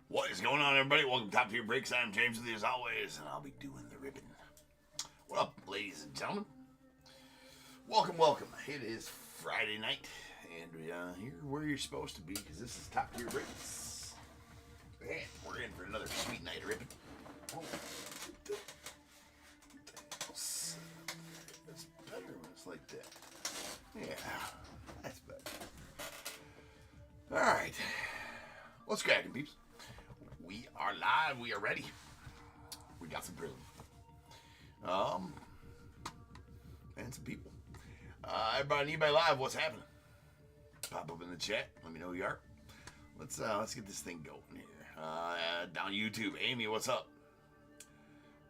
What is going on, everybody? Welcome to Top Tier Breaks. I'm James with you as always, and I'll be doing the ribbon. What up, ladies and gentlemen? Welcome, welcome. It is Friday night, and here where you're supposed to be, because this is Top Tier Breaks. And we're in for another sweet night of ribbon. Oh, that's better when it's like that. Yeah, that's better. All right, what's cracking, peeps? We are live. We are ready. We got some Prizm. And some people. Everybody, anybody live? What's happening? Pop up in the chat. Let me know who you are. Let's get this thing going here. Down YouTube, Amy, what's up?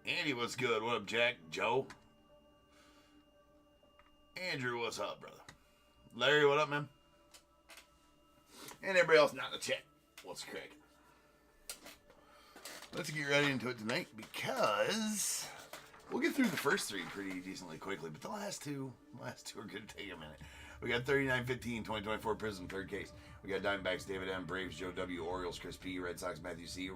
Andy, what's good? What up, Jack? Joe? Andrew, what's up, brother? Larry, what up, man? And everybody else not in the chat. What's cracking? Let's get ready into it tonight because we'll get through the first three pretty decently quickly, but the last two are going to take a minute. We got 39-15, 2024 Prizm, third case. We got Diamondbacks, David M., Braves, Joe W., Orioles, Chris P., Red Sox, Matthew C.,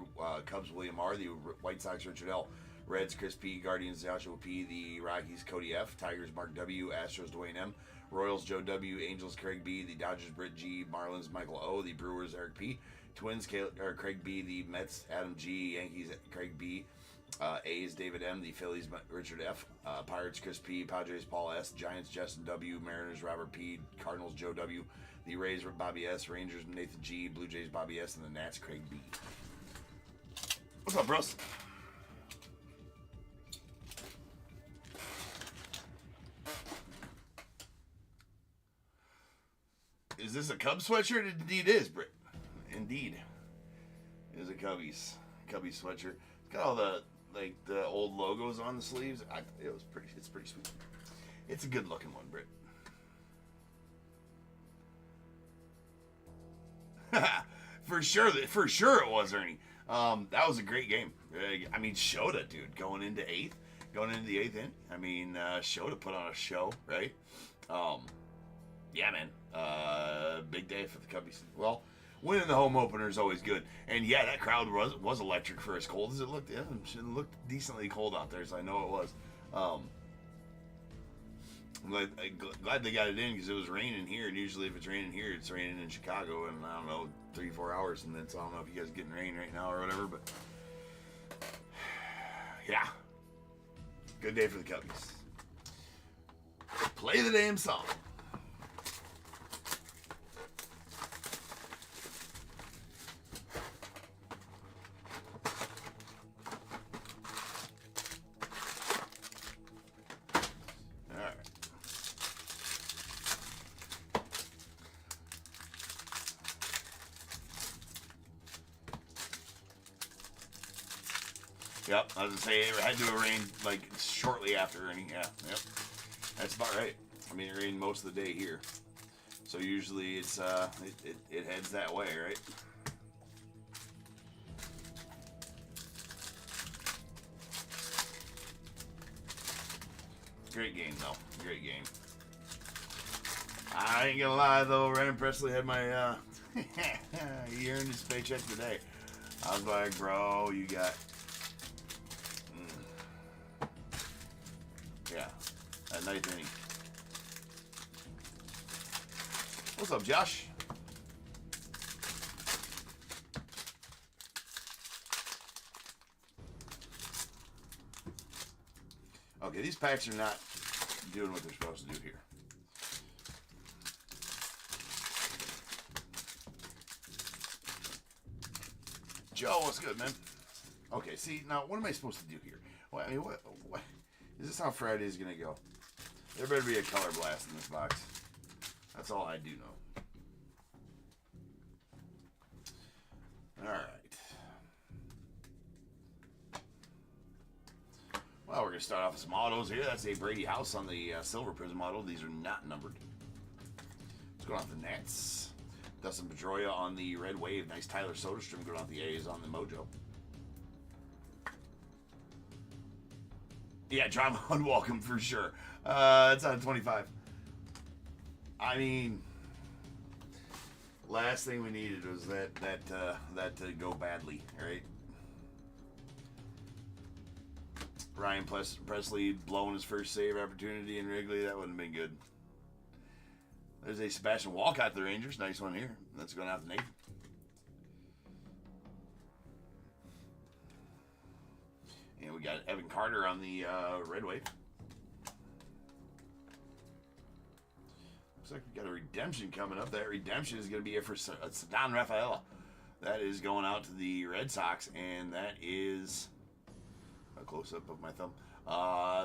Cubs, William R., the White Sox, Richard L., Reds, Chris P., Guardians, Joshua P., the Rockies, Cody F., Tigers, Mark W., Astros, Dwayne M., Royals, Joe W., Angels, Craig B., the Dodgers, Britt G., Marlins, Michael O., the Brewers, Eric P., Twins, Craig B., the Mets, Adam G., Yankees, Craig B., A's, David M., the Phillies, Richard F., Pirates, Chris P., Padres, Paul S., Giants, Justin W., Mariners, Robert P., Cardinals, Joe W., the Rays, Bobby S., Rangers, Nathan G., Blue Jays, Bobby S., and the Nats, Craig B. What's up, bros? Is this a Cubs sweatshirt? It indeed is, Britt. Indeed. It is a Cubbies sweatshirt. It's got all the old logos on the sleeves. It's pretty sweet. It's a good looking one, Britt. For sure it was, Ernie. That was a great game. I mean, Shota, dude, going into the eighth inning. I mean, Shota put on a show, right? Yeah, man. Big day for the Cubbies. Well, winning the home opener is always good. And yeah, that crowd was electric for as cold as it looked. Yeah, it looked decently cold out there, so I know it was. I'm glad they got it in because it was raining here. And usually if it's raining here, it's raining in Chicago in, I don't know, 3-4 hours. And then, so I don't know if you guys are getting rain right now or whatever. But yeah, good day for the Cubbies. Play the damn song. Yep, I was gonna say it had to rain like shortly after, and yeah, yep, that's about right. I mean, it rained most of the day here, so usually it's it heads that way, right? Great game though, great game. I ain't gonna lie though, Ryan Presley had my he earned his paycheck today. I was like, bro, you got. Yeah, that ninth inning. What's up, Josh? Okay, these packs are not doing what they're supposed to do here. Joe, what's good, man? Okay, see, now what am I supposed to do here? Well, I mean, what? Is this how Friday's gonna go? There better be a color blast in this box. That's all I do know. Alright. Well, we're gonna start off with some autos here. That's a Brady House on the silver Prizm model. These are not numbered. Let's go off the Nats. Dustin Pedroia on the Red Wave. Nice Tyler Soderstrom going off the A's on the Mojo. Yeah, drama unwelcome for sure. It's on 25. I mean, Last thing we needed was that to go badly, right? Ryan Presley blowing his first save opportunity in Wrigley. That wouldn't have been good. There's a Sebastian Walcott to the Rangers. Nice one here. That's going out to Nathan. And we got Evan Carter on the Red Wave. Looks like we got a redemption coming up. That redemption is going to be for Don Rafaela. That is going out to the Red Sox, and that is a close-up of my thumb.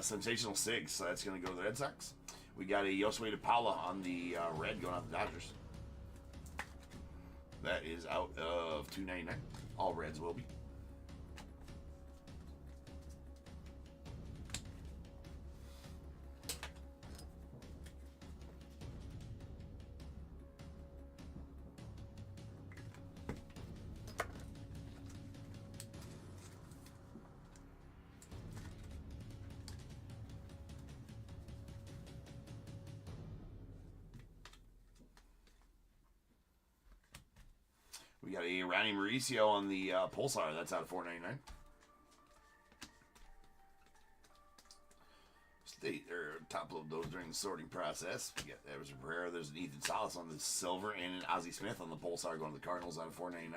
Sensational Sigs, so that's going to go to the Red Sox. We got a Josue DePaula on the red going out to the Dodgers. That is out of $2.99. All reds will be. We got a Ronnie Mauricio on the Pulsar. That's out of $4.99. State or top load those during the sorting process. We got Everson Pereira. There's an Ethan Salas on the silver and an Ozzie Smith on the Pulsar going to the Cardinals out of $4.99.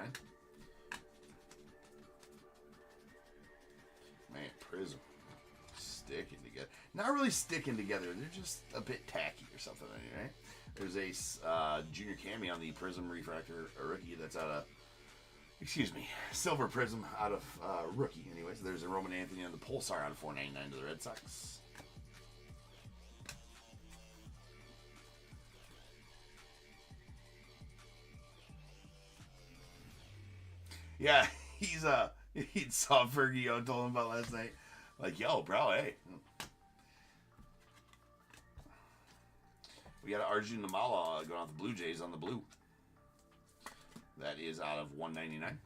Man, Prizm sticking together. Not really sticking together. They're just a bit tacky or something, right? There's a Junior Cami on the Prizm Refractor rookie. That's out of, Silver Prizm out of rookie. Anyways, there's a Roman Anthony on the Pulsar out of $4.99 to the Red Sox. Yeah, he saw Fergie told him about last night. Like, yo, bro, hey. We got an Arjun Namala going off the Blue Jays on the blue. That is out of $1.99.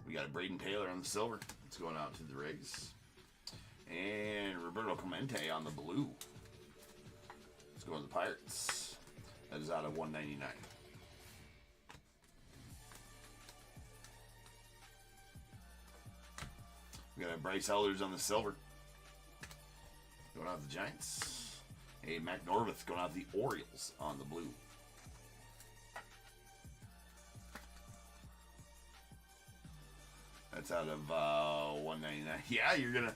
We got a Braden Taylor on the silver. It's going out to the Rays. And Roberto Clemente on the blue. It's going to the Pirates. That is out of $1.99. We got a Bryce Elders on the silver. Going out the Giants. A Mac Norvith going out the Orioles on the blue. That's out of $1.99. Yeah, you're gonna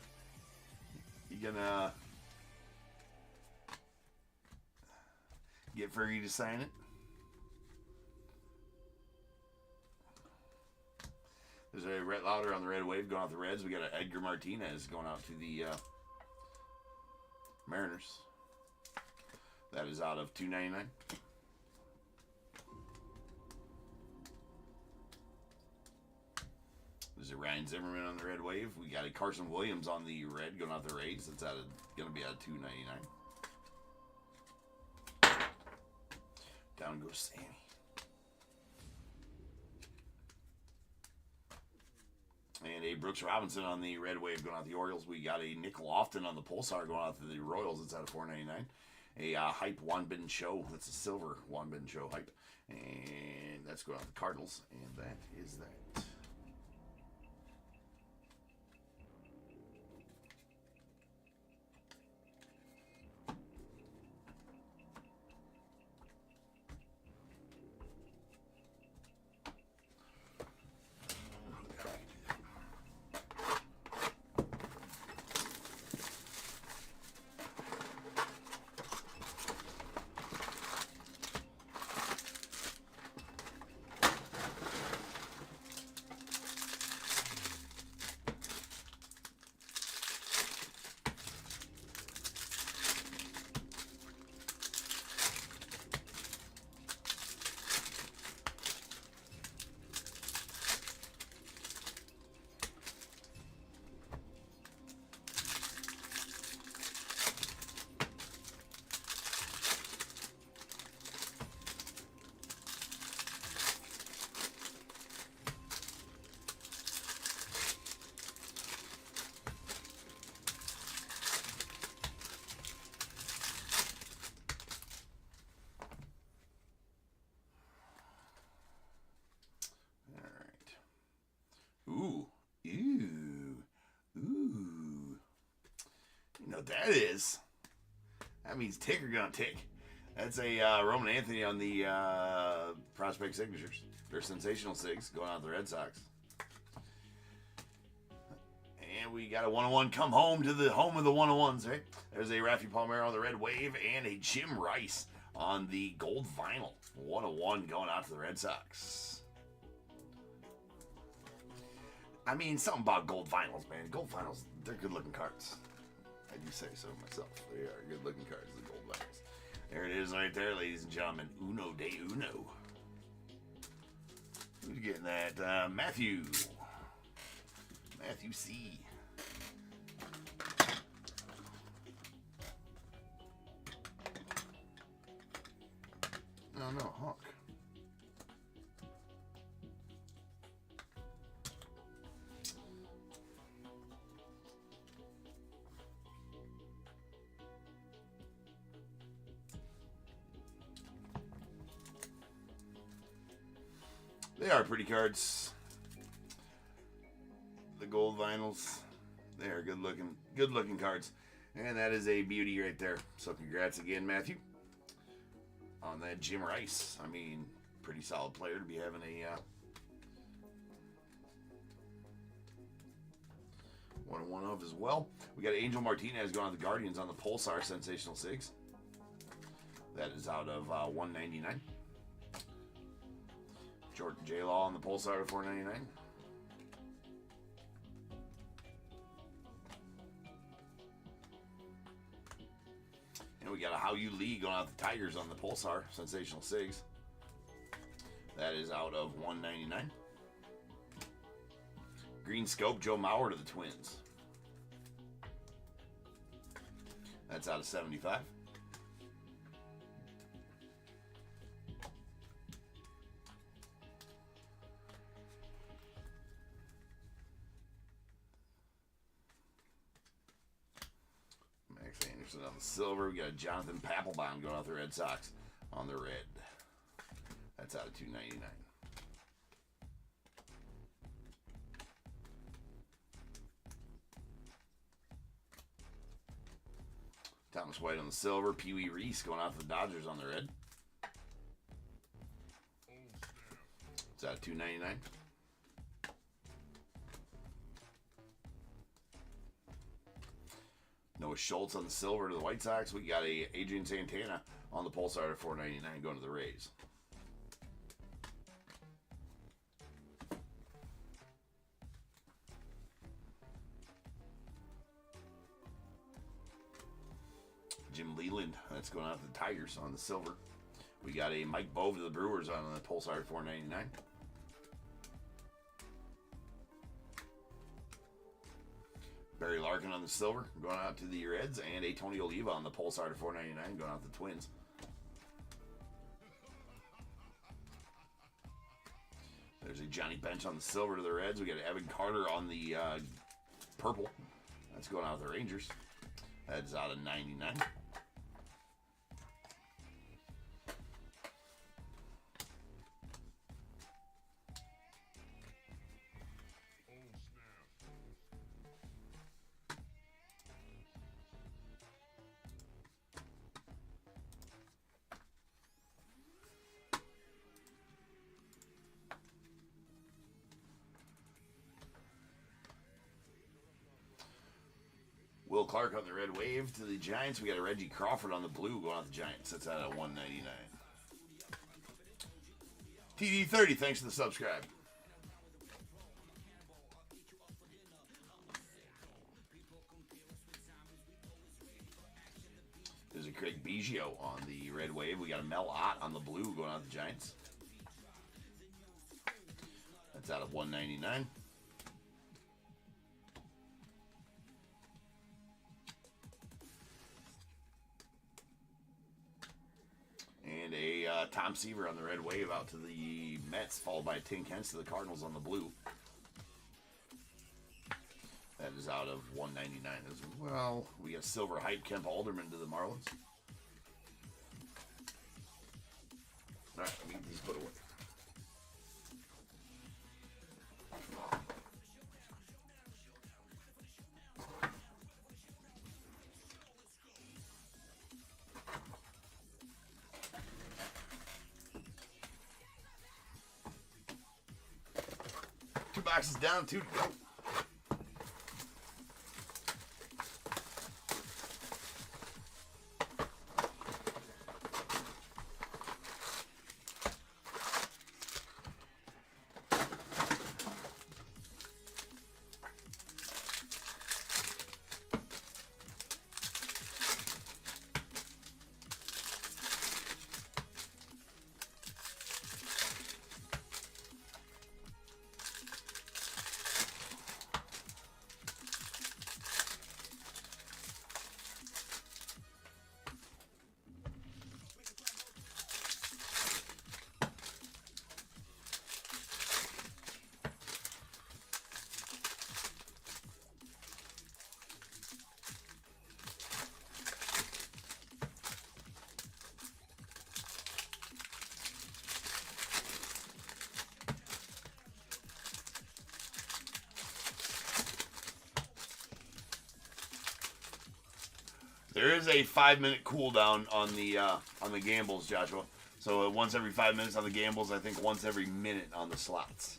get Fergie to sign it. There's a Rhett Lauder on the Red Wave going out the Reds. We got an Edgar Martinez going out to the Mariners. That is out of $2.99. There's a Ryan Zimmerman on the Red Wave. We got a Carson Williams on the red going out the Rays. That's going to be out of $2.99. Down goes Sammy. And a Brooks Robinson on the Red Wave going out the Orioles. We got a Nick Lofton on the Pulsar going out to the Royals. It's out of $4.99. A Hype Juan Ben Show. That's a silver Juan Ben Show Hype. And that's going out to the Cardinals. And that is that. what that is. That means ticker gonna tick. That's a Roman Anthony on the prospect signatures. They're sensational SIGs going out to the Red Sox. And we got a 101 come home to the home of the 101s, right? There's a Rafi Palmeiro on the red wave and a Jim Rice on the gold vinyl. 101 going out to the Red Sox. I mean, something about gold vinyls, man. Gold vinyls, they're good-looking cards. I do say so myself. They are good-looking cards, the gold vinyls. There it is right there, ladies and gentlemen. Uno de uno. Who's getting that? Matthew. Matthew C. No, Hawk. They are pretty cards. The gold vinyls. They are good looking cards. And that is a beauty right there. So congrats again, Matthew, on that Jim Rice. I mean, pretty solid player to be having a 101 of as well. We got Angel Martinez going on the Guardians on the Pulsar Sensational SIGs. That is out of 199. Jordan J. Law on the Pulsar to 499. And we got a How You Lee going out the Tigers on the Pulsar Sensational SIGs. That is out of 199. Green Scope Joe Mauer to the Twins. That's out of 75. Anderson on the silver. We got Jonathan Papelbon going out the Red Sox on the red. That's out of 299. Thomas White on the silver. Pee Wee Reese going out to the Dodgers on the red. It's out of 299. Noah Schultz on the silver to the White Sox. We got a Adrian Santana on the Pulsar at 499 going to the Rays. Jim Leland, that's going out to the Tigers on the silver. We got a Mike Bove to the Brewers on the Pulsar at 499. Barry Larkin on the silver, going out to the Reds, and a Tony Oliva on the Pulsar to 499, going out to the Twins. There's a Johnny Bench on the silver to the Reds. We got Evan Carter on the purple. That's going out to the Rangers. That's out of 99. Will Clark on the red wave to the Giants. We got a Reggie Crawford on the blue going out the Giants. That's out at 199. TD30, thanks for the subscribe. There's a Craig Biggio on the red wave. We got a Mel Ott on the blue going out the Giants. That's out of 199. And a Tom Seaver on the red wave out to the Mets, followed by Tim Kentz to the Cardinals on the blue. That is out of 199 as well. We got silver hype Kemp Alderman to the Marlins. All right, let me get these put away. boxes down, 2 to go. There is a 5-minute cooldown on the gambles, Joshua. So once every 5 minutes on the gambles, I think once every minute on the slots.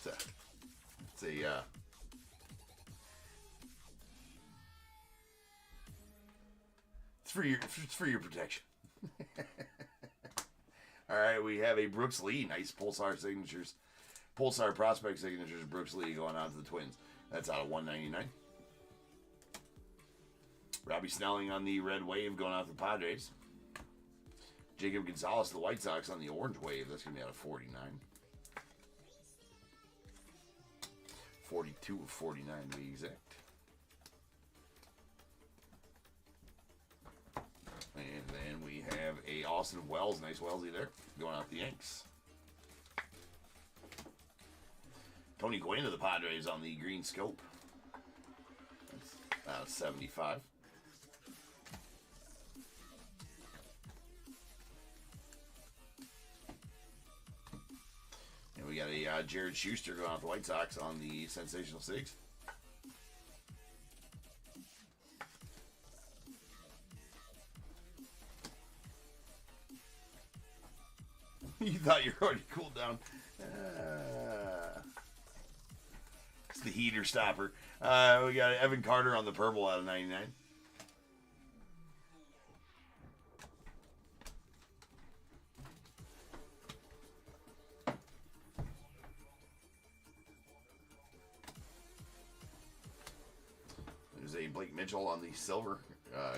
It's for your protection. All right, we have a Brooks Lee, nice Pulsar signatures, Pulsar prospect signatures. Brooks Lee going out to the Twins. That's out of 199. Robbie Snelling on the red wave going out to the Padres. Jacob Gonzalez, the White Sox on the orange wave. That's going to be out of 49. 42 of 49 to be exact. And then we have a Austin Wells, nice Wellsy there, going out the Yanks. Tony Gwynn of the Padres on the green scope. That's out of 75. And we got a Jared Schuster going out the White Sox on the Sensational Six. You thought you were already cooled down. It's the heater stopper. We got Evan Carter on the purple out of 99. There's a Blake Mitchell on the silver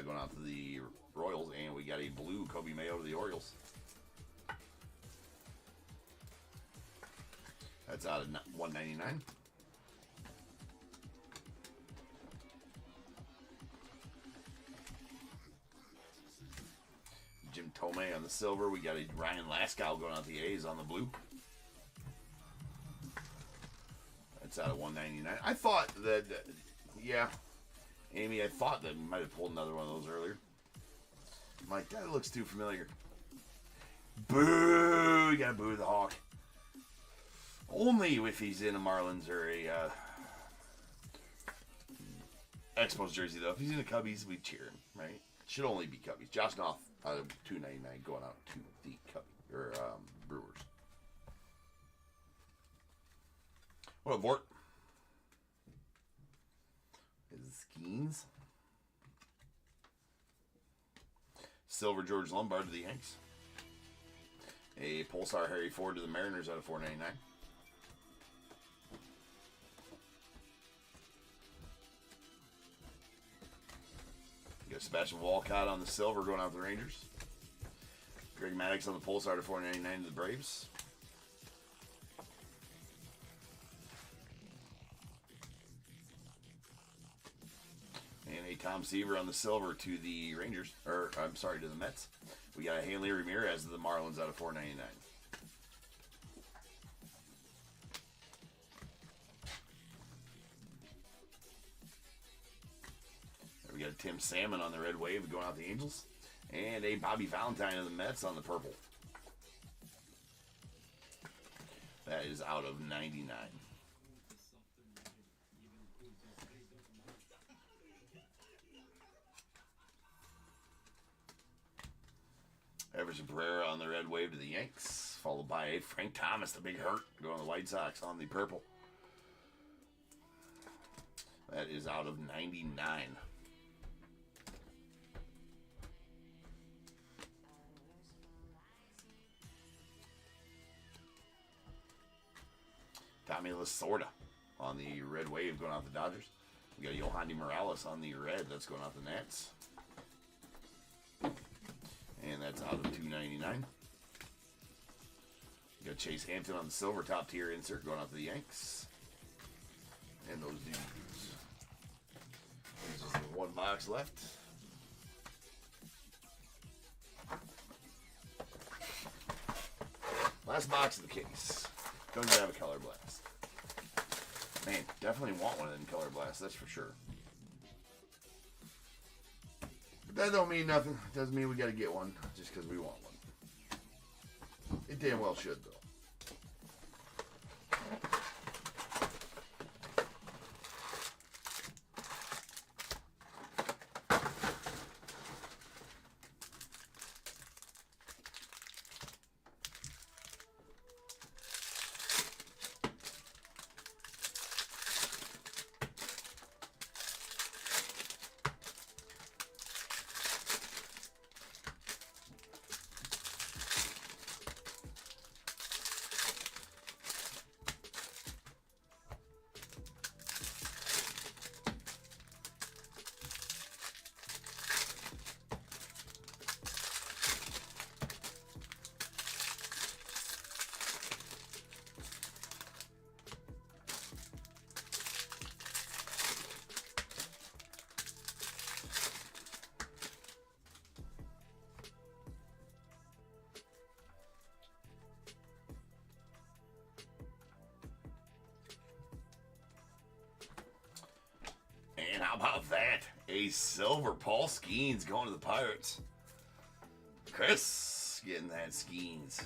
going out to the Royals. And we got a blue Kobe Mayo to the Orioles. That's out of 199. Jim Tomei on the silver. We got a Ryan Laskow going out the A's on the blue. That's out of 199. I thought that, yeah, Amy, I thought that we might have pulled another one of those earlier. I'm like, that looks too familiar. Boo! You gotta boo the Hawk. Only if he's in a Marlins or a Expos jersey, though. If he's in a Cubbies, we cheer him, right? Should only be Cubbies. Josh Noth out of 299 going out to the Brewers. What up, Vort? His Skeens. Silver George Lombard to the Yanks. A Pulsar Harry Ford to the Mariners out of 499. Sebastian Walcott on the silver going out to the Rangers. Greg Maddux on the Pulsar to 499 to the Braves. And a Tom Seaver on the silver to the Rangers. Or, I'm sorry, to the Mets. We got a Hanley Ramirez to the Marlins out of 499. We got a Tim Salmon on the red wave going out the Angels. And a Bobby Valentine of the Mets on the purple. That is out of 99. Everson Pereira on the red wave to the Yanks, followed by Frank Thomas, the big hurt, going to the White Sox on the purple. That is out of 99. Tommy Lasorda on the red wave going off the Dodgers. We got Yohandy Morales on the red. That's going off the Nats. And that's out of 299. We got Chase Hampton on the silver top tier insert going off the Yanks. And those dudes. There's just one box left. Last box of the case. Don't even have a color blast. Man, definitely want one of them color blasts, that's for sure. But that don't mean nothing. It doesn't mean we gotta get one just because we want one. It damn well should, though. And how about that? A silver Paul Skeens going to the Pirates. Chris getting that Skeens.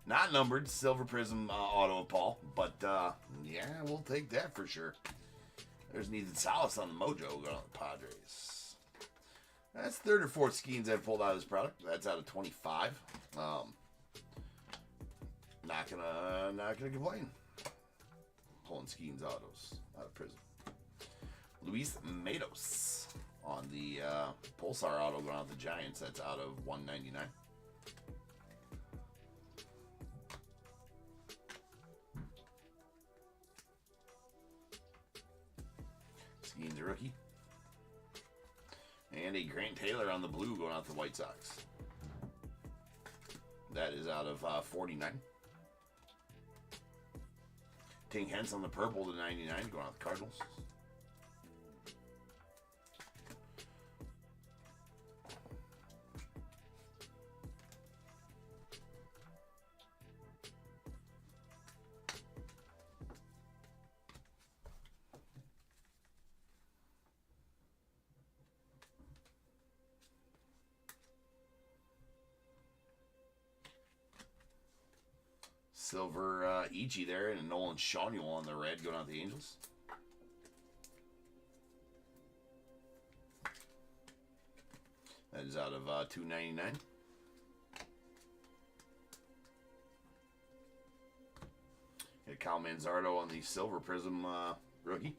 Not numbered, silver Prizm auto of Paul. But, yeah, we'll take that for sure. There's Nathan Salas on the Mojo going on the Padres. That's third or fourth Skeens I've pulled out of this product. That's out of 25. Not gonna complain. Pulling Skeens autos out of Prizm. Luis Matos on the Pulsar auto going out the Giants. That's out of 199. Skeens a rookie. And a Grant Taylor on the blue going out the White Sox. That is out of 49. Tink Hence on the purple to 99 going out the Cardinals. Silver Ichi there, and Nolan Shawnee on the red going out the Angels. That is out of $2.99. Got Kyle Manzardo on the silver Prizm rookie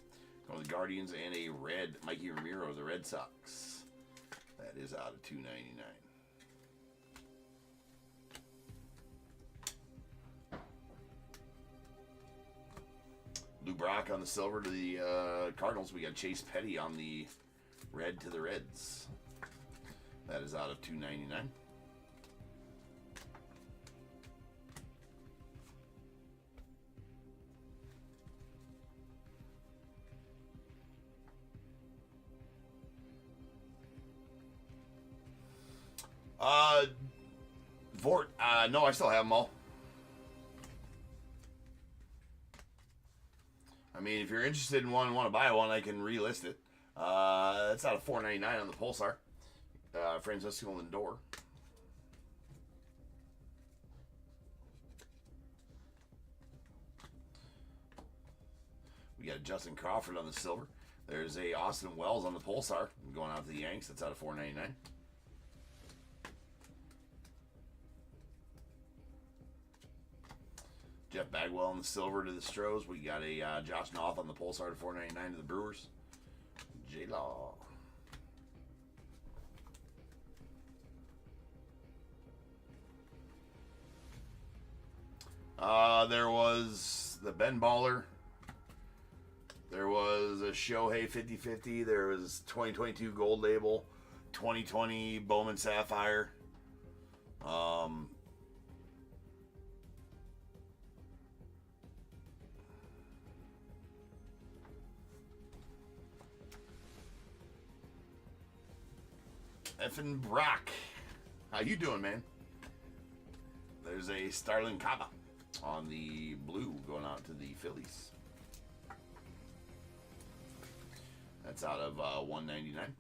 going to the Guardians, and a red Mikey Ramiro of the Red Sox. That is out of $2.99. Lou Brock on the silver to the Cardinals. We got Chase Petty on the red to the Reds. That is out of $2.99. Vort, no, I still have them all. I mean, if you're interested in one and want to buy one, I can relist it. That's out of $4.99 on the Pulsar. Francisco Lindor. We got Justin Crawford on the silver. There's a Austin Wells on the Pulsar going out to the Yanks. That's out of $4.99. Jeff Bagwell on the silver to the Stros. We got a Josh Noth on the Pulsar to 499 to the Brewers. J-Law. There was the Ben Baller. There was a Shohei 50-50. There was 2022 Gold Label. 2020 Bowman Sapphire. Effin Brock. How you doing, man? There's a Starlin Kaba on the blue going out to the Phillies. That's out of 199.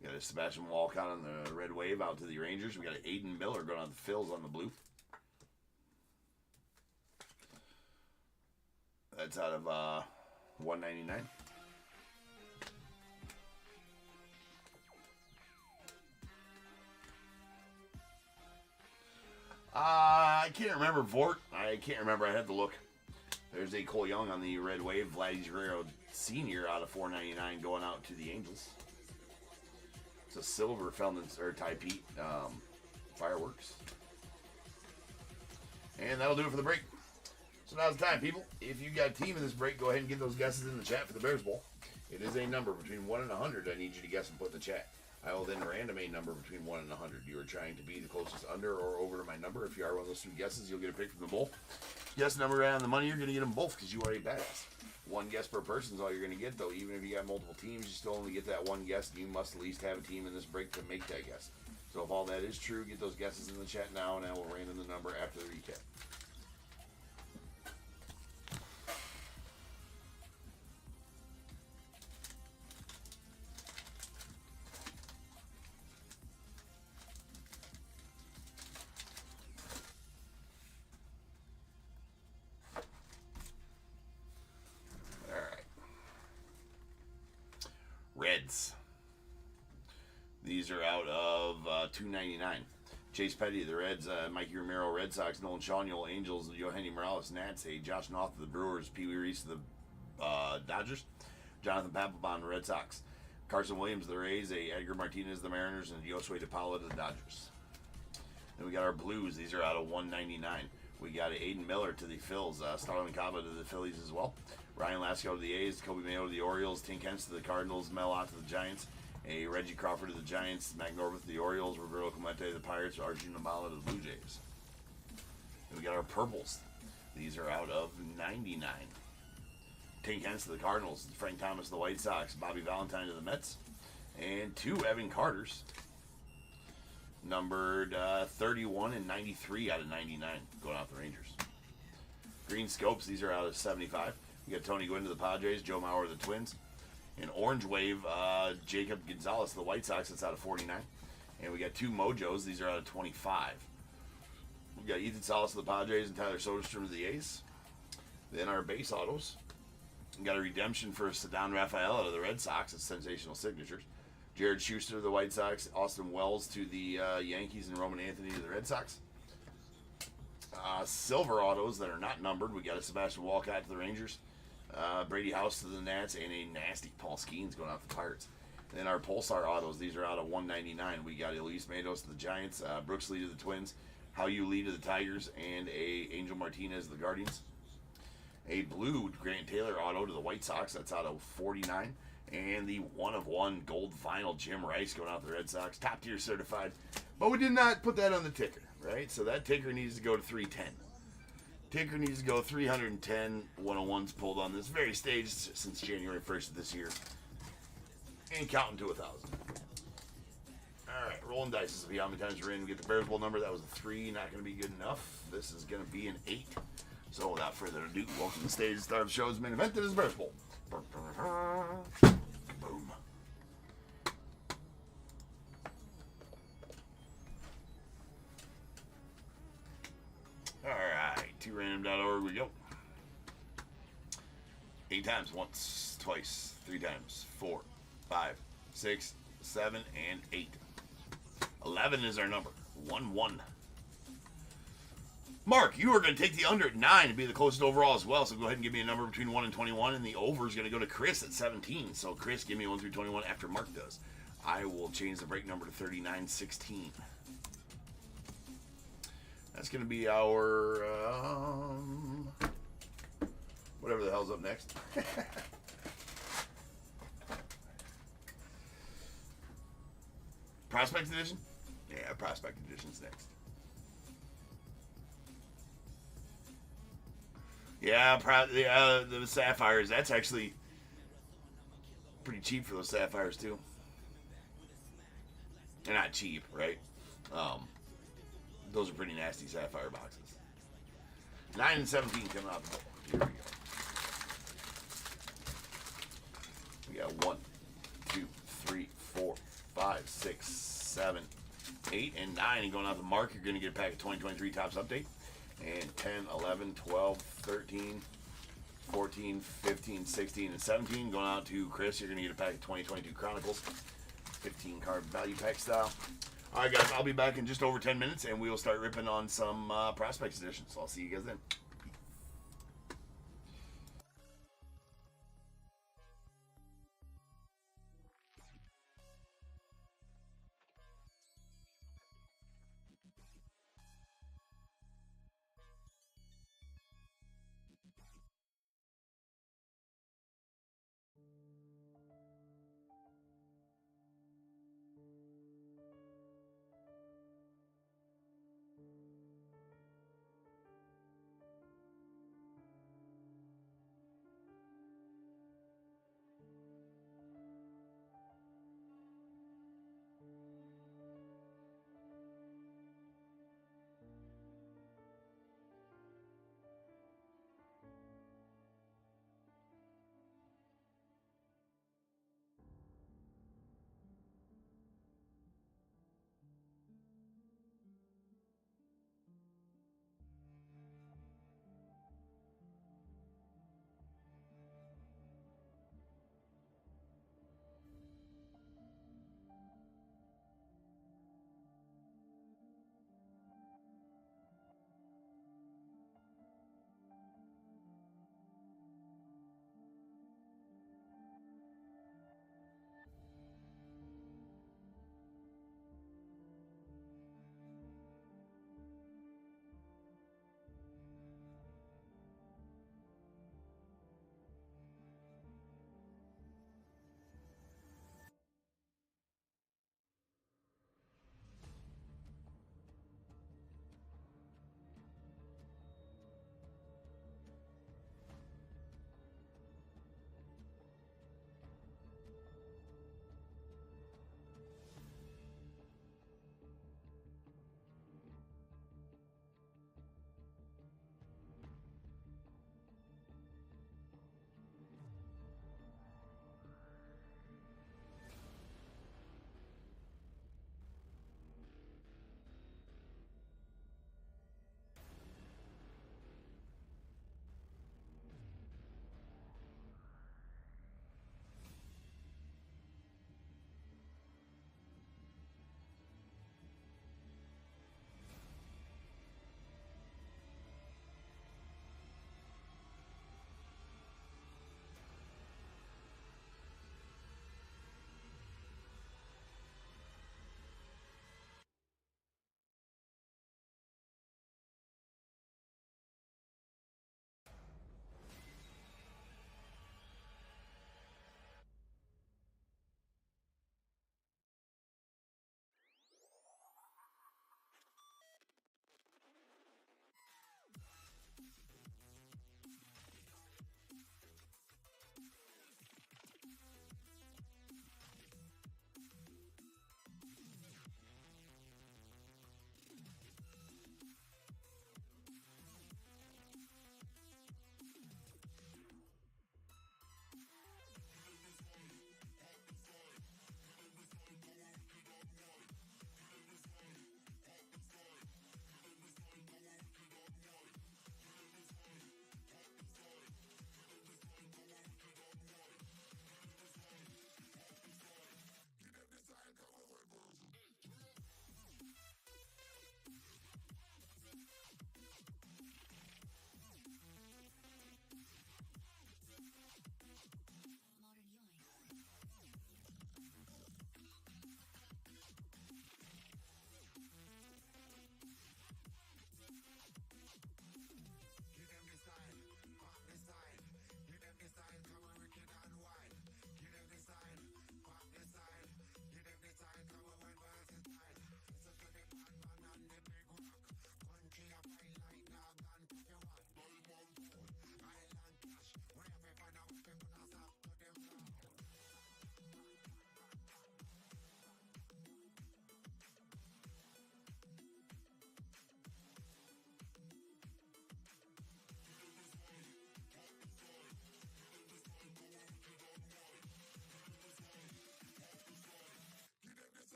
We got a Sebastian Walcott on the Red Wave out to the Rangers. We got an Aiden Miller going on the Phils on the blue. That's out of 199. I can't remember Vort. I can't remember. I had to look. There's a Cole Young on the Red Wave. Vladdy Guerrero Sr. out of 499 going out to the Angels. It's a silver Feldman's or Ty Pete fireworks. And that'll do it for the break. So now's the time, people. If you got a team in this break, go ahead and get those guesses in the chat for the Bears Bowl. It is a number between 1 and 100 I need you to guess and put in the chat. I will then random a number between 1 and 100. You are trying to be the closest under or over to my number. If you are one of those two guesses, you'll get a pick from the bowl. Guess number right on the money, you're going to get them both because you are a badass. One guess per person is all you're going to get, though. Even if you got multiple teams, you still only get that one guess. You must at least have a team in this break to make that guess. So if all that is true, get those guesses in the chat now, and I will random the number after the recap. Reds. These are out of $2.99. Chase Petty, the Reds. Mikey Romero, Red Sox. Nolan Shawneel, Angels. Yohani Morales, Nats. Josh Noth of the Brewers. Pee Wee Reese of the Dodgers. Jonathan Papelbon, the Red Sox. Carson Williams, the Rays. Edgar Martinez, the Mariners. And Josue DePaula to the Dodgers. Then we got our Blues. These are out of $1.99. We got Aiden Miller to the Phils. Starlin Kaba to the Phillies as well. Ryan Lasco to the A's, Kobe Mayo to the Orioles, Tink Hence to the Cardinals, Mel Ott to the Giants, a Reggie Crawford to the Giants, Mac Norvith to the Orioles, Roberto Clemente to the Pirates, Arjun Nambala to the Blue Jays. And we got our purples. These are out of 99. Tink Hence to the Cardinals, Frank Thomas to the White Sox, Bobby Valentine to the Mets, and 2 Evan Carters, numbered 31 and 93 out of 99, going out the Rangers. Green Scopes, these are out of 75. We got Tony Gwynn to the Padres, Joe Mauer to the Twins. And Orange Wave, Jacob Gonzalez to the White Sox, that's out of 49. And we got 2 Mojos, these are out of 25. We got Ethan Salas to the Padres and Tyler Soderstrom to the A's. Then our base autos. We got a redemption for Ceddanne Rafael out of the Red Sox, it's sensational signatures. Jared Schuster to the White Sox, Austin Wells to the Yankees, and Roman Anthony to the Red Sox. Silver autos that are not numbered, we got a Sebastian Walcott to the Rangers. Brady House to the Nats, and a nasty Paul Skeens going out to the Pirates. And then our Pulsar autos, these are out of 199. We got Luis Matos to the Giants, Brooks Lee to the Twins, How You Lee to the Tigers, and a Angel Martinez to the Guardians. A blue Grant Taylor auto to the White Sox, that's out of 49. And the 1/1 gold vinyl Jim Rice going out to the Red Sox, top tier certified. But we did not put that on the ticker, right? So that ticker needs to go to 310. Ticker needs to go 310. 101's pulled on this very stage since January 1st of this year. And counting to 1,000. Alright, rolling dice. This will be how many times we're in. We get the Bears Bowl number. That was a 3. Not going to be good enough. This is going to be an 8. So without further ado, welcome to the stage. Start of the show's main event. It is Bears Bowl. Boom. Alright, 2random.org we go. 8 times, once, twice, 3 times, 4, 5, 6, 7, and 8. 11 is our number. 1-1. Mark, you are going to take the under at 9 and be the closest overall as well. So go ahead and give me a number between 1 and 21. And the over is going to go to Chris at 17. So Chris, give me 1 through 21 after Mark does. I will change the break number to 3916. That's going to be our, whatever the hell's up next. Prospect Edition? Yeah, Prospect Edition's next. Yeah, the Sapphires, that's actually pretty cheap for those Sapphires, too. They're not cheap, right? Those are pretty nasty Sapphire boxes. 9 and 17 coming out the bowl. Here we go. We got 1, 2, 3, 4, 5, 6, 7, 8, and 9. And going out the Mark, you're going to get a pack of 2023 Topps Update. And 10, 11, 12, 13, 14, 15, 16, and 17. Going out to Chris, you're going to get a pack of 2022 Chronicles. 15 card value pack style. All right, guys, I'll be back in just over 10 minutes, and we will start ripping on some Prospects Edition. So I'll see you guys then.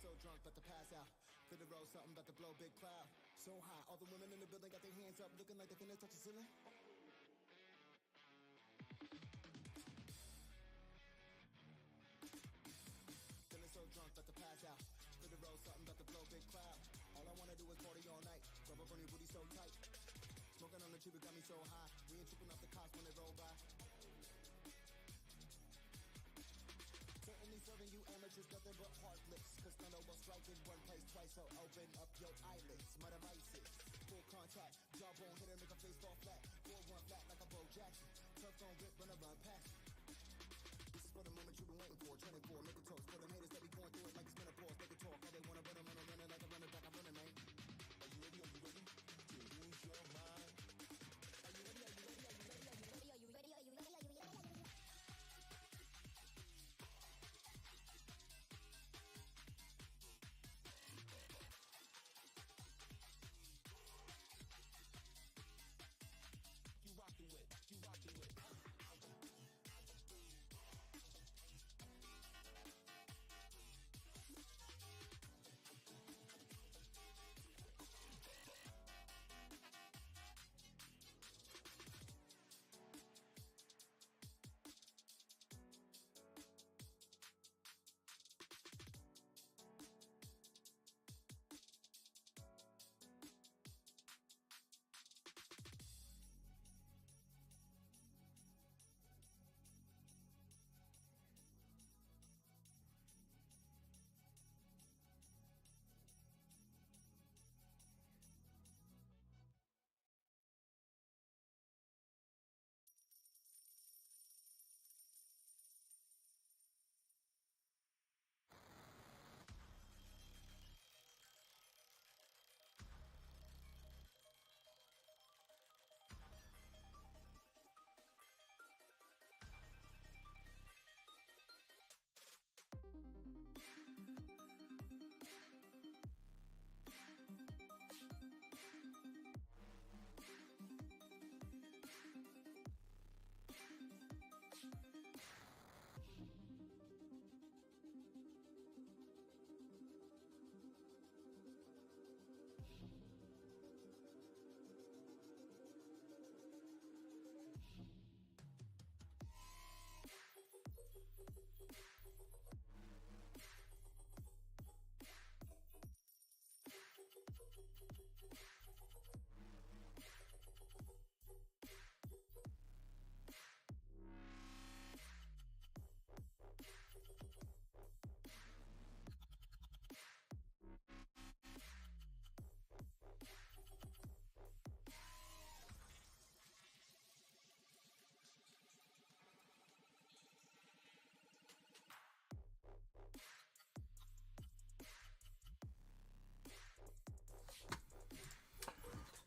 so drunk, about to pass out. Fit the road, something about to blow big cloud. So high, all the women in the building got their hands up, looking like they finna touch the ceiling. Feeling so drunk, about to pass out. Fit the road, something about to blow big cloud. All I wanna do is party all night. Rub up on your booty so tight. Smoking on the tube, it got me so high. We ain't tripping off the cops when they roll by. Certainly serving you amateurs, nothing but hard licks. Cause none of us strike in one place twice, so open up your eyelids. My devices, full contact, jawbone hitter, make a face fall flat. 4-1 flat like a Bo Jackson. Turf gon' rip, run past. This is for the moment you've been waiting for. 24, make a toast for them haters that be going through it like it's menopause. Make a talk, how they wanna run them, running like a running back, I'm running, man. Are you ready? Are you ready? To lose your mind. Are you ready? Are you ready? Are you ready? Are you ready? Are you ready? Are you ready? Are you ready? You rockin' with, you rockin' with.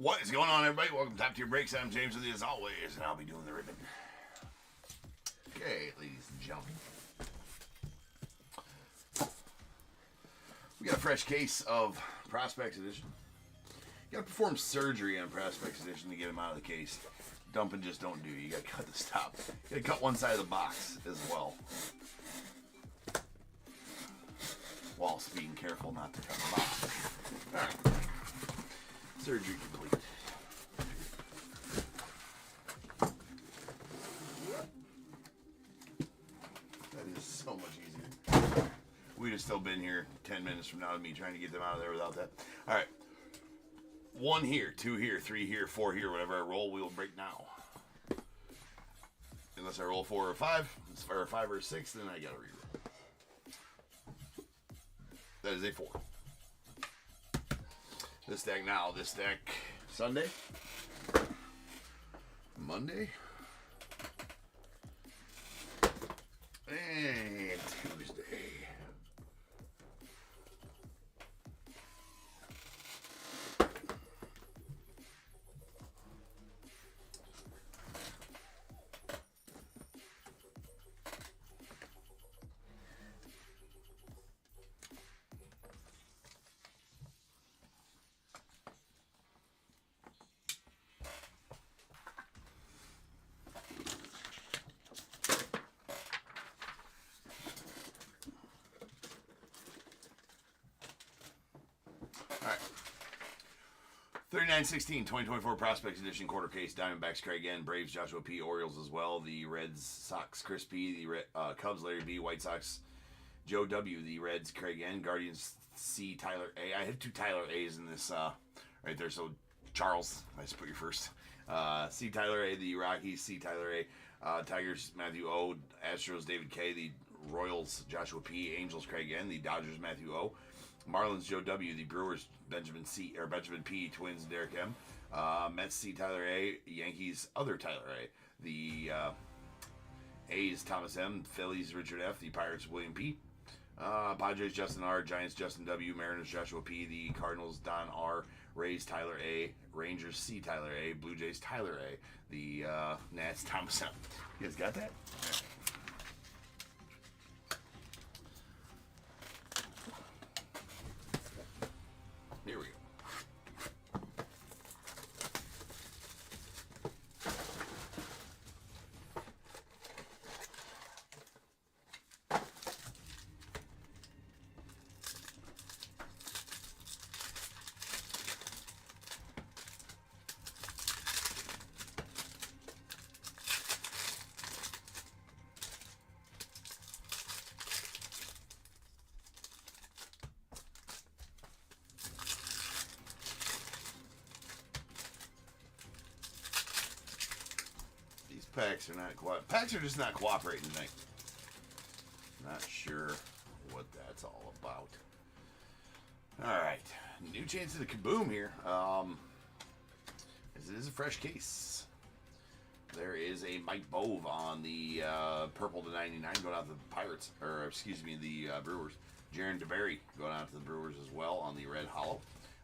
What is going on, everybody? Welcome to Top Tier Breaks. I'm James with you as always, and I'll be doing the ribbon. Okay, ladies and gentlemen. We got a fresh case of Prospects Edition. You gotta perform surgery on Prospects Edition to get them out of the case. Dumping just don't do. You gotta cut the stop. You gotta cut one side of the box as well. Whilst being careful not to cut the box. Alright. Surgery complete. That is so much easier. We'd have still been here 10 minutes from now with me trying to get them out of there without that. Alright. 1 here, 2 here, 3 here, 4 here. Whatever I roll, we will break now. Unless I roll 4 or 5. Or 5 or 6, then I gotta reroll. That is a 4. This deck now, this deck Sunday, Monday, and Tuesday. 39-16, 2024 Prospects Edition quarter case. Diamondbacks, Craig N. Braves, Joshua P. Orioles as well. The Reds, Sox, Chris P. The Cubs, Larry B. White Sox, Joe W. The Reds, Craig N. Guardians, C. Tyler A. I have two Tyler A's in this right there. So Charles, I just put you first. C. Tyler A. The Rockies, C. Tyler A. Tigers, Matthew O. Astros, David K. The Royals, Joshua P. Angels, Craig N. The Dodgers, Matthew O. Marlins, Joe W. The Brewers, Benjamin P. Twins, Derek M. Mets, C. Tyler A. Yankees, other Tyler A. The A's, Thomas M. Phillies, Richard F. The Pirates, William P. Padres, Justin R. Giants, Justin W. Mariners, Joshua P. The Cardinals, Don R. Rays, Tyler A. Rangers, C. Tyler A. Blue Jays, Tyler A. The Nats, Thomas M. You guys got that? Here we go. Packs are just not cooperating tonight. Not sure what that's all about. All right, new chance of the kaboom here. As it is a fresh case. There is a Mike Bove on the purple to 99 going out to the Pirates, or excuse me, the Brewers. Jaron DeBerry going out to the Brewers as well on the red hollow.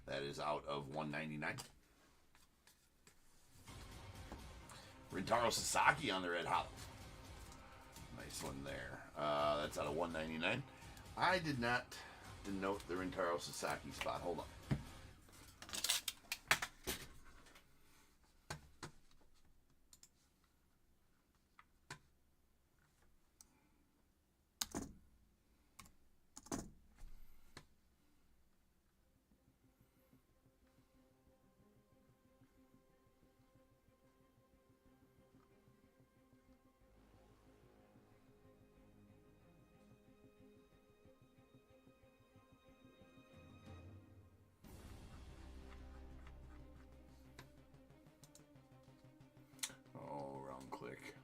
That is out of 199. Rintaro Sasaki on the red hollow. Nice one there. That's out of 199. I did not denote the Rintaro Sasaki spot. Hold on. Click.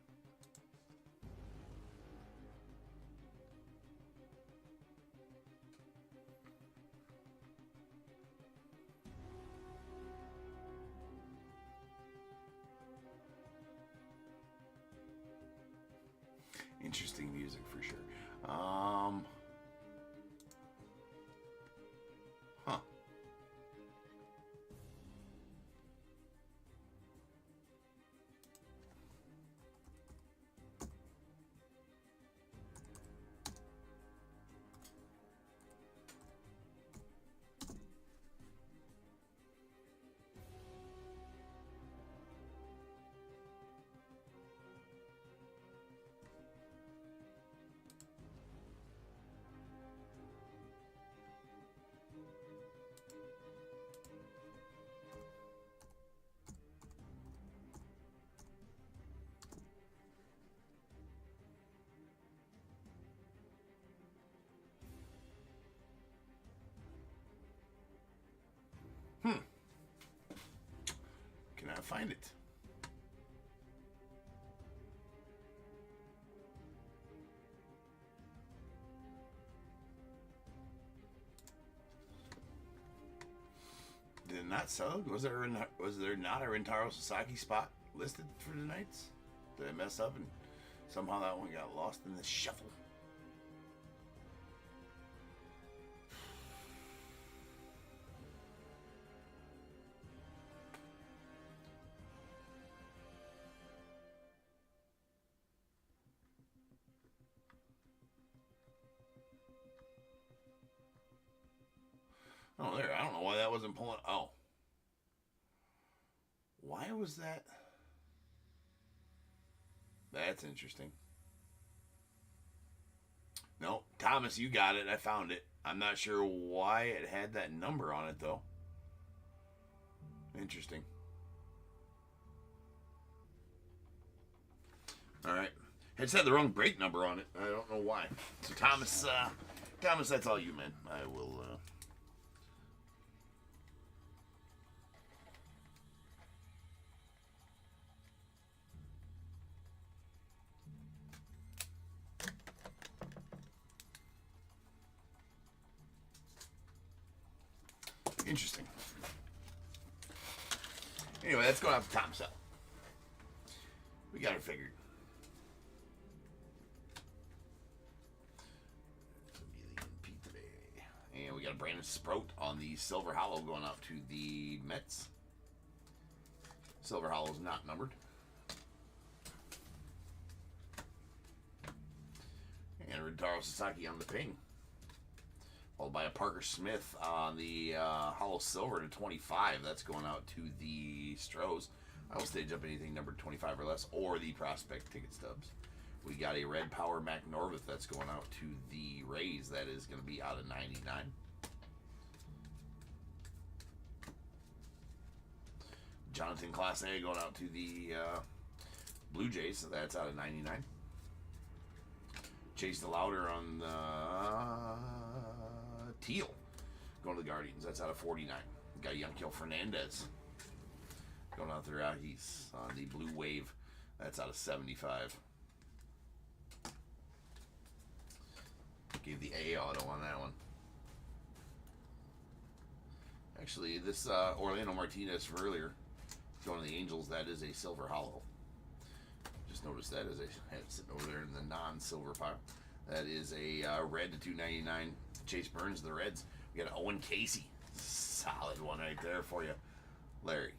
Interesting music for sure. Huh. Cannot find it. Did it not sell? Was there not a Rintaro Sasaki spot listed for tonight's? Did I mess up and somehow that one got lost in the shuffle? Oh, there. I don't know why that wasn't pulling. Oh. Why was that? That's interesting. No, Thomas, you got it. I found it. I'm not sure why it had that number on it, though. Interesting. All right. It's had the wrong break number on it. I don't know why. So Thomas, Thomas, that's all you, man. I will. Interesting. Anyway, that's going out to Tom Cell. We got it figured. And we got a Brandon Sprout on the Silver Hollow going out to the Mets. Silver Hollow is not numbered. And Ritaro Sasaki on the ping. Followed by a Parker Smith on the Hollow Silver to 25. That's going out to the Stros. I will stage up anything numbered 25 or less, or the Prospect ticket stubs. We got a Red Power Mac Norvith that's going out to the Rays. That is going to be out of 99. Jonathan Class A going out to the Blue Jays. So that's out of 99. Chase the Louder on the Teal going to the Guardians. That's out of 49. We got Yanquiel Fernandez going out the Rockies on the Blue Wave. That's out of 75. Gave the A auto on that one. Actually, this Orlando Martinez from earlier going to the Angels. That is a Silver Hollow. Just noticed that as I had it sitting over there in the non-silver pile. That is a red to 299. Chase Burns of the Reds. We got an Owen Casey. Solid one right there for you, Larry.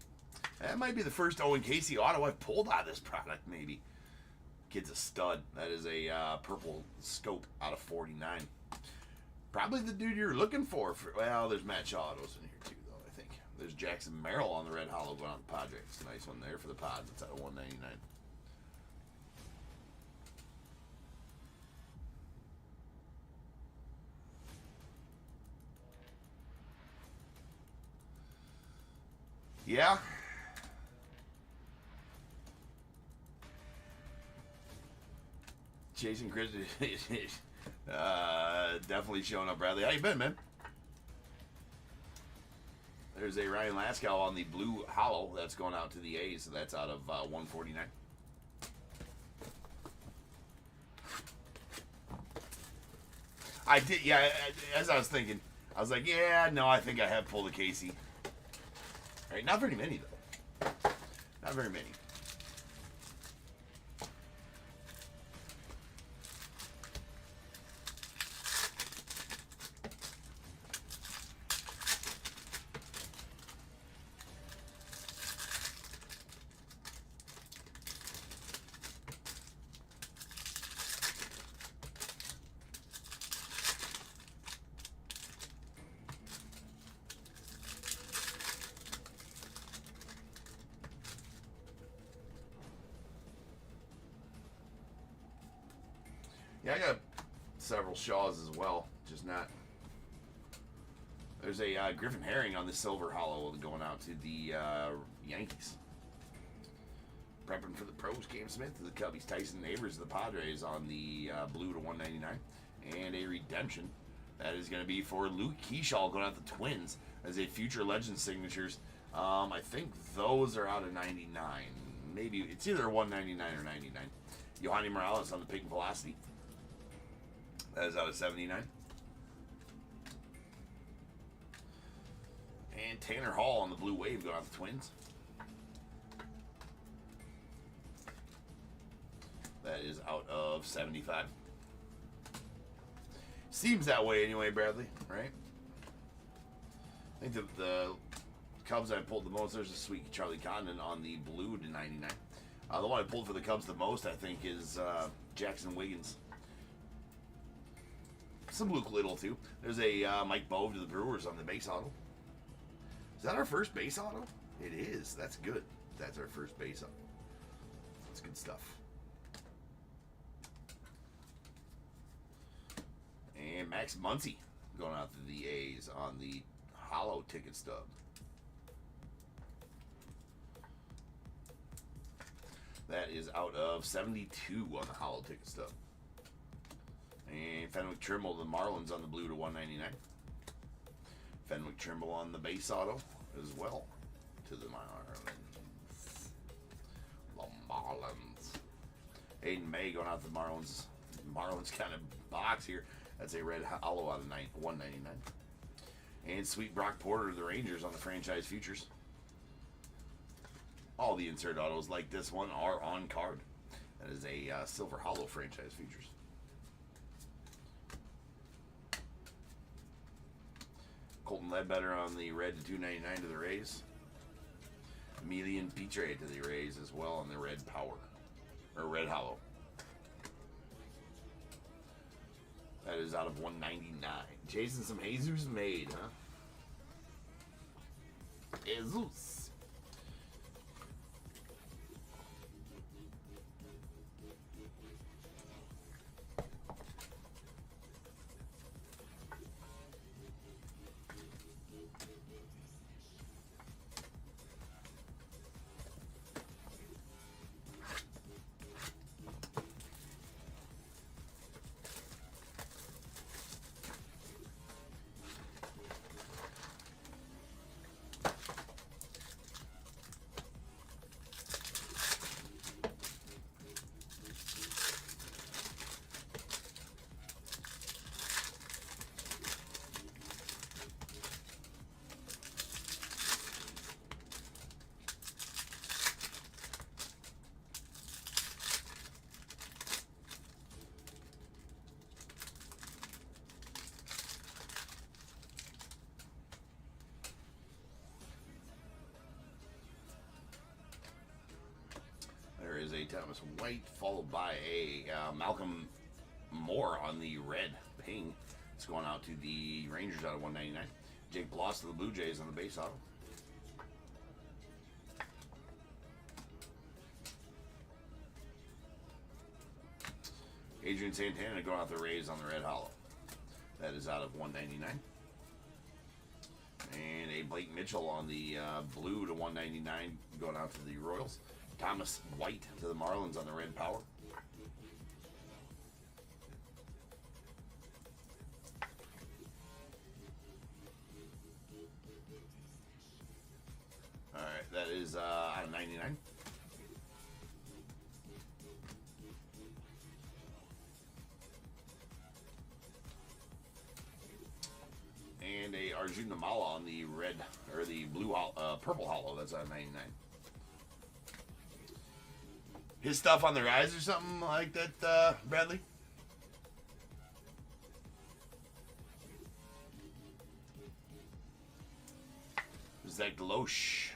That might be the first Owen Casey auto I've pulled out of this product, maybe. Kid's a stud. That is a purple scope out of 49. Probably the dude you're looking for. Well, there's Matt Shaw autos in here too, though, I think. There's Jackson Merrill on the Red Hollow going on the Padres. Nice one there for the Pods. It's out of 199. Yeah. Chasing Chris, definitely showing up, Bradley. How you been, man? There's a Ryan Laskow on the Blue Hollow. That's going out to the A's, so that's out of 149. I did, yeah, as I was thinking, I was like, yeah, no, I think I have pulled a Casey. All right, not very many, though. Not very many. Yeah, I got several Shaws as well, just not. There's a Griffin Herring on the Silver Hollow going out to the Yankees. Prepping for the pros, Cam Smith to the Cubbies. Tyson Neighbors of the Padres on the blue to 199. And a redemption. That is going to be for Luke Keyshaw going out the Twins as a Future Legends signatures. I think those are out of 99. Maybe it's either 199 or 99. Yohani Morales on the Pink Velocity. That is out of 79. And Tanner Hall on the Blue Wave going out the Twins. That is out of 75. Seems that way anyway, Bradley, right? I think the Cubs I pulled the most, there's a sweet Charlie Condon on the blue to 99. The one I pulled for the Cubs the most, I think, is Jackson Wiggins. Some Luke Little, too. There's a Mike Bove to the Brewers on the base auto. Is that our first base auto? It is. That's good. That's our first base auto. That's good stuff. And Max Muncy going out to the A's on the hollow ticket stub. That is out of 72 on the hollow ticket stuff. And Fenwick Trimble, the Marlins on the blue to 199. Fenwick Trimble on the base auto as well to the Marlins. The Marlins. Aiden May going out to the Marlins. Marlins kind of box here. That's a red hollow out of 199. And Sweet Brock Porter, the Rangers on the franchise futures. All the insert autos like this one are on card. That is a silver hollow franchise futures. Colton Ledbetter on the red to 299 to the Rays. Emilian Petre to the Rays as well on the red power. Or red hollow. That is out of 199. Chasing some Jesus made, huh? Jesus. There is a Thomas White, followed by a Malcolm Moore on the red ping. It's going out to the Rangers out of 199. Jake Bloss to the Blue Jays on the base auto. Adrian Santana going out the Rays on the red hollow. That is out of 199. And a Blake Mitchell on the blue to 199 going out to the Royals. Thomas White to the Marlins on the red power. Alright, that is out of 99. And a Arjun Namala on the red, or the blue, purple hollow. That's out of 99. His stuff on the rise or something like that, Bradley? Zach Loesch.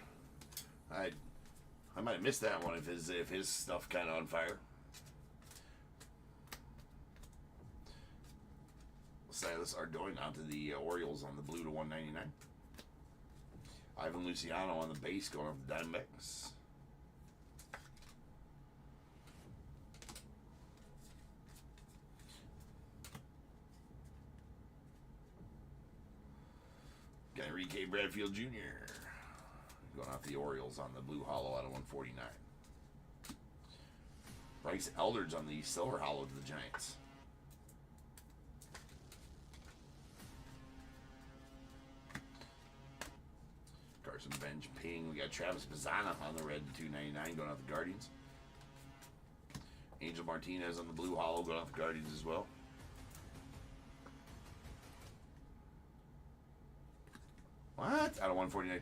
I might have missed that one if his stuff kind of on fire. Silas Ardoin out to the Orioles on the blue to 199. Ivan Luciano on the base going up the Diamondbacks. Got Enrique Bradfield Jr. going off the Orioles on the blue hollow out of 149. Bryce Eldridge on the silver hollow to the Giants. Carson Bench ping. We got Travis Bazzana on the red to 299 going off the Guardians. Angel Martinez on the blue hollow going off the Guardians as well. What? Out of 149.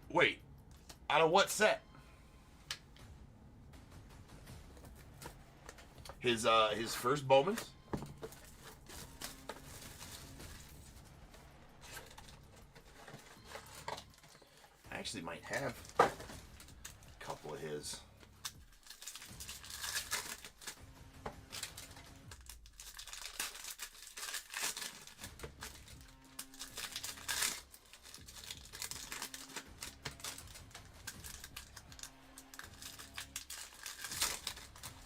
Wait. Out of what set? His first Bowman's? I actually might have a couple of his.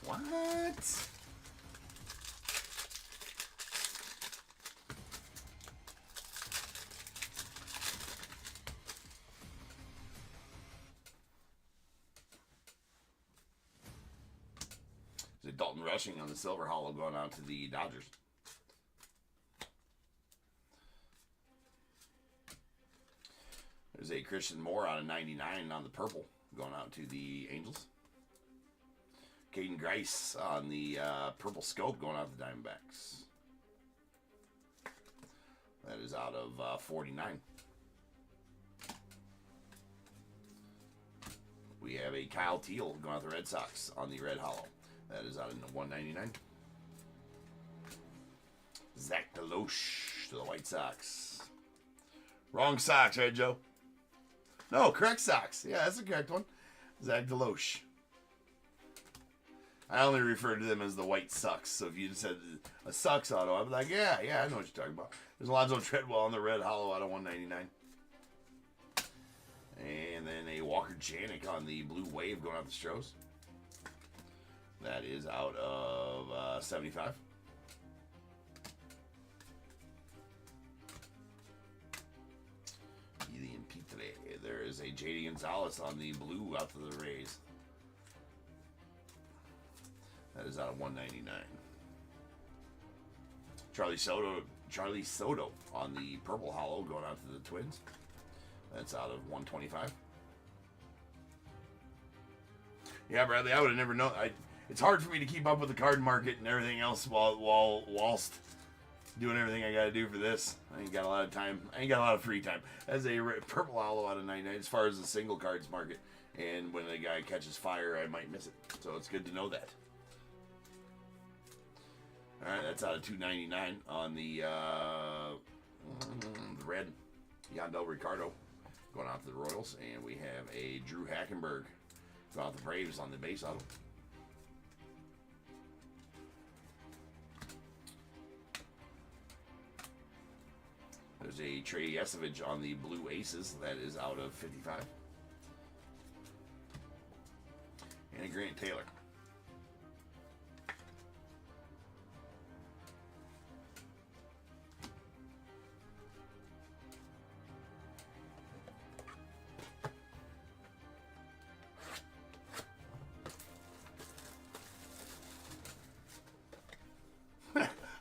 What? got Dalton Rushing on the silver hollow going out to the Dodgers. There's a Christian Moore out of 99 on the purple going out to the Angels. Caden Grice on the purple scope going out to the Diamondbacks. That is out of 49. We have a Kyle Teal going out to the Red Sox on the red hollow. That is out of 199. Zach Deloche to the White Sox. Wrong Sox, right, Joe? No, correct Sox. Yeah, that's the correct one. Zach Deloche. I only refer to them as the White Sox. So if you said a Sox auto, I'd be like, yeah, I know what you're talking about. There's Alonzo Treadwell on the red hollow out of 199. And then a Walker Janik on the blue wave going out the Stros. That is out of 75. There is a JD Gonzalez on the blue out to the Rays. That is out of 199. Charlie Soto on the purple hollow going out to the Twins. That's out of 125. Yeah, Bradley, I would have never known. It's hard for me to keep up with the card market and everything else whilst doing everything I got to do for this. I ain't got a lot of time. I ain't got a lot of free time. As a purple hollow out of 99 as far as the single cards market. And when a guy catches fire, I might miss it. So it's good to know that. All right, that's out of 299 on the red. Yandel Ricardo going out to the Royals. And we have a Drew Hackenberg going out to the Braves on the base auto. There's a Trey Yesevich on the Blue Aces. That is out of 55. And a Grant Taylor.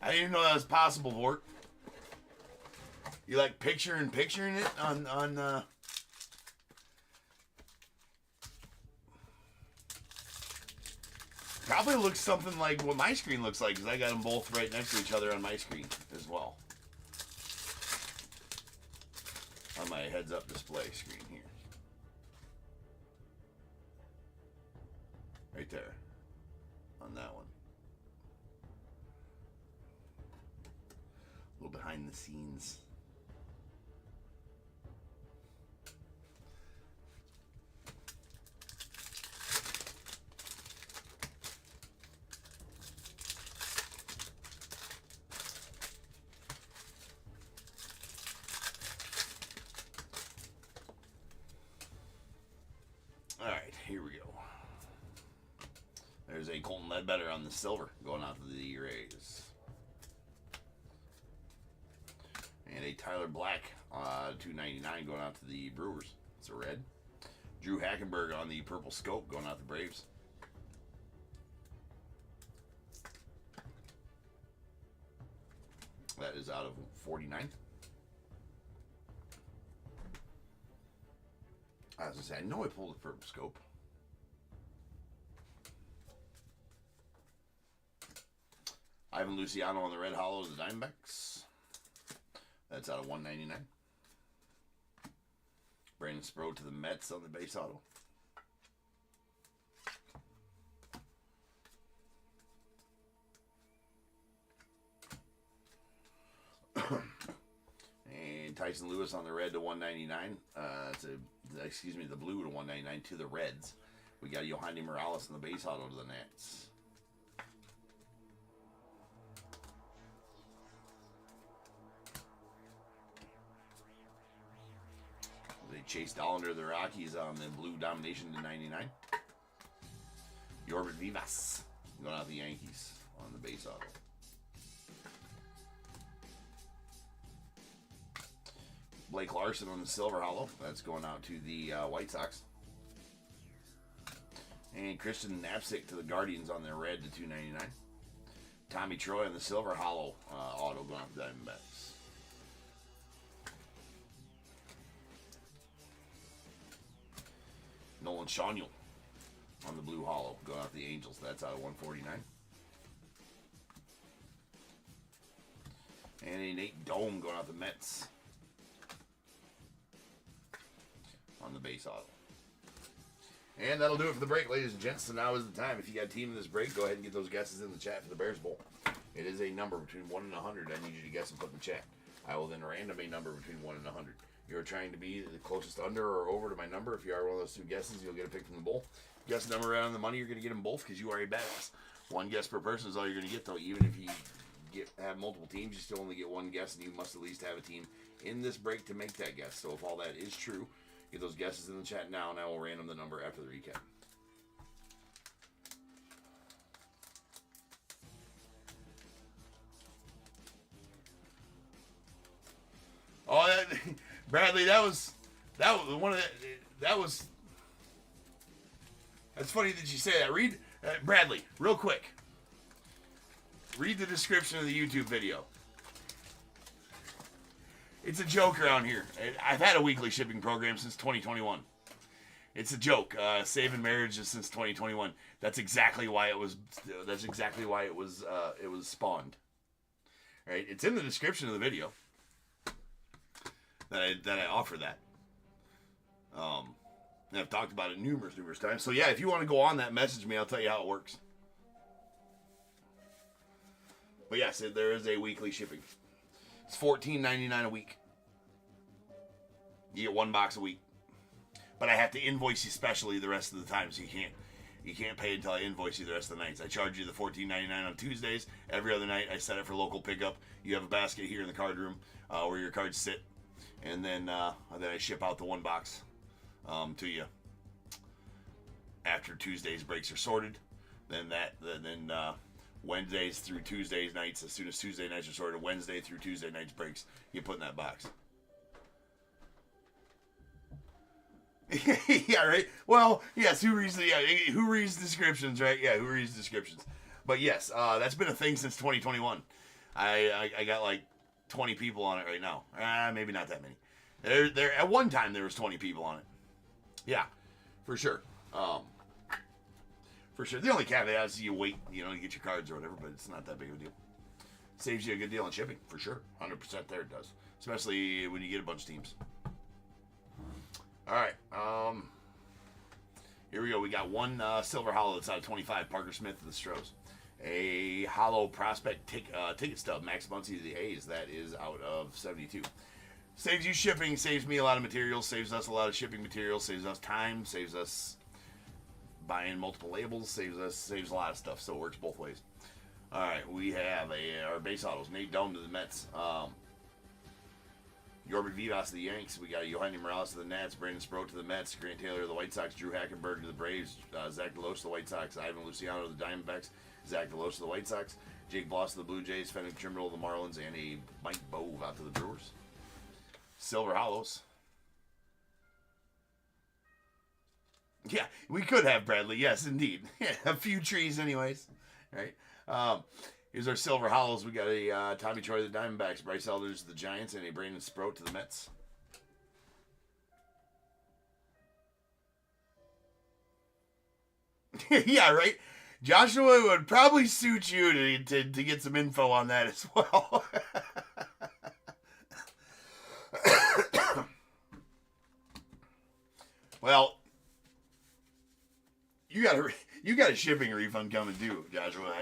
I didn't even know that was possible, Vort. You like picturing it on probably looks something like what my screen looks like because I got them both right next to each other on my screen as well. On my heads-up display screen here. Right there. On that one. A little behind the scenes. Here we go. There's a Colton Ledbetter on the silver going out to the Rays. And a Tyler Black, 299 going out to the Brewers. It's a red. Drew Hackenberg on the purple scope going out to the Braves. That is out of 49. I was going to say, I know I pulled the purple scope. Ivan Luciano on the red hollow of the Diamondbacks. That's out of 199. Brandon Sproat to the Mets on the base auto. And Tyson Lewis on the red to 199. The blue to 199 to the Reds. We got Yohandy Morales on the base auto to the Nats. They Chase Dollander the Rockies on the blue domination to 99. Yorvin Vivas going out the Yankees on the base auto. Blake Larson on the silver hollow. That's going out to the White Sox. And Christian Knapsick to the Guardians on their red to $2.99. Tommy Troy on the silver hollow auto going off the Diamondbacks. Nolan Shawniel on the blue hollow going off the Angels. That's out of 149. And a Nate Dome going off the Mets on the base auto. And that'll do it for the break, ladies and gents. So now is the time. If you got a team in this break, go ahead and get those guesses in the chat for the Bears Bowl. It is a number between 1 and 100. I need you to guess and put in the chat. I will then random a number between 1 and 100. You're trying to be the closest under or over to my number. If you are one of those two guesses, you'll get a pick from the bowl. Guess the number right on the money, you're going to get them both because you are a badass. One guess per person is all you're going to get, though. Even if you have multiple teams, you still only get one guess, and you must at least have a team in this break to make that guess. So if all that is true, get those guesses in the chat now, and I will random the number after the recap. Oh, Bradley, that's funny that you say that. Read, Bradley, real quick. Read the description of the YouTube video. It's a joke around here. I've had a weekly shipping program since 2021. It's a joke. Saving marriages since 2021. That's exactly why it was. That's exactly why it was. It was spawned. Right? It's in the description of the video. That I offer that. And I've talked about it numerous times. So yeah, if you want to go on that, message me. I'll tell you how it works. But yes, there is a weekly shipping. It's $14.99 a week. You get one box a week. But I have to invoice you specially the rest of the time, so you can't pay until I invoice you the rest of the nights. I charge you the $14.99 on Tuesdays. Every other night I set it for local pickup. You have a basket here in the card room where your cards sit. And then I ship out the one box to you after Tuesday's breaks are sorted. Then Wednesdays through Tuesdays nights, as soon as Tuesday nights are sorted, Wednesday through Tuesday nights breaks, you put in that box. Yeah, right. Well, yes. Who reads descriptions, right? Yeah, who reads descriptions? But yes, that's been a thing since 2021. I got like 20 people on it right now. Maybe not that many. There at one time there was 20 people on it. Yeah, for sure. For sure. The only caveat is you wait, to get your cards or whatever, but it's not that big of a deal. Saves you a good deal on shipping, for sure. 100% there it does. Especially when you get a bunch of teams. All right. Here we go. We got one silver hollow that's out of 25. Parker Smith of the Stros. A hollow prospect ticket stub. Max Muncy of the A's. That is out of 72. Saves you shipping. Saves me a lot of materials. Saves us a lot of shipping materials. Saves us time. Saves us buying multiple labels. Saves a lot of stuff. So it works both ways. All right. We have our base autos. Nate Dome to the Mets. Yorbert Vivas to the Yanks. We got Yohanny Morales to the Nats. Brandon Sproat to the Mets. Grant Taylor to the White Sox. Drew Hackenberg to the Braves. Zach Deloach to the White Sox. Ivan Luciano to the Diamondbacks. Zach Deloach to the White Sox. Jake Bloss to the Blue Jays. Fenwick Trimble to the Marlins. And a Mike Bove out to the Brewers. Silver Hollows. Yeah, we could have Bradley. Yes, indeed. A few trees anyways. Right? Here's our Silver Hollows. We got a Tommy Troy to the Diamondbacks, Bryce Elders to the Giants, and a Brandon Sproat to the Mets. Yeah, right? Joshua would probably suit you to get some info on that as well. Well, you got a shipping refund coming too, Joshua.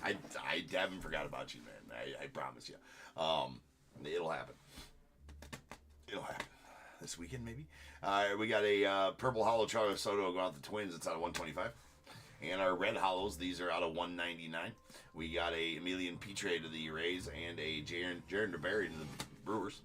I haven't forgot about you, man. I promise you. It'll happen. It'll happen this weekend, maybe. We got a purple hollow Charlie Soto going out the Twins. It's out of 125. And our red hollows, these are out of 199. We got a Emilian Petre to the Rays and a Jaron DeBerry to the Brewers.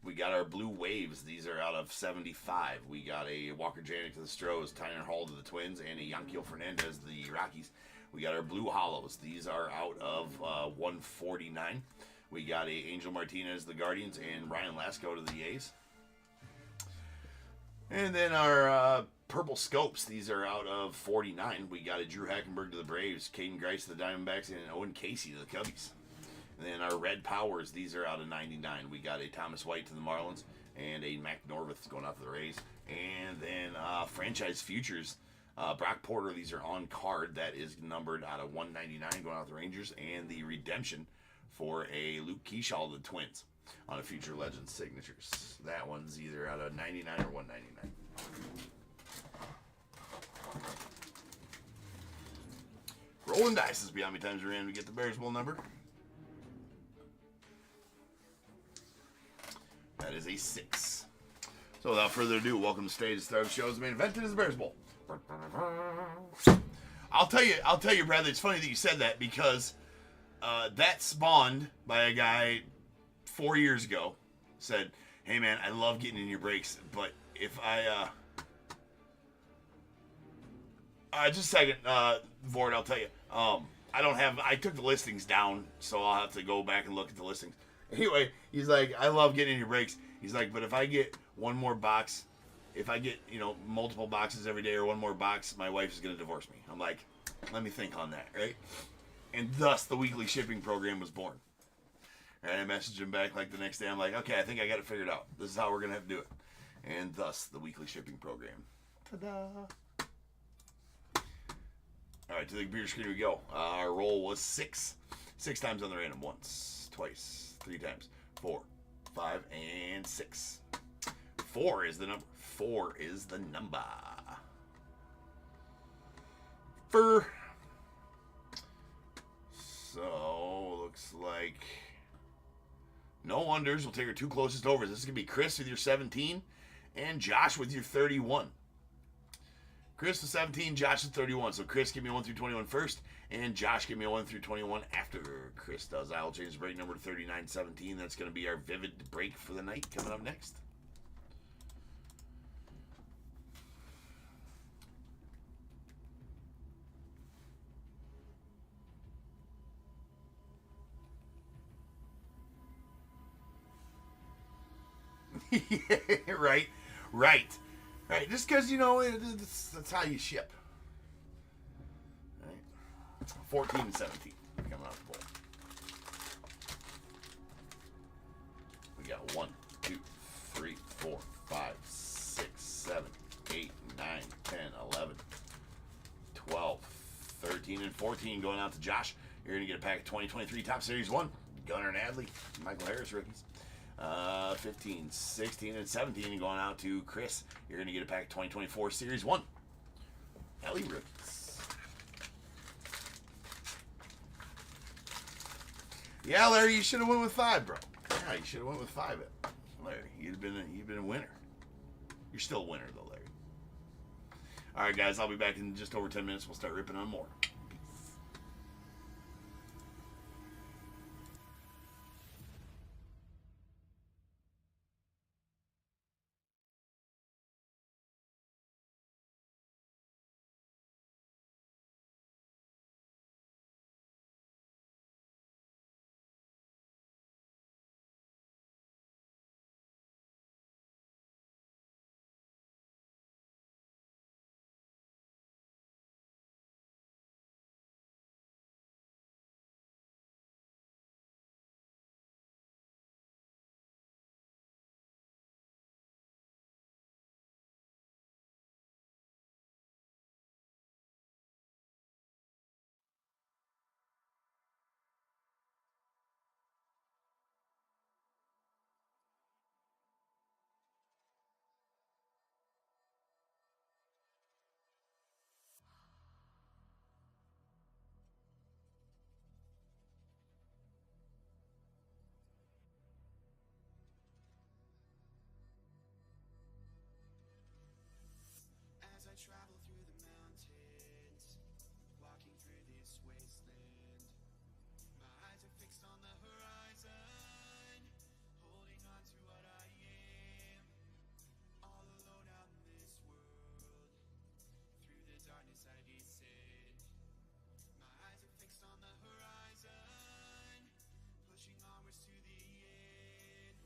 We got our blue waves. These are out of 75. We got a Walker Janik to the Stros, Tyner Hall to the Twins, and a Yanquiel Fernandez to the Rockies. We got our blue hollows. These are out of 149. We got a Angel Martinez to the Guardians and Ryan Lasco to the A's. And then our purple scopes, these are out of 49. We got a Drew Hackenberg to the Braves, Caden Grice to the Diamondbacks, and Owen Casey to the Cubbies. And then our red powers, these are out of 99. We got a Thomas White to the Marlins and a Mac Norvith going out to the Rays. And then franchise futures, Brock Porter, these are on card. That is numbered out of 199 going out to the Rangers. And the redemption for a Luke Keyshaw to the Twins on a Future Legends signatures. That one's either out of 99 or 199. Rolling dice is beyond me times we're in to get the Bears Bowl number. That is a 6. So without further ado, welcome to stage. Start of the show's main event. It is the Bears Bowl. I'll tell you, Bradley. It's funny that you said that because that spawned by a guy 4 years ago. Said, "Hey man, I love getting in your breaks, but if just a second, Vord, I'll tell you. I took the listings down, so I'll have to go back and look at the listings. Anyway, he's like, I love getting in your breaks. He's like, but if I get one more box, if I get, multiple boxes every day or one more box, my wife is going to divorce me. I'm like, let me think on that, right? And thus, the weekly shipping program was born. And I messaged him back like the next day. I'm like, okay, I think I got it figured out. This is how we're going to have to do it. And thus, the weekly shipping program. Ta-da! All right, to the computer screen we go. Our roll was 6. 6 times on the random. Once, twice, 3 times. 4, 5, and 6. 4 is the number. 4 is the number. So, looks like no unders. We'll take our 2 closest overs. This is going to be Chris with your 17 and Josh with your 31. Chris with 17, Josh with 31. So Chris, give me 1 through 21 first, and Josh, give me 1 through 21 after Chris does. I'll change the break number to 3917. That's going to be our vivid break for the night coming up next. Yeah, right. Just because, that's how you ship. Right. 14 and 17 coming out the bowl. We got 1, 2, 3, 4, 5, 6, 7, 8, 9, 10, 11, 12, 13, and 14 going out to Josh. You're going to get a pack of 2023 Top Series 1. Gunnar and Adley, Michael Harris rookies. 15, 16, and 17 going out to Chris. You're going to get a pack of 2024 Series 1. Ellie rookies. Yeah, Larry, you should have went with 5, bro. Yeah, you should have went with 5. Larry, you've been a winner. You're still a winner, though, Larry. All right, guys, I'll be back in just over 10 minutes. We'll start ripping on more. As I travel through the mountains, walking through this wasteland, my eyes are fixed on the horizon, holding on to what I am, all alone out in this world, through the darkness I descend. My eyes are fixed on the horizon, pushing onwards to the end.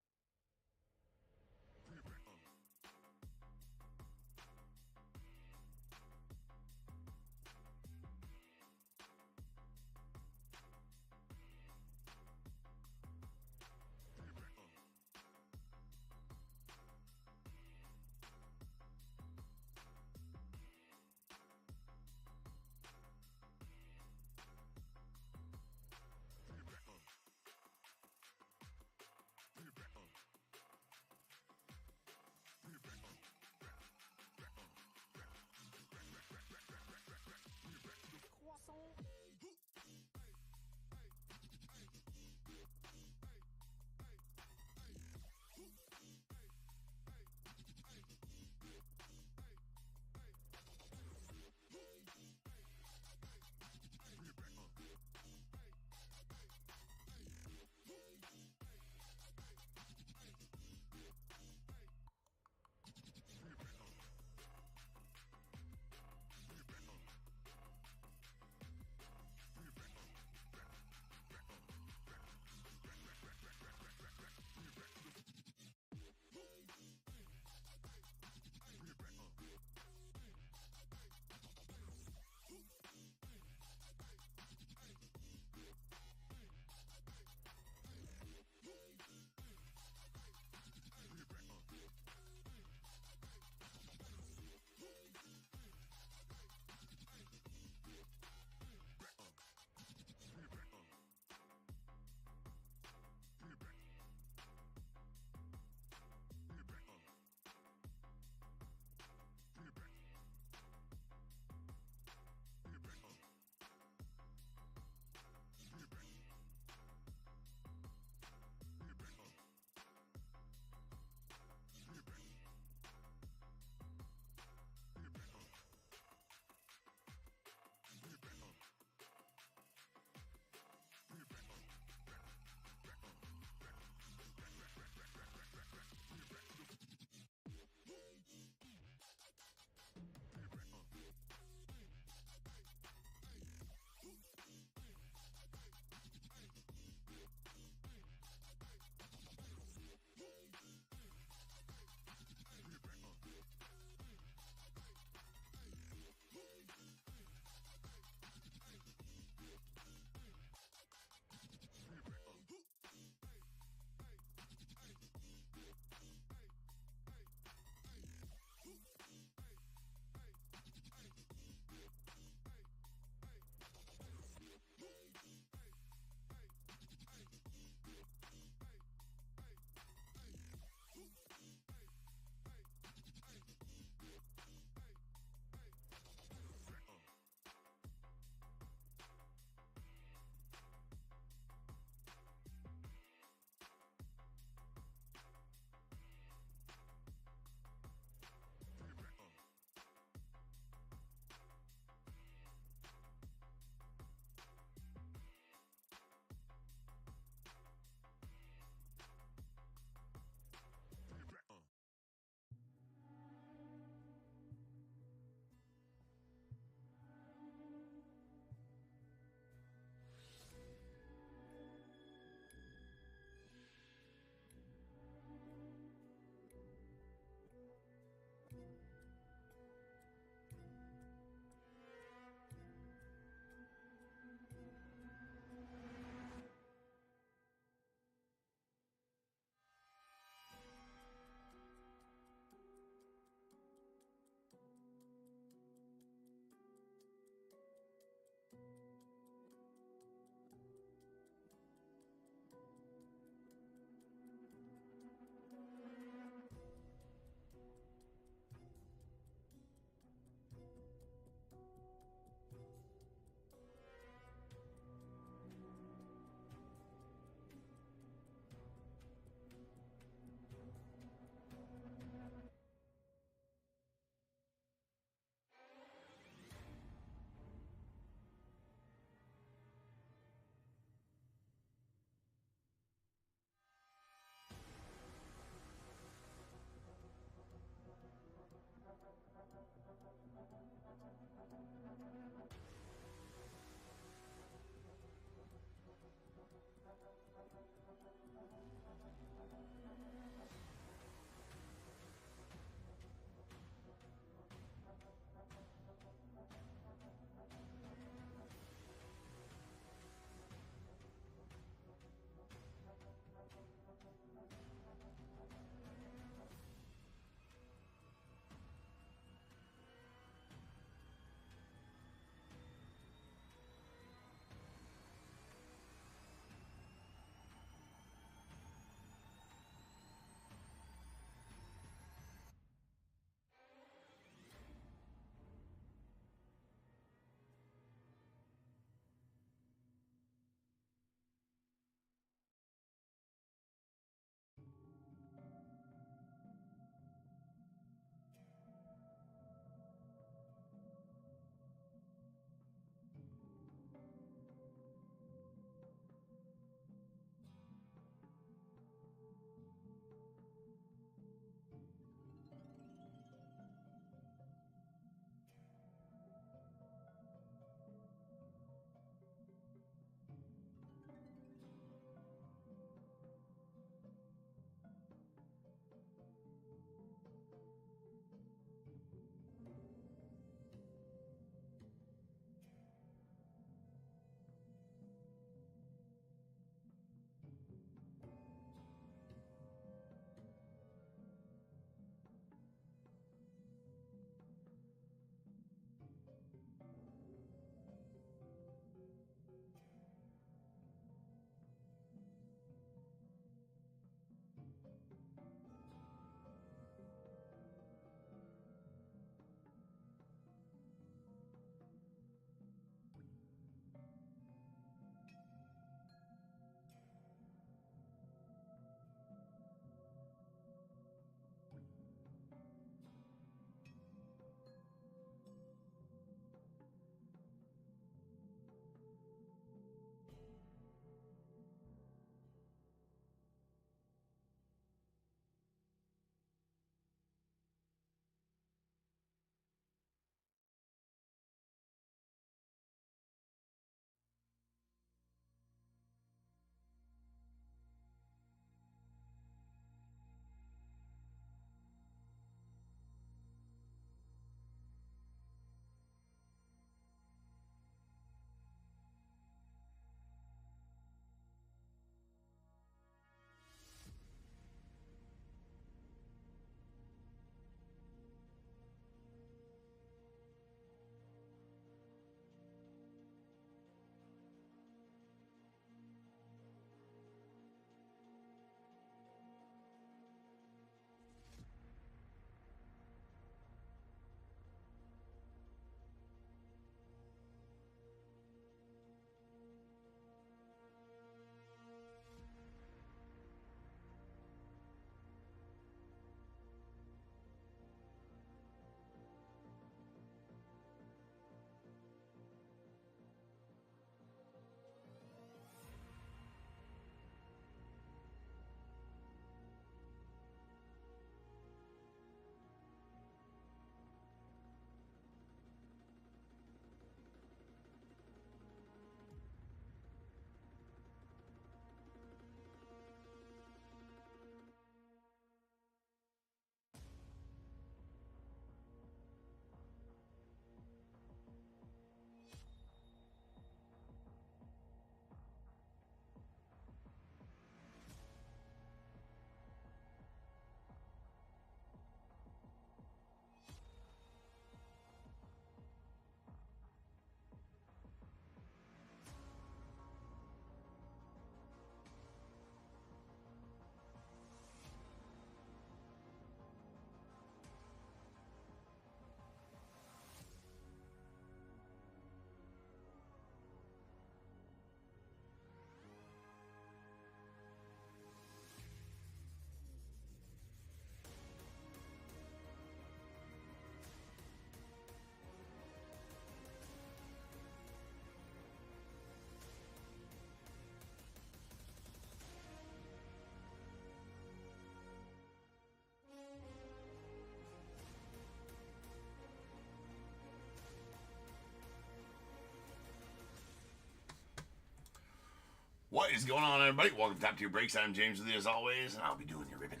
What is going on, everybody? Welcome to Top Tier Breaks. I'm James with you as always, and I'll be doing your ribbon.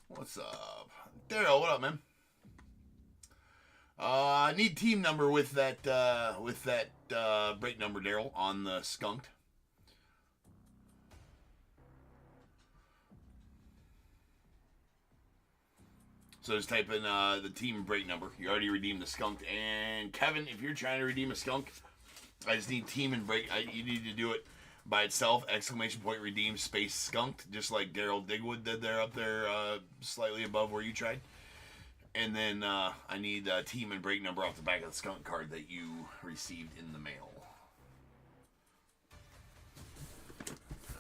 What's up? Daryl, what up, man? I need team number with that break number, Daryl, on the skunked. So just type in the team break number. You already redeemed the skunked. And Kevin, if you're trying to redeem a skunk, I just need team and break. You need to do it by itself. Exclamation point redeem space skunked, just like Daryl Digwood did there up there, slightly above where you tried. And then I need team and break number off the back of the skunk card that you received in the mail.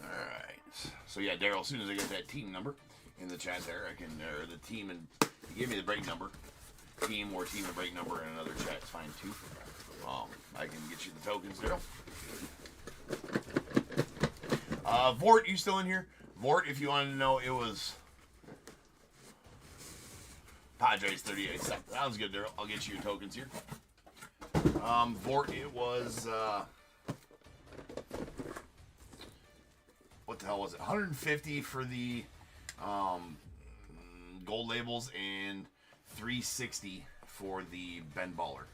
All right. So yeah, Daryl, as soon as I get that team number in the chat there, I can, or the team and you give me the break number, team or team and break number in another chat. It's fine too. I can get you the tokens, Daryl. Vort, you still in here? Vort, if you wanted to know, it was Padres 38. Sounds good, Daryl. I'll get you your tokens here. Vort, it was what the hell was it? 150 for the gold labels and 360 for the Ben Baller.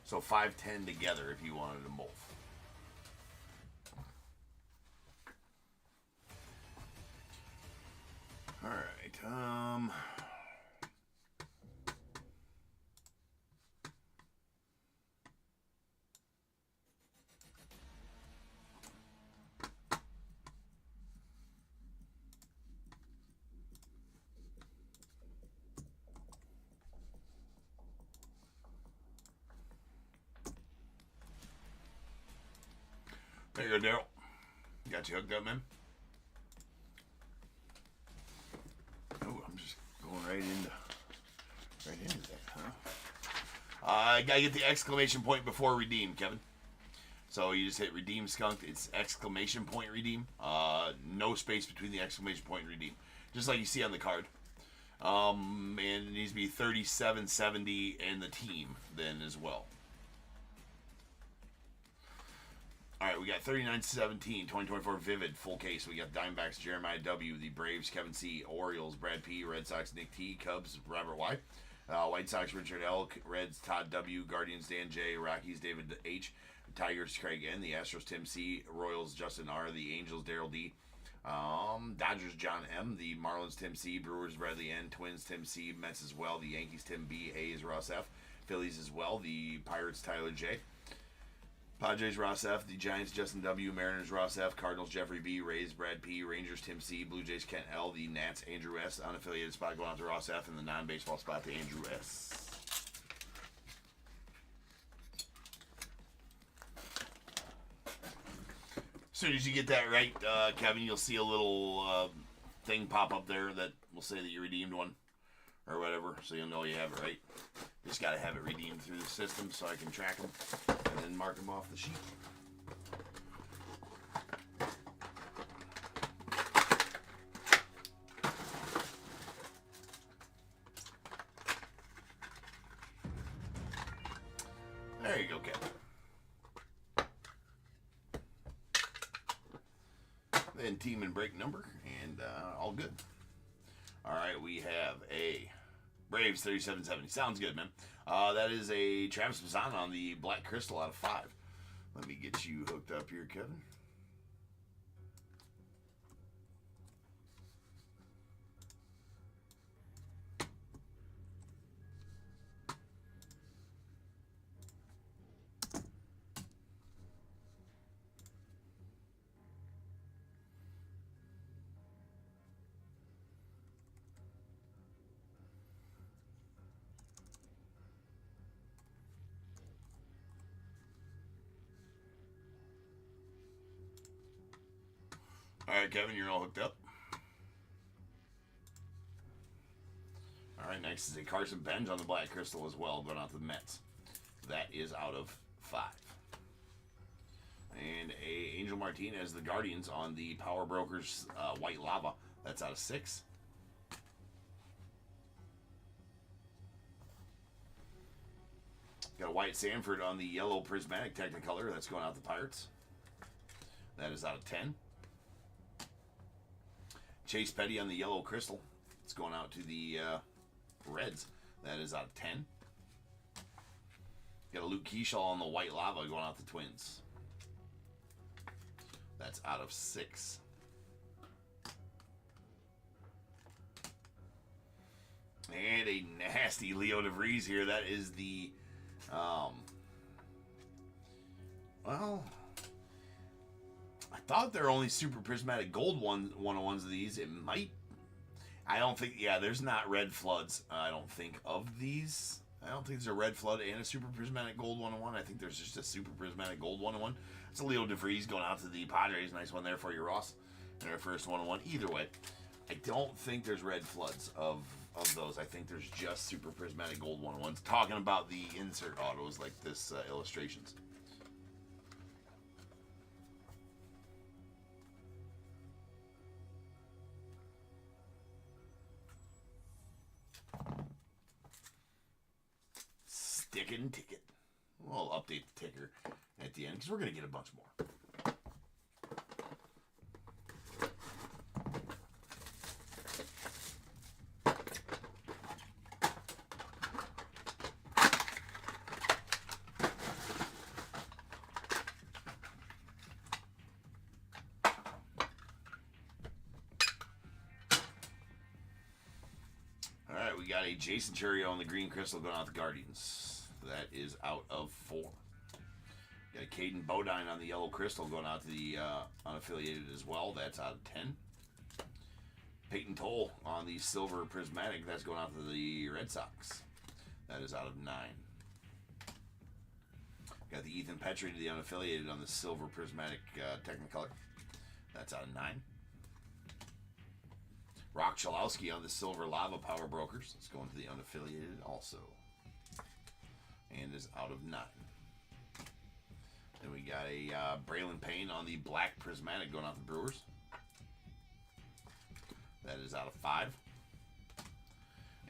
So 510 together if you wanted them both. All right. There you go, Daryl. Got you hooked up, man. Oh, I'm just going right into that, huh? I gotta get the exclamation point before redeem, Kevin. So you just hit redeem skunked. It's exclamation point redeem. No space between the exclamation point and redeem, just like you see on the card. And it needs to be 3770 and the team then as well. All right, we got 3917, 2024 Vivid, full case. We got Diamondbacks, Jeremiah W., the Braves, Kevin C., Orioles, Brad P., Red Sox, Nick T., Cubs, Robert Y., White Sox, Richard L., Reds, Todd W., Guardians, Dan J., Rockies, David H., Tigers, Craig N., the Astros, Tim C., Royals, Justin R., the Angels, Daryl D., Dodgers, John M., the Marlins, Tim C., Brewers, Bradley N., Twins, Tim C., Mets as well, the Yankees, Tim B., A's, Ross F., Phillies as well, the Pirates, Tyler J., Padres, Ross F., the Giants, Justin W., Mariners, Ross F., Cardinals, Jeffrey B., Rays, Brad P., Rangers, Tim C., Blue Jays, Kent L., the Nats, Andrew S., unaffiliated spot going out to Ross F., and the non-baseball spot to Andrew S. As soon as you get that right, Kevin, you'll see a little thing pop up there that will say that you redeemed one or whatever, so you'll know you have it right. Just got to have it redeemed through the system so I can track them and then mark them off the sheet. There you go, Kevin. Then team and break number, and all good. All right, we have a Braves 3770. Sounds good, man. That is a Travis Mazzana on the Black Crystal out of 5. Let me get you hooked up here, Kevin. All right, Kevin, you're all hooked up. All right, next is a Carson Bench on the Black Crystal as well, going out to the Mets. That is out of 5. And a Angel Martinez, the Guardians, on the Power Brokers White Lava. That's out of 6. Got a Wyatt Sanford on the yellow prismatic Technicolor. That's going out to Pirates. That is out of 10. Chase Petty on the yellow crystal. It's going out to the Reds. That is out of 10. Got a Luke Keyshaw on the white lava going out to Twins. That's out of 6. And a nasty Leo DeVries here. That is the, well, I thought there were only super prismatic gold 101s of these. It might, I don't think, yeah, there's not red floods, I don't think, of these. I don't think there's a red flood and a super prismatic gold 101. I think there's just a super prismatic gold 101. It's a Leo DeVries going out to the Padres. Nice one there for you, Ross. And our first 101. Either way, I don't think there's red floods of those. I think there's just super prismatic gold 101s. Talking about the insert autos like this illustrations. Stickin' ticket. We'll update the ticker at the end because we're going to get a bunch more. All right, we got a Jason Churio on the green crystal going out the Guardians. That is out of 4. Got a Caden Bodine on the yellow crystal going out to the unaffiliated as well. That's out of 10. Peyton Toll on the silver prismatic. That's going out to the Red Sox. That is out of 9. Got the Ethan Petrie to the unaffiliated on the silver prismatic Technicolor. That's out of 9. Rock Chalowski on the silver lava power brokers. It's going to the unaffiliated also. And is out of 9. Then we got a Braylon Payne on the black prismatic going out the Brewers. That is out of 5.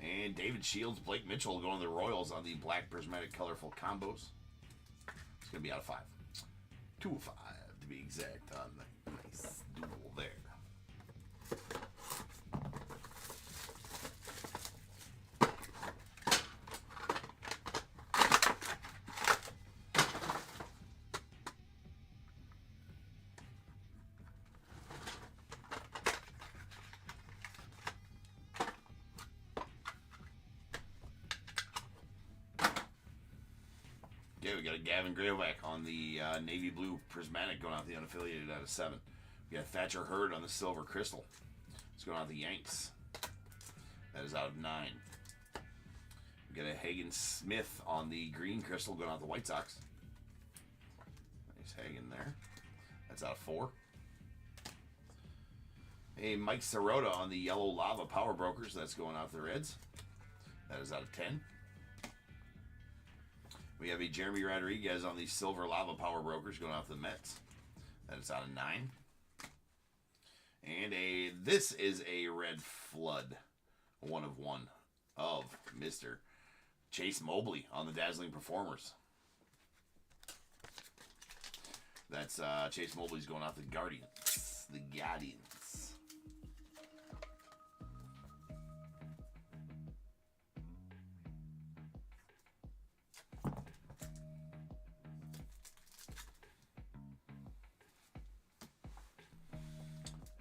And David Shields, Blake Mitchell going to the Royals on the black prismatic colorful combos. It's going to be out of 5. 2 of 5 to be exact on the nice duel there. Okay, we got a Gavin Grayovac on the navy blue prismatic going out the unaffiliated out of 7. We got Thatcher Hurd on the silver crystal. It's going out the Yanks. That is out of 9. We got a Hagen Smith on the green crystal going out the White Sox. Nice Hagen there. That's out of 4. A Mike Sirota on the yellow lava power brokers. That's going out the Reds. That is out of 10. We have a Jeremy Rodriguez on the silver lava power brokers going off the Mets. That is out of 9. And this is a red flood, 1 of 1 of Mr. Chase Mobley on the Dazzling Performers. That's Chase Mobley's going off the Guardians. The Guardians.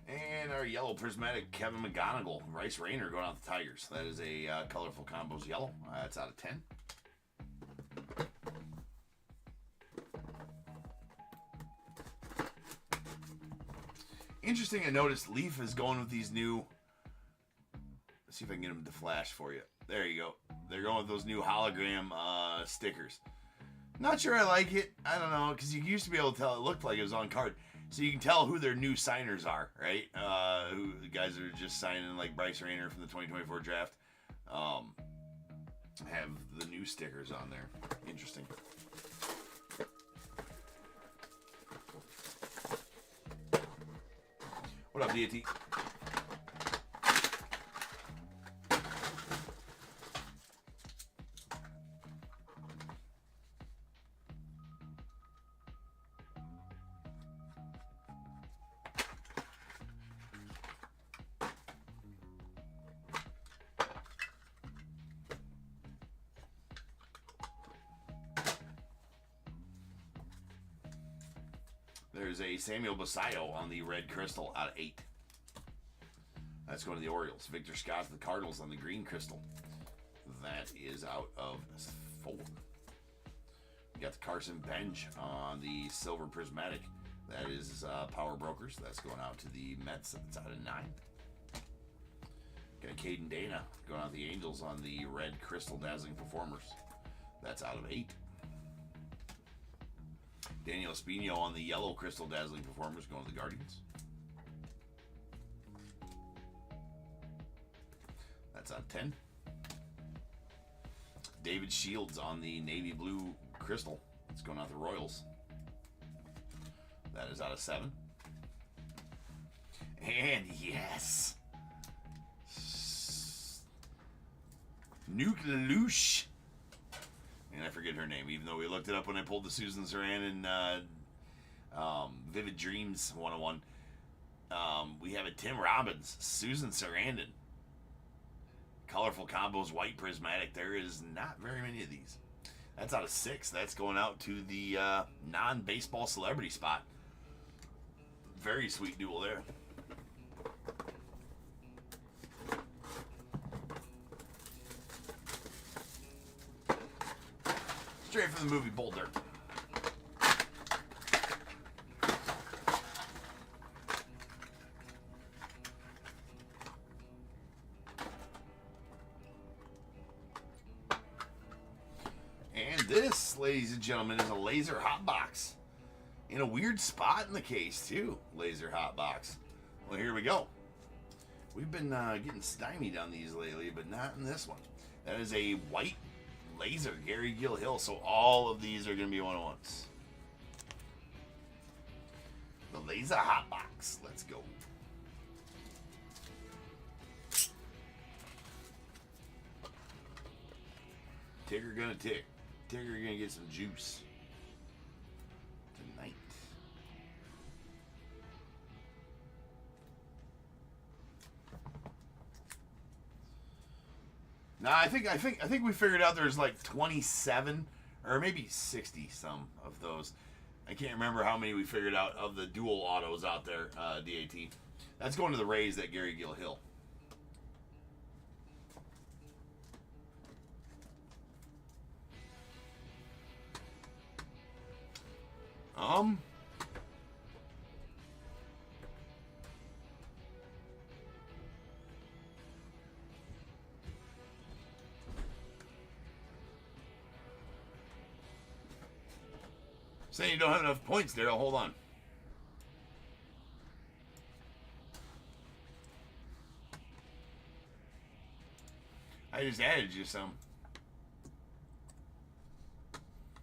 And our yellow prismatic Kevin McGonigal, Rice Rayner going out the Tigers. That is a colorful combos yellow. That's out of 10. Interesting, I noticed Leaf is going with these new. Let's see if I can get them to flash for you. There you go. They're going with those new hologram stickers. Not sure I like it. I don't know, because you used to be able to tell. It looked like it was on card. So you can tell who their new signers are, right? Who the guys that are just signing, like Bryce Rayner from the 2024 draft, have the new stickers on there. Interesting. What up, DT? There's a Samuel Basayo on the red crystal out of 8. That's going to the Orioles. Victor Scott, the Cardinals on the green crystal. That is out of 4. We got the Carson Bench on the silver prismatic. That is Power Brokers. That's going out to the Mets. That's out of 9. Got Caden Dana going out to the Angels on the red crystal dazzling performers. That's out of 8. Daniel Espino on the yellow crystal dazzling performers going to the Guardians. That's out of 10. David Shields on the navy blue crystal. It's going out to the Royals. That is out of 7. And yes, Nuke Lelouch. And I forget her name, even though we looked it up when I pulled the Susan Sarandon Vivid Dreams 101. We have a Tim Robbins, Susan Sarandon. Colorful combos, white prismatic. There is not very many of these. That's out of 6. That's going out to the non-baseball celebrity spot. Very sweet duel there. Straight from the movie Boulder. And this, ladies and gentlemen, is a laser hot box. In a weird spot in the case, too. Laser hot box. Well, here we go. We've been getting stymied on these lately, but not in this one. That is a white laser Gary Gill Hill. So all of these are going to be 101s. The laser hot box. Let's go. Tigger gonna tick. Tigger gonna get some juice tonight. Now I think we figured out there's like 27 or maybe 60 some of those. I can't remember how many we figured out of the dual autos out there. DAT. That's going to the Rays. That Gary Gill Hill. Saying you don't have enough points, Daryl. Hold on. I just added you some.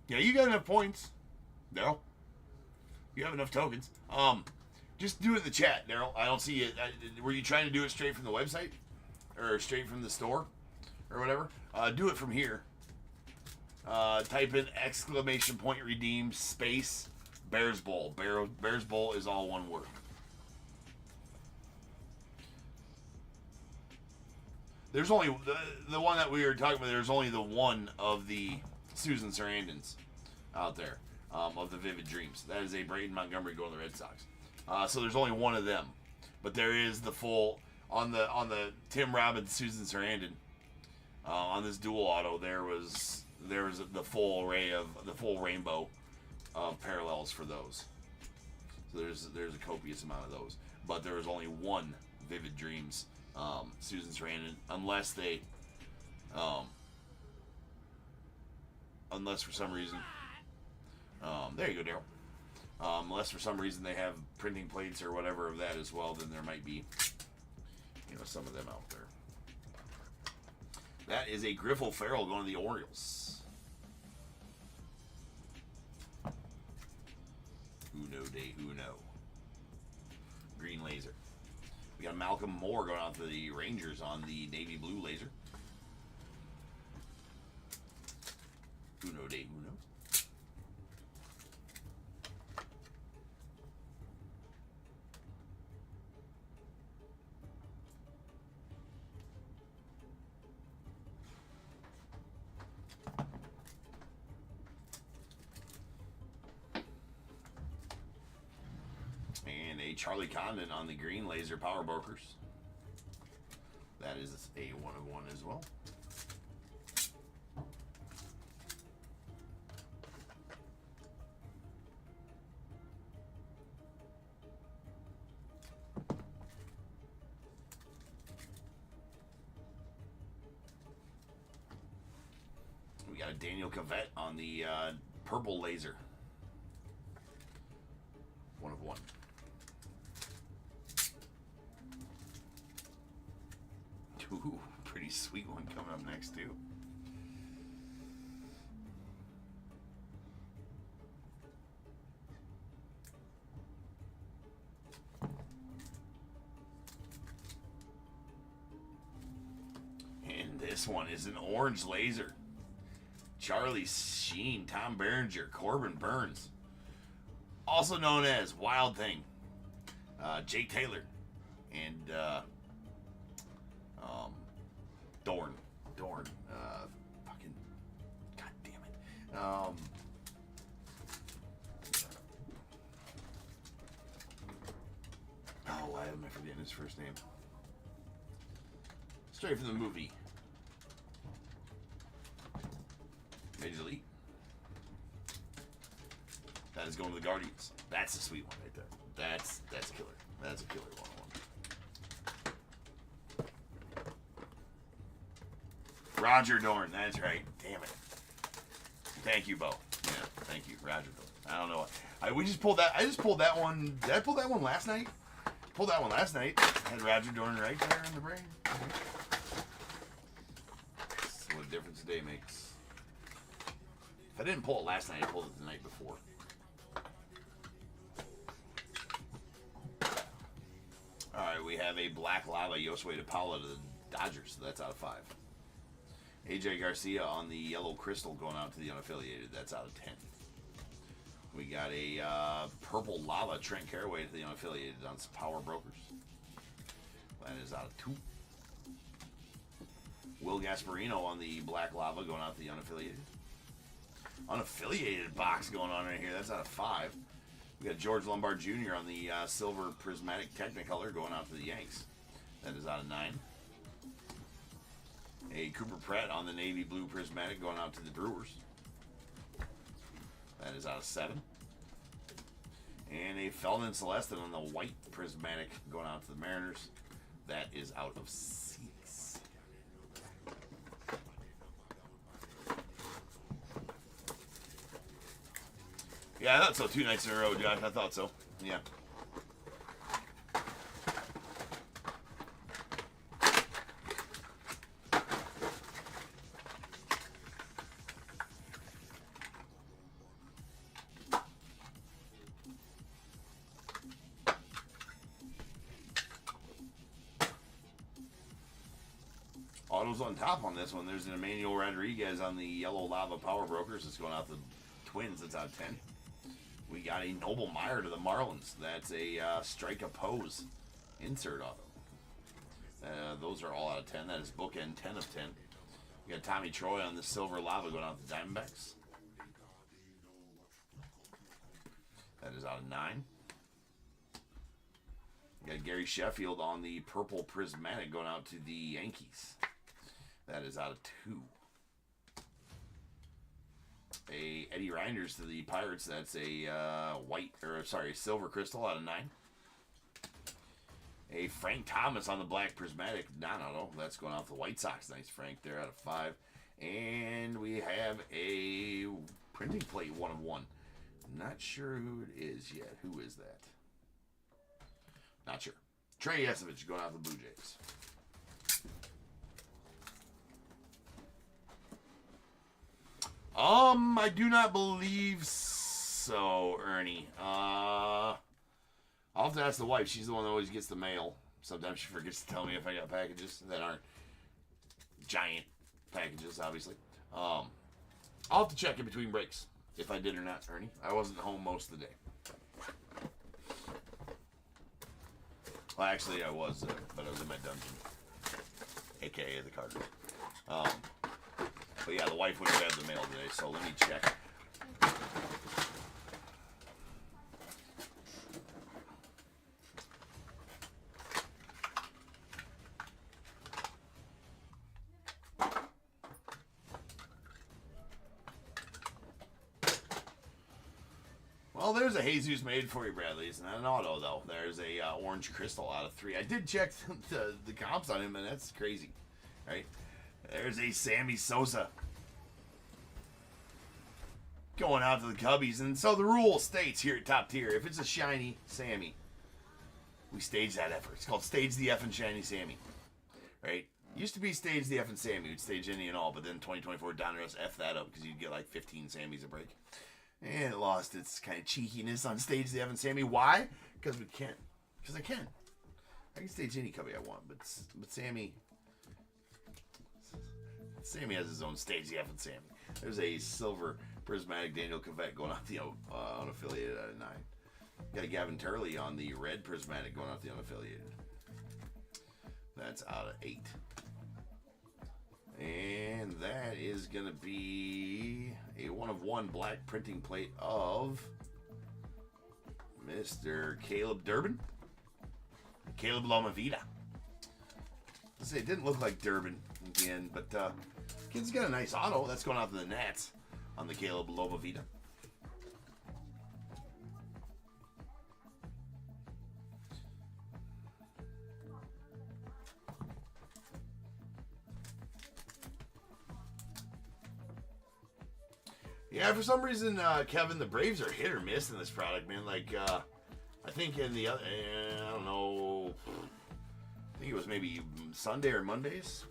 Yeah, you got enough points, Daryl. You have enough tokens. Just do it in the chat, Daryl. I don't see it. Were you trying to do it straight from the website? Or straight from the store? Or whatever? Do it from here. Type in ! redeem space Bears Bowl. Bears Bowl is all one word. There's only the one that we were talking about. There's only the one of the Susan Sarandons out there of the Vivid Dreams. That is a Braden Montgomery going to the Red Sox. So there's only one of them, but there is the full on the Tim Robbins Susan Sarandon on this dual auto. There was the full array of the full rainbow of parallels for those. So there's a copious amount of those, but there was only one Vivid Dreams Susan Sarandon, unless for some reason, there you go, Daryl. Unless for some reason they have printing plates or whatever of that as well, then there might be, some of them out there. That is a Griffel Farrell going to the Orioles. Uno de Uno. Green laser. We got Malcolm Moore going out to the Rangers on the navy blue laser. Uno de Uno. Charlie Condon on the green laser power brokers. That is a 1 of 1 as well. We got a Daniel Cavett on the purple laser. 1 of 1. Ooh, pretty sweet one coming up next too. And this one is an orange laser. Charlie Sheen, Tom Berenger, Corbin Burns. Also known as Wild Thing. Jake Taylor. And Dorn. Fucking. God damn it. Why am I forgetting his first name? Straight from the movie. Major League. That is going to the Guardians. That's a sweet one right there. That's killer. That's a killer one. Roger Dorn, that's right. Damn it. Thank you, Bo. Yeah, thank you, Roger Dorn. I don't know. We just pulled that. I just pulled that one. Did I pull that one last night? Pulled that one last night. Had Roger Dorn right there in the brain. That's what a difference a day makes. If I didn't pull it last night, I pulled it the night before. All right, we have a black lava Yosue DePaula to the Dodgers. So that's out of 5. AJ Garcia on the yellow crystal going out to the unaffiliated. That's out of 10. We got a purple lava Trent Caraway to the unaffiliated on Power Brokers. That is out of 2. Will Gasparino on the black lava going out to the unaffiliated. Unaffiliated box going on right here. That's out of 5. We got George Lombard Jr. on the silver prismatic Technicolor going out to the Yanks. That is out of 9. A Cooper Pratt on the navy blue prismatic going out to the Brewers. That is out of 7. And a Feldman Celestin on the white prismatic going out to the Mariners. That is out of 6. Yeah, I thought so. 2 nights in a row, Josh. I thought so. Yeah. Autos on top on this one. There's an Emmanuel Rodriguez on the yellow lava power brokers. It's going out the Twins. That's out of 10. We got a Noble Meyer to the Marlins. That's a strike oppose insert auto. Those are all out of 10. That is bookend 10 of 10. We got Tommy Troy on the silver lava going out the Diamondbacks. That is out of 9. We got Gary Sheffield on the purple prismatic going out to the Yankees. That is out of 2. A Eddie Reinders to the Pirates. That's a silver crystal out of 9. A Frank Thomas on the black prismatic non-auto. That's going out the White Sox. Nice Frank there out of 5. And we have a printing plate 1 of 1. Not sure who it is yet. Who is that? Not sure. Trey Yesovich going out the Blue Jays. I do not believe so, Ernie. I'll have to ask the wife. She's the one that always gets the mail. Sometimes she forgets to tell me if I got packages that aren't giant packages, obviously. I'll have to check in between breaks if I did or not, Ernie. I wasn't home most of the day. Well, actually, I was, but I was in my dungeon, a.k.a. the card room. But yeah, the wife would have had the mail today, so let me check. Oh, there's a Jesus made for you, Bradley. It's not an auto, though. There's a orange crystal out of 3. I did check the comps on him, and that's crazy. Right? There's a Sammy Sosa. Going out to the Cubbies. And so the rule states here at Top Tier, if it's a shiny Sammy, we stage that effort. It's called Stage the F and Shiny Sammy. Right? Used to be Stage the F and Sammy. We'd stage any and all, but then 2024 Donruss F that up because you'd get like 15 Sammys a break. And it lost its kind of cheekiness on Stage the F and Sammy. Why? Because we can. Because I can. I can stage any Cubby I want, but Sammy has his own Stage the F and Sammy. There's a silver prismatic Daniel Cavett going off the unaffiliated out of 9. Got a Gavin Turley on the red prismatic going off the unaffiliated. That's out of 8. And that is going to be a 1/1 black printing plate of Mr. Caleb Durbin. Caleb Lomavita. Let's say it didn't look like Durbin again, but kid's got a nice auto. That's going out to the Nats on the Caleb Lomavita. Yeah, for some reason, Kevin, the Braves are hit or miss in this product, man. Like, I think in the other, I don't know, I think it was maybe Sunday or Mondays.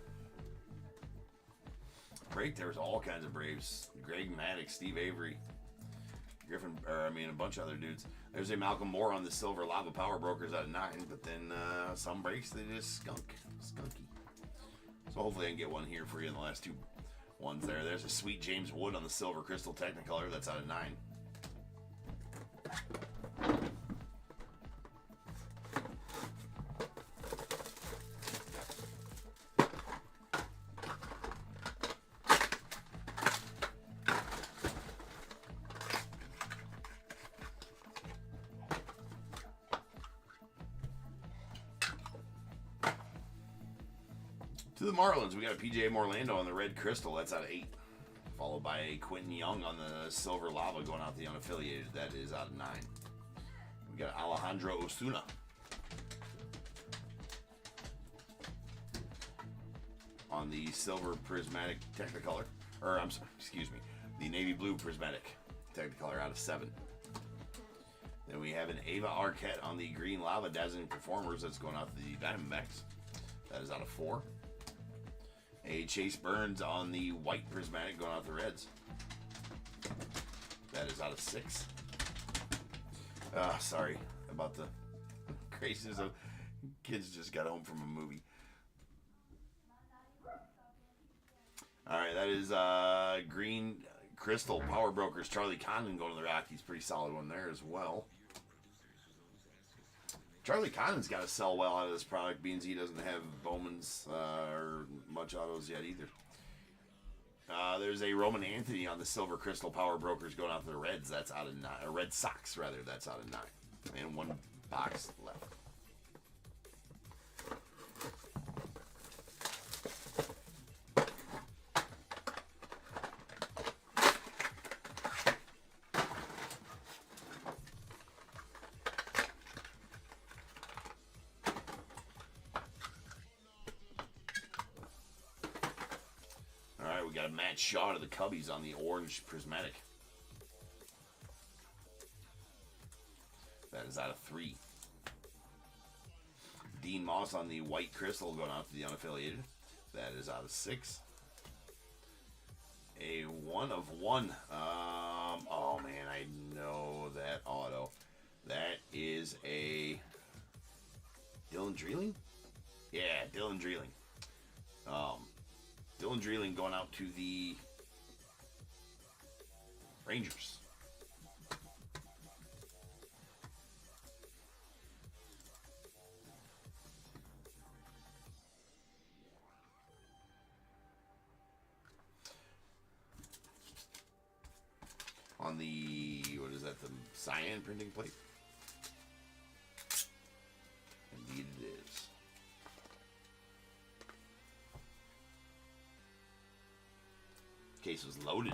Break, there was all kinds of Braves. Greg Maddox, Steve Avery, a bunch of other dudes. There's a Malcolm Moore on the Silver Lava Power Brokers out of 9, but then some breaks, they just skunky. So hopefully I can get one here for you in the last 2 ones there. There's a sweet James Wood on the Silver Crystal Technicolor. That's out of 9. To the Marlins, we got a PJ Orlando on the red crystal. That's out of 8. Followed by a Quentin Young on the Silver Lava going out the unaffiliated. That is out of 9. We got Alejandro Osuna. On the Silver Prismatic Technicolor. The Navy Blue Prismatic Technicolor out of 7. Then we have an Ava Arquette on the Green Lava Dazzling Performers. That's going out the Diamondbacks. That is out of 4. A Chase Burns on the white prismatic going out the Reds. That is out of 6. Sorry about the craziness of kids just got home from a movie. Alright, that is Green Crystal Power Brokers. Charlie Condon going to the Rockies. Pretty solid one there as well. Charlie Condon's got to sell well out of this product, being he doesn't have Bowman's or much autos yet either. There's a Roman Anthony on the Silver Crystal Power Brokers going out to the Reds. That's out of 9. Red Sox, rather. That's out of 9. And 1 box left. We got a Matt Shaw to the Cubbies on the orange prismatic. That is out of 3. Dean Moss on the white crystal going out to the unaffiliated. That is out of 6. A 1/1. Oh man, I know that auto. That is a Dylan Dreeling? Yeah, Dylan Dreeling. Dylan Dreeling going out to the Rangers. On the, what is that, the cyan printing plate? Indeed it is. Case was loaded.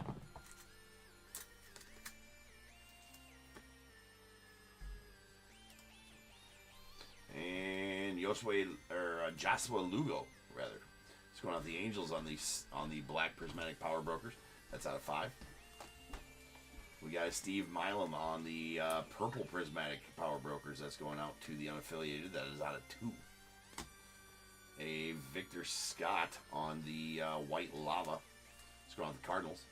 Joshua Lugo, rather. It's going out the Angels on the Black Prismatic Power Brokers. That's out of 5. We got a Steve Milam on the Purple Prismatic Power Brokers. That's going out to the unaffiliated. That is out of 2. A Victor Scott on the White Lava. It's going out to the Cardinals.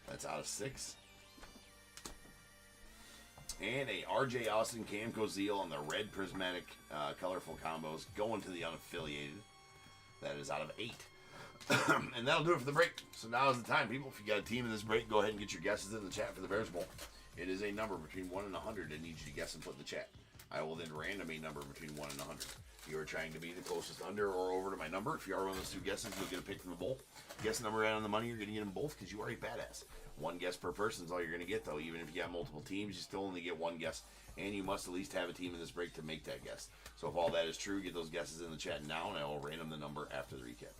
That's out of 6. And a R.J. Austin Cam Cozile on the Red Prismatic Colorful Combos going to the unaffiliated. That is out of 8. And that'll do it for the break. So now is the time, people. If you got a team in this break, go ahead and get your guesses in the chat for the Bears Bowl. It is a number between 1 and 100 and need you to guess and put in the chat. I will then random a number between 1 and 100. You are trying to be the closest under or over to my number. If you are one of those 2 guesses, you'll get a pick from the bowl. Guess the number right on the money, you're going to get them both because you are a badass. 1 guess per person is all you're going to get, though. Even if you got multiple teams, you still only get 1 guess. And you must at least have a team in this break to make that guess. So if all that is true, get those guesses in the chat now, and I will random the number after the recap.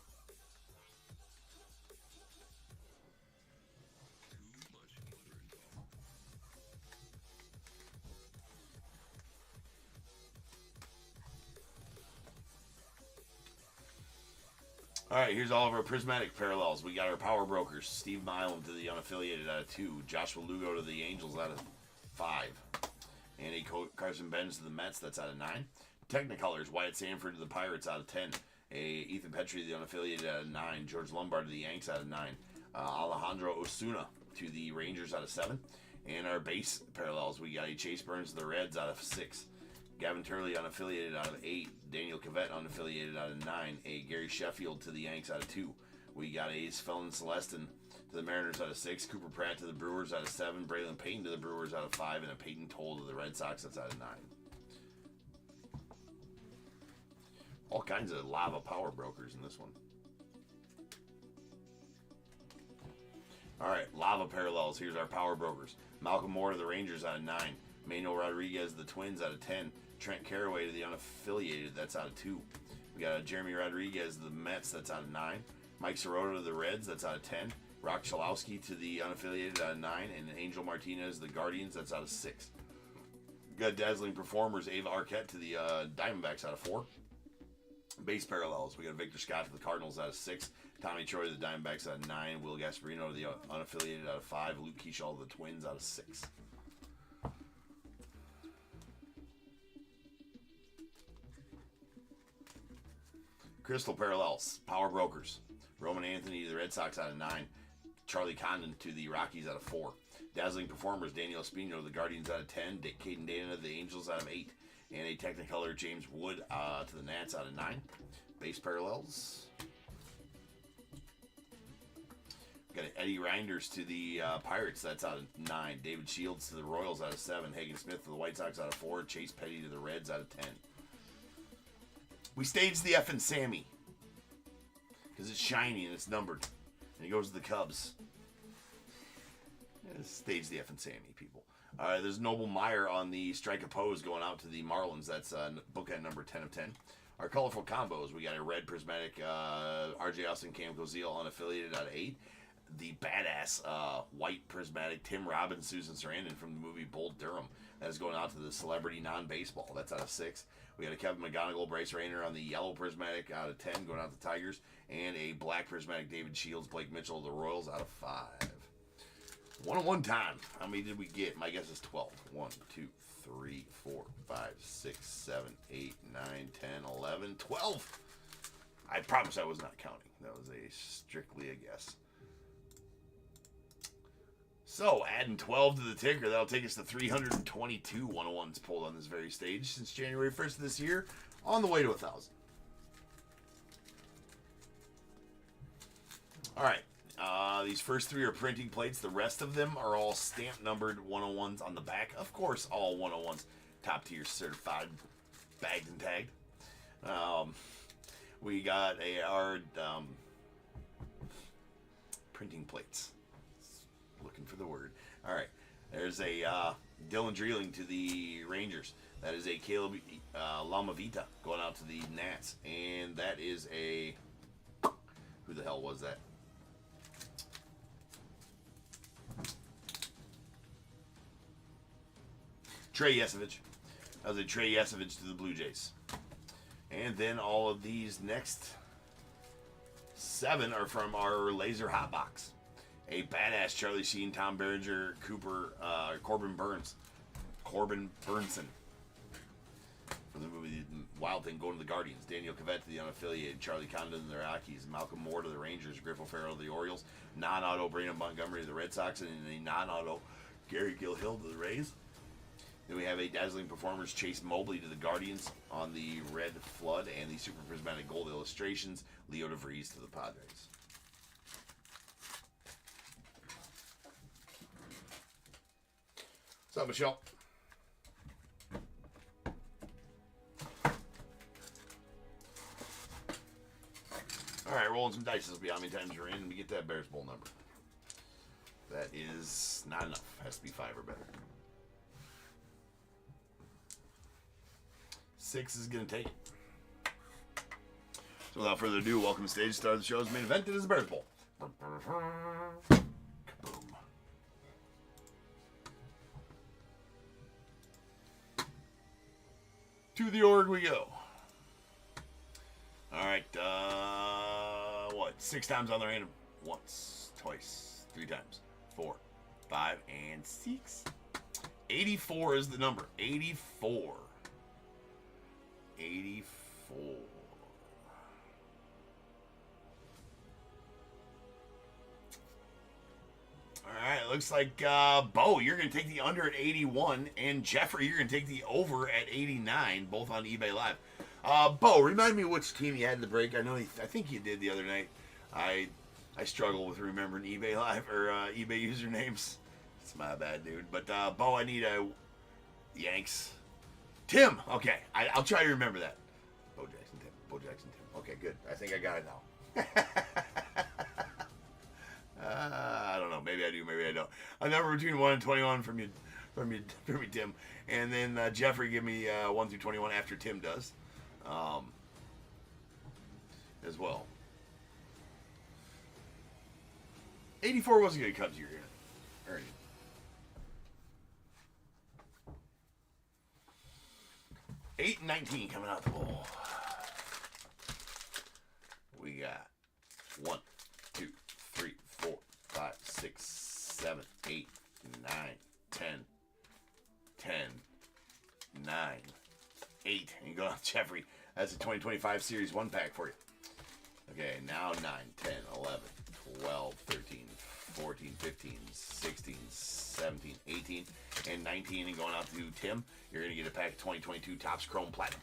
All right, here's all of our prismatic parallels. We got our power brokers. Steve Milam to the unaffiliated out of 2. Joshua Lugo to the Angels out of 5. And a Carson Benz to the Mets. That's out of 9. Technicolors. Wyatt Sanford to the Pirates out of 10. A Ethan Petrie to the unaffiliated out of 9. George Lombard to the Yanks out of 9. Alejandro Osuna to the Rangers out of 7. And our base parallels. We got a Chase Burns to the Reds out of 6. Gavin Turley unaffiliated out of 8. Daniel Cavett unaffiliated out of 9. A Gary Sheffield to the Yanks out of 2. We got a Felon Celestin to the Mariners out of 6. Cooper Pratt to the Brewers out of 7. Braylon Payton to the Brewers out of 5. And a Peyton Toll to the Red Sox. That's out of 9. All kinds of lava power brokers in this one. All right, lava parallels. Here's our power brokers. Malcolm Moore to the Rangers out of 9. Manuel Rodriguez to the Twins out of 10. Trent Carraway to the unaffiliated. That's out of 2. We got Jeremy Rodriguez to the Mets. That's out of 9. Mike Sirota to the Reds. That's out of 10. Rock Chalowski to the unaffiliated out of 9. And Angel Martinez to the Guardians. That's out of 6. We got Dazzling Performers. Ava Arquette to the Diamondbacks out of 4. Base parallels. We got Victor Scott to the Cardinals out of 6. Tommy Troy to the Diamondbacks out of 9. Will Gasparino to the unaffiliated out of 5. Luke Keyshaw to the Twins out of 6. Crystal parallels. Power brokers. Roman Anthony to the Red Sox out of 9. Charlie Condon to the Rockies out of 4. Dazzling Performers. Daniel Espino to the Guardians out of 10. Caden Dana to the Angels out of 8. And a Technicolor James Wood to the Nats out of 9. Base parallels. Got an Eddie Reinders to the Pirates. That's out of 9. David Shields to the Royals out of 7. Hagen Smith to the White Sox out of 4. Chase Petty to the Reds out of 10. We staged the F and Sammy because it's shiny and it's numbered. And he goes to the Cubs. Yeah, stage the F and Sammy, people. There's Noble Meyer on the Strike Oppose going out to the Marlins. That's bookend number 10 of 10. Our colorful combos. We got a red prismatic R.J. Austin Cam Cozile unaffiliated out of 8. The badass white prismatic Tim Robbins, Susan Sarandon from the movie Bull Durham. That is going out to the celebrity non-baseball. That's out of 6. We got a Kevin McGonigal, Bryce Rayner on the yellow prismatic out of 10, going out to Tigers. And a black prismatic David Shields, Blake Mitchell, the Royals out of 5. 1-on-1 time. How many did we get? My guess is 12. 1, 2, 3, 4, 5, 6, 7, 8, 9, 10, 11, 12. I promise I was not counting. That was strictly a guess. So, adding 12 to the ticker, that'll take us to 322 101s pulled on this very stage since January 1st of this year, on the way to 1,000. All right, these first 3 are printing plates. The rest of them are all stamp numbered 101s on the back. Of course, all 101s, top tier certified, bagged and tagged. We got our printing plates. Looking for the word. All right. There's a Dylan Dreeling to the Rangers. That is a Caleb Lamavita going out to the Nats. And that is a... Who the hell was that? Trey Yesovich. That was a Trey Yesovich to the Blue Jays. And then all of these next 7 are from our Laser Hot Box. A badass Charlie Sheen, Tom Berenger, Corbin Burnson. From the movie Wild Thing, going to the Guardians. Daniel Cavett to the unaffiliated. Charlie Condon to the Rockies. Malcolm Moore to the Rangers. Griff O'Farrell to the Orioles. Non-auto Brandon Montgomery to the Red Sox. And a non-auto Gary Gilhill to the Rays. Then we have a dazzling performers, Chase Mobley to the Guardians on the Red Flood. And the Super Prismatic Gold illustrations, Leo DeVries to the Padres. What's up, Michelle? All right, rolling some dice. This will be how many times you're in, and we get that Bears Bowl number. That is not enough. Has to be 5 or better. 6 is going to take it. So without further ado, welcome to stage. Start of the show's main event. It is the Bears Bowl. Kaboom. To the org we go. All right. 6 times on the random. Once, twice, 3 times, 4, 5, and 6. 84 is the number. 84. 84. All right, looks like Bo, you're going to take the under at 81, and Jeffrey, you're going to take the over at 89, both on eBay Live. Bo, remind me which team you had in the break. I think you did the other night. I struggle with remembering eBay Live or eBay usernames. It's my bad, dude. But Bo, I need a Yanks. Tim. Okay, I'll try to remember that. Bo Jackson Tim. Okay, good. I think I got it now. I don't know. Maybe I do. Maybe I don't. A number between 1 and 21 from you, Tim. And then Jeffrey, give me 1 through 21 after Tim does, as well. 84 wasn't going to cut to your earning. Eight and 19 coming out the bowl. We got 1, 2, 3, 4, 5, 6, 7, 8, 9, 10, 10, 9, 8. And you go out, Jeffrey. That's a 2025 Series 1 pack for you. Okay, now 9, 10, 11, 12, 13, 14, 15, 16, 17, 18, and 19. And going out to Tim, you're going to get a pack of 2022 Topps Chrome Platinum.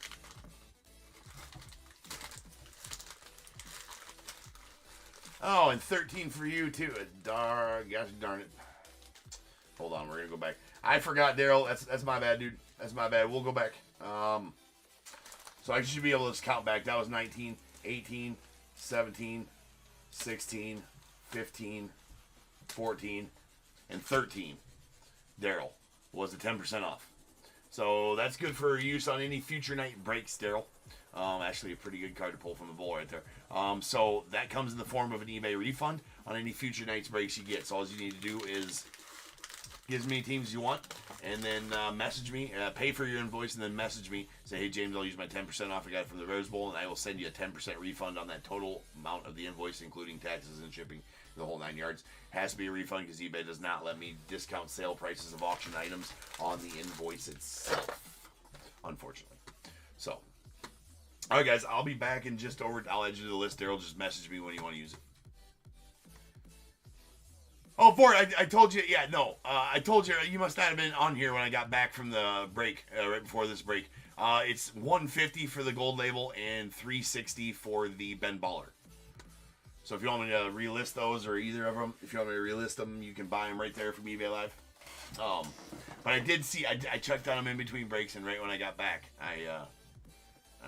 Oh, and 13 for you, too. Gosh darn it. Hold on, we're going to go back. I forgot, Daryl. That's my bad, dude. That's my bad. We'll go back. So I should be able to just count back. That was 19, 18, 17, 16, 15, 14, and 13. Daryl was the 10% off. So that's good for use on any future night breaks, Daryl. Actually, a pretty good card to pull from the bowl right there. So that comes in the form of an eBay refund on any future night's breaks you get. So all you need to do is give as many teams as you want, and then message me, pay for your invoice, and then message me. Say, hey, James, I'll use my 10% off I got it from the Rose Bowl, and I will send you a 10% refund on that total amount of the invoice, including taxes and shipping, the whole 9 yards. Has to be a refund because eBay does not let me discount sale prices of auction items on the invoice itself, unfortunately. So, all right, guys, I'll be back in just over. I'll add you to the list. Daryl, just message me when you want to use it. Oh, Ford, I told you. Yeah, no. I told you you must not have been on here when I got back from the break, right before this break. It's $150 for the gold label and $360 for the Ben Baller. So if you want me to relist those or either of them, if you want me to relist them, you can buy them right there from eBay Live. But I did see, I checked on them in between breaks, and right when I got back,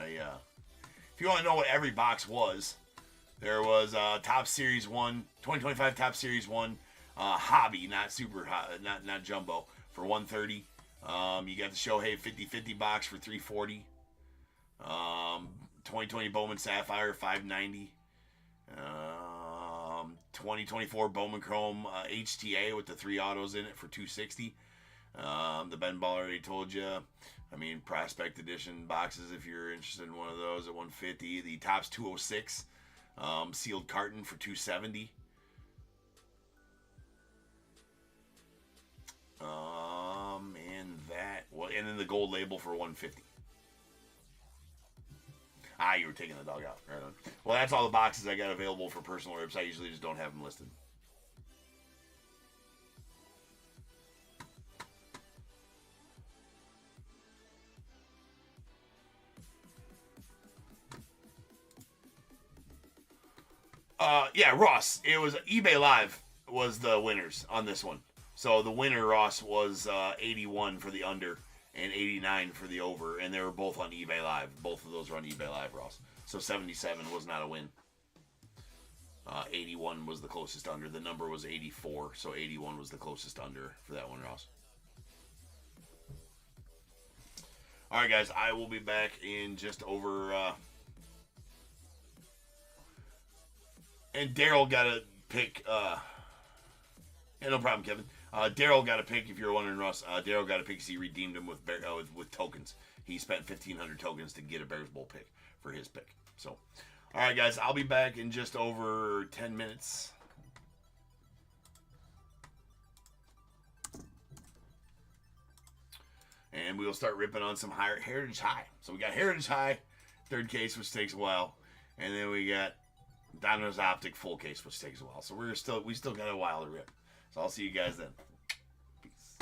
if you want to know what every box was, there was Top Series 1, 2025 Top Series 1, hobby, not super, not jumbo, for $130. You got the Shohei 50-50 box for $340. 2020 Bowman Sapphire $590. 2024 Bowman Chrome HTA with the 3 autos in it for $260. The Ben Ball already told you. I mean, Prospect Edition boxes if you're interested in one of those at 150. The Topps 206 sealed carton for 270. And then the gold label for 150. Ah, you were taking the dog out. Right on. Well, that's all the boxes I got available for personal rips. I usually just don't have them listed. Yeah, Ross. It was eBay Live was the winners on this one. So the winner, Ross, was 81 for the under and 89 for the over, and they were both on eBay Live. Both of those were on eBay Live, Ross. So 77 was not a win. 81 was the closest under. The number was 84, so 81 was the closest under for that one, Ross. All right, guys, I will be back in just over... and Daryl got to pick... yeah, no problem, Kevin. Daryl got a pick, if you're wondering, Ross. Daryl got a pick because he redeemed him with tokens. He spent 1,500 tokens to get a Bears Bowl pick for his pick. So, all right, guys, I'll be back in just over 10 minutes. And we'll start ripping on some Heritage High. So we got Heritage High, third case, which takes a while. And then we got Donruss Optic full case, which takes a while. So we still got a while to rip. So I'll see you guys then. Peace.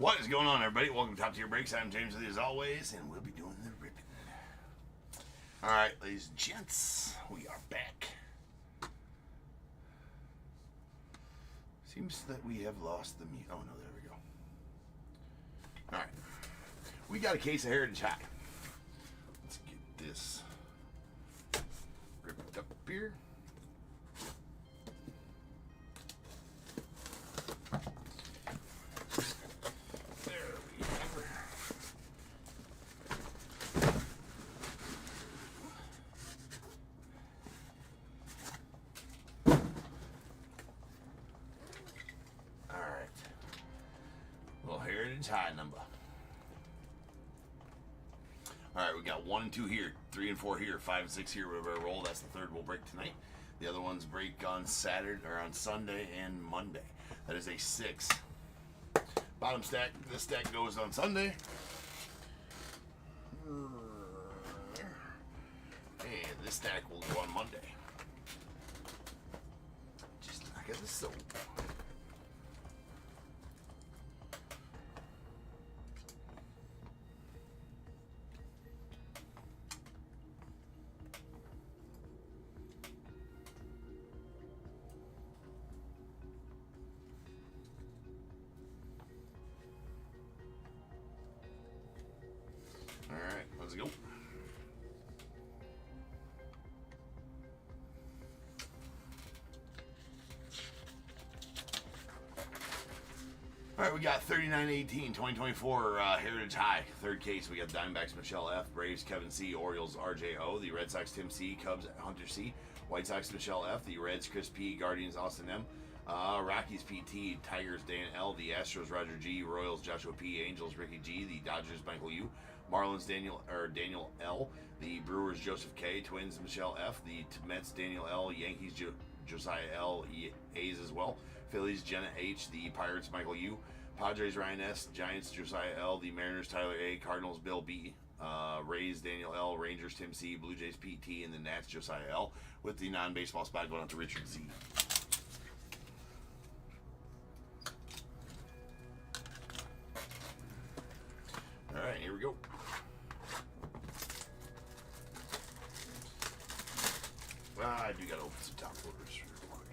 What is going on, everybody? Welcome to Top Tier Breaks. I'm James with you as always, and we'll be doing the ripping. Alright, ladies and gents, we are back. Seems that we have lost the mute. Oh, no, there we go. Alright. We got a case of Heritage High. Let's get this ripped up here. High number. Alright, we got 1 and 2 here, 3 and 4 here, 5 and 6 here, whatever I roll. That's the third we'll break tonight. The other ones break on Saturday or on Sunday and Monday. That is a 6. Bottom stack, this stack goes on Sunday. And this stack will go on Monday. Just look at this soap. Alright, let's go. Alright, we got 39-18, 2024 Heritage High. Third case, we got Diamondbacks Michelle F, Braves Kevin C, Orioles RJ O, the Red Sox Tim C, Cubs Hunter C, White Sox Michelle F, the Reds Chris P, Guardians Austin M, Rockies PT, Tigers Dan L, the Astros Roger G, Royals Joshua P, Angels Ricky G, the Dodgers Michael U, Marlins Daniel L, the Brewers Joseph K, Twins Michelle F, the Mets Daniel L, Yankees Josiah L, A's as well, Phillies Jenna H, the Pirates Michael U, Padres Ryan S, Giants Josiah L, the Mariners Tyler A, Cardinals Bill B, Rays Daniel L, Rangers Tim C, Blue Jays PT, and the Nats Josiah L, with the non-baseball spot going out to Richard Z. Alright, here we go. I do gotta open some top loaders real quick.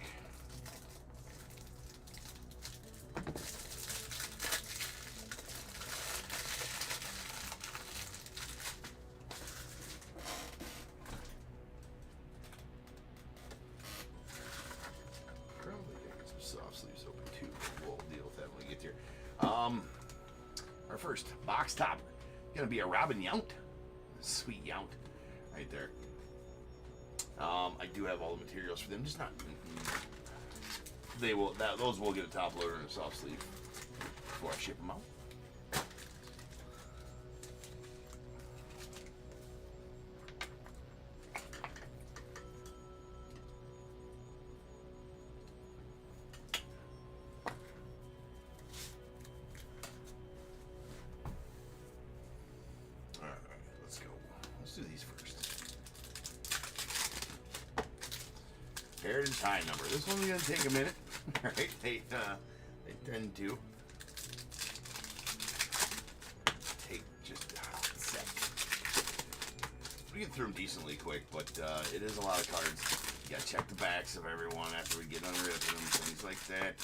Probably get some soft sleeves open too, but we'll deal with that when we get there. Our first box topper gonna be a Robin Yount, sweet Yount, right there. I do have all the materials for them, just not. They will. Those will get a top loader and a soft sleeve before I ship them out. All right, let's go. Let's do these first. Heritage High number. This one's gonna take a minute. All right, they tend to take just a hot sec. We get through them decently quick, but it is a lot of cards. You gotta check the backs of everyone after we get unripping them, things like that.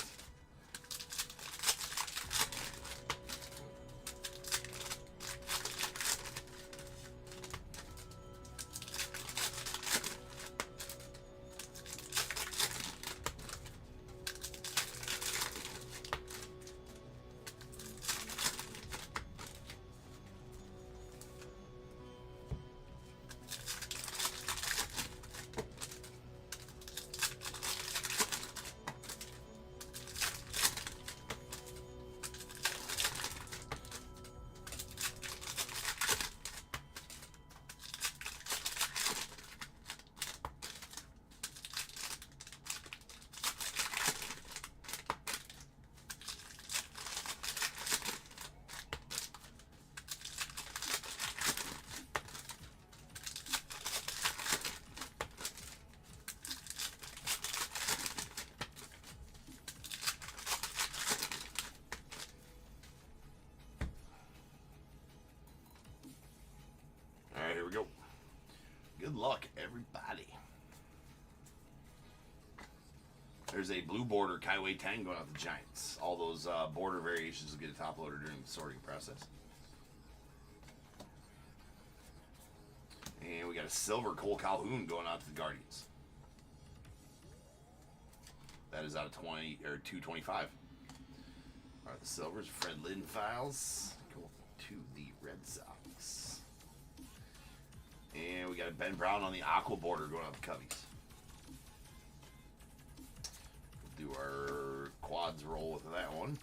Good luck, everybody. There's a blue border Kaiwei Tang going out the Giants. All those border variations will get a top loader during the sorting process. And we got a silver Cole Calhoun going out to the Guardians. That is out of 20 or 225. All right, the silvers, Fred Lynn files go to the Red Sox. And we got a Ben Brown on the aqua border going out the Cubbies. We'll do our quads roll with that one.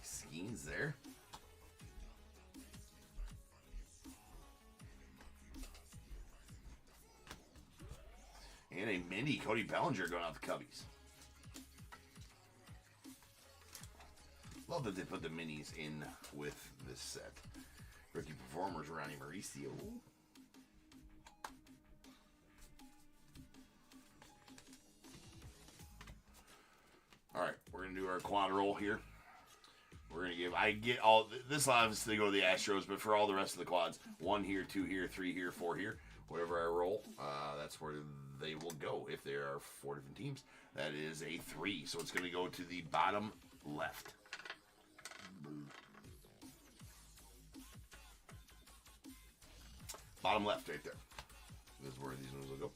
Skeens there. And a mini Cody Bellinger going out the Cubbies. Love that they put the minis in with this set. Rookie performers, Ronnie Mauricio. All right, we're going to do our quad roll here. We're going to give, I get all, this obviously go to the Astros, but for all the rest of the quads, 1 here, 2 here, 3 here, 4 here, whatever I roll, that's where they will go. If there are 4 different teams, that is a 3. So it's going to go to the bottom left. Bottom left right there. This is where these ones will go.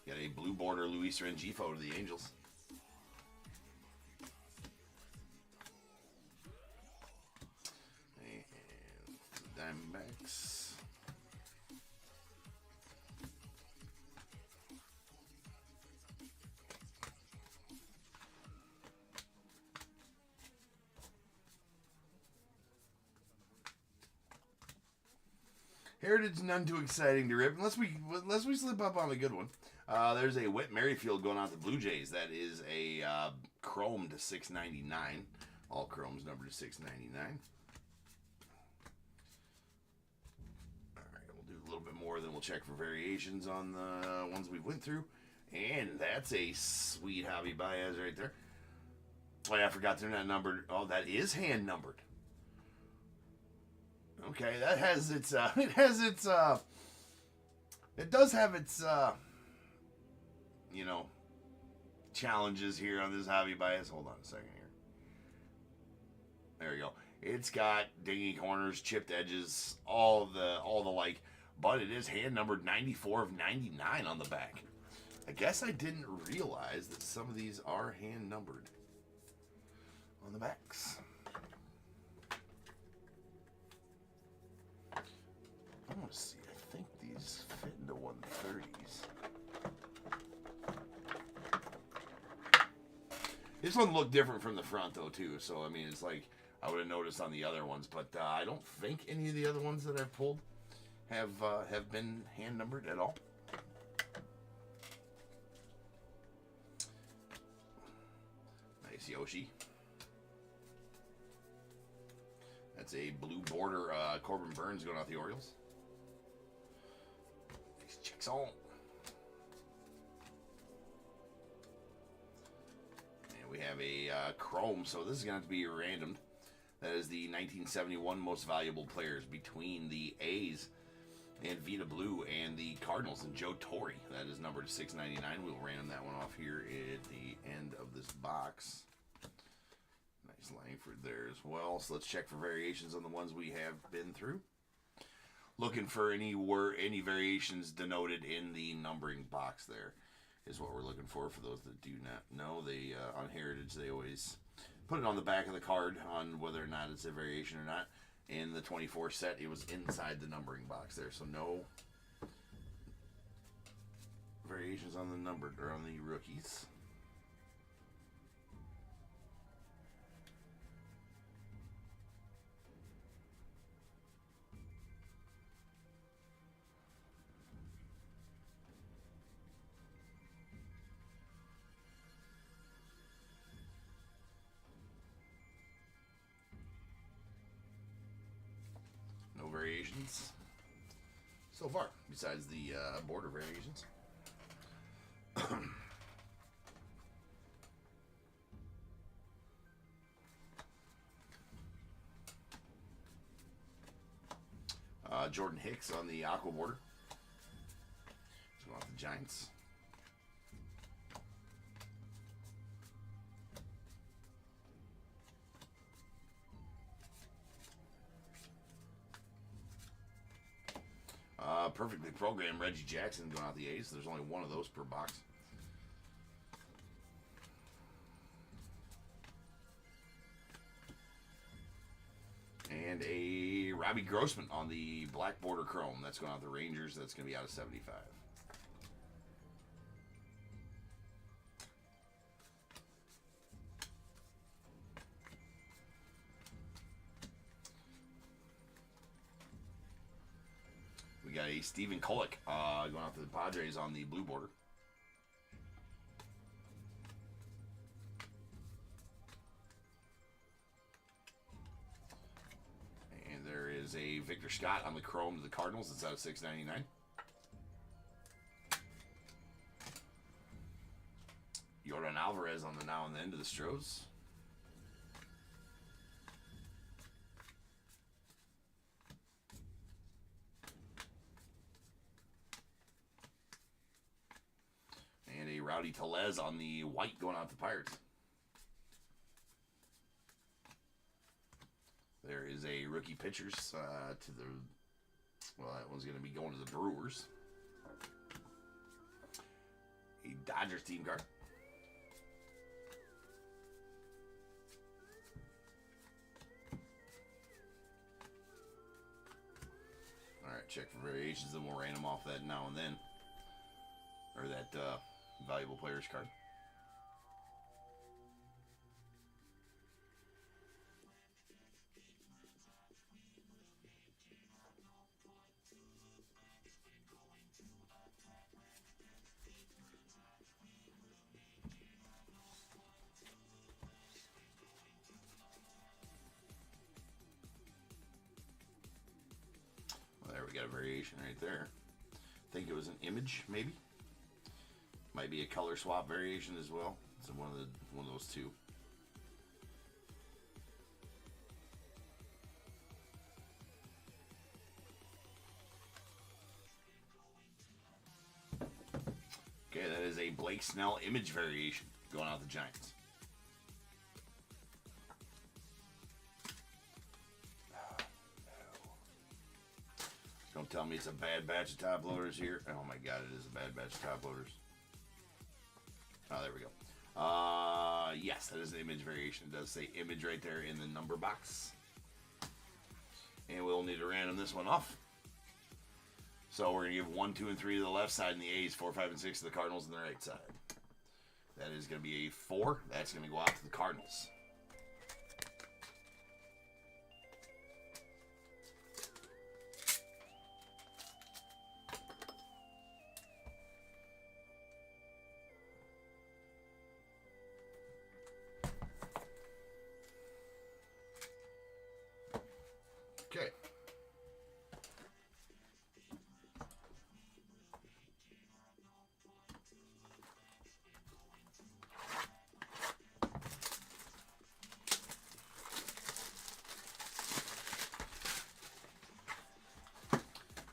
Got a blue border Luis Rengifo to the Angels. And the Diamondbacks. Heritage none too exciting to rip unless we slip up on a good one. There's a Whit Merrifield going out to Blue Jays. That is a chrome to 699. All chromes numbered to 699. All right, we'll do a little bit more, then we'll check for variations on the ones we went through. And that's a sweet Javi Baez right there. Oh yeah, I forgot they're not numbered. Oh, that is hand numbered. Okay, that has its, it does have its, challenges here on this Javi Baez. Hold on a second here. There we go. It's got dingy corners, chipped edges, all the like, but it is hand numbered 94 of 99 on the back. I guess I didn't realize that some of these are hand numbered on the backs. I want to see. I think these fit into 130s. This one looked different from the front, though, too. So, I mean, it's like I would have noticed on the other ones. But I don't think any of the other ones that I've pulled have been hand-numbered at all. Nice Yoshi. That's a blue border Corbin Burns going out the Orioles. These chicks on. And we have a chrome, so this is going to have to be random. That is the 1971 most valuable players between the A's and Vita Blue and the Cardinals and Joe Torre. That is numbered to 699. We'll random that one off here at the end of this box. Nice Langford there as well. So let's check for variations on the ones we have been through. Looking for any variations denoted in the numbering box there is what we're looking for those that do not know. They on Heritage, they always put it on the back of the card on whether or not it's a variation or not. In the 24 set, it was inside the numbering box there, so no variations on the numbered or on the rookies. Variations. so far, besides the border variations. Jordan Hicks on the aqua border. Let's go off the Giants. Perfectly programmed Reggie Jackson going out the A's. There's only one of those per box. And a Robbie Grossman on the black border chrome. That's going out the Rangers. That's going to be out of 75. We got a Stephen Kolek going out to the Padres on the blue border. And there is a Victor Scott on the chrome to the Cardinals. It's out of 699. Yordan Alvarez on the now and then to the Stros. And a Rowdy Tellez on the white going out to Pirates. There is a rookie pitchers to the, well, that one's going to be going to the Brewers. A Dodgers team card. All right, check for variations, then we'll random off that now and then. Or that valuable players card. Well, there we got a variation right there. I think it was an image, maybe. Might be a color swap variation as well. It's one of those two. Okay, that is a Blake Snell image variation going out the Giants. Oh, no. Don't tell me it's a bad batch of top loaders here. Oh my God, it is a bad batch of top loaders. Oh, there we go. Yes, that is an image variation. It does say image right there in the number box. And we'll need to random this one off. So we're going to give 1, 2, and 3 to the left side, and the A's, 4, 5, and 6 to the Cardinals on the right side. That is going to be a 4. That's going to go out to the Cardinals. Okay.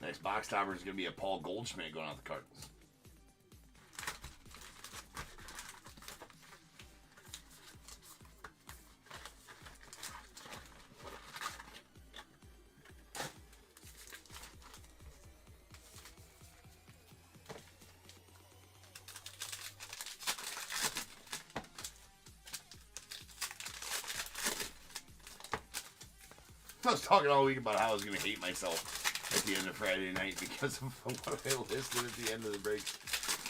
Next box topper is going to be a Paul Goldschmidt going out the Cardinals. I was talking all week about how I was going to hate myself at the end of Friday night because of what I listed at the end of the break.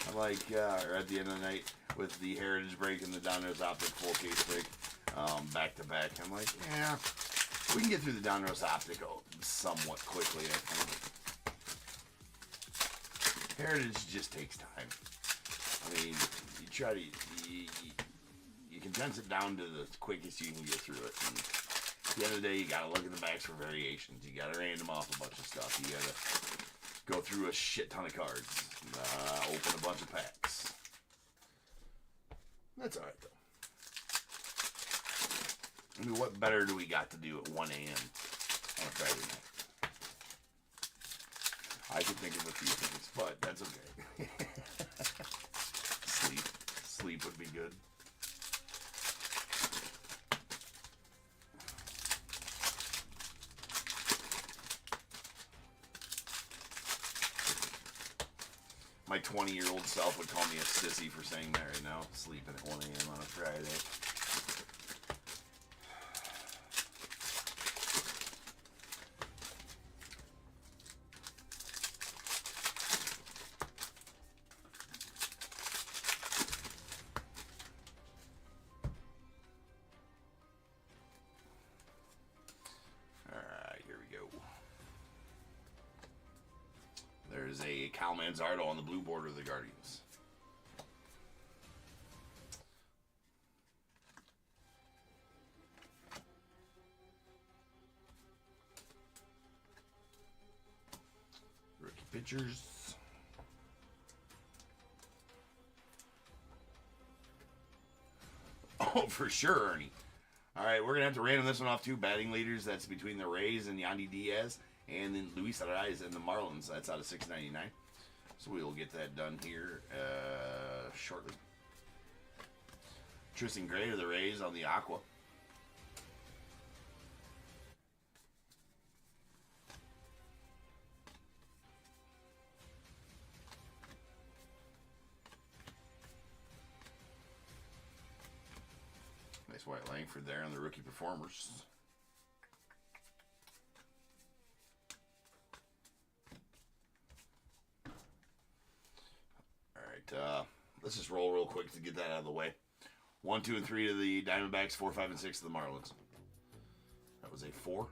I'm like, or at the end of the night with the Heritage break and the Donruss Optic full case break back to back. I'm like, yeah, we can get through the Donruss Optic somewhat quickly, I think. Heritage just takes time. I mean, you try to, you condense it down to the quickest you can get through it. And at the end of the day, you gotta look at the backs for variations. You gotta random off a bunch of stuff. You gotta go through a shit ton of cards, open a bunch of packs. That's all right, though. I mean, what better do we got to do at 1 a.m. on a Friday night? I could think of a few things, but that's okay. Sleep would be good. My 20-year-old self would call me a sissy for saying that right now. Sleeping at 1 a.m. on a Friday. There's a Cal Manzardo on the blue border of the Guardians. Rookie pitchers. Oh, for sure, Ernie. All right, we're going to have to random this one off too. Batting leaders, that's between the Rays and Yandy Diaz. And then Luis Arraez and the Marlins. That's out of $6.99. So we will get that done here shortly. Tristan Gray of the Rays on the Aqua. Nice White Langford there on the rookie performers. Let's just roll real quick to get that out of the way. 1, 2, and 3 to the Diamondbacks. 4, 5, and 6 to the Marlins. That was a 4.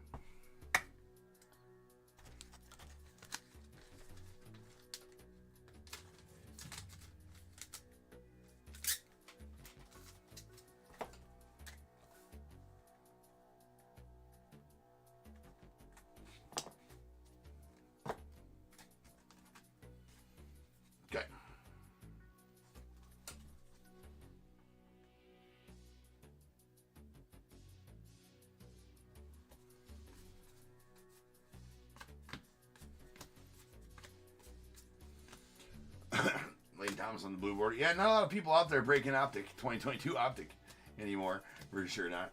Okay. Lane Thomas on the blue board. Yeah, not a lot of people out there breaking Optic, 2022 Optic anymore. For sure not.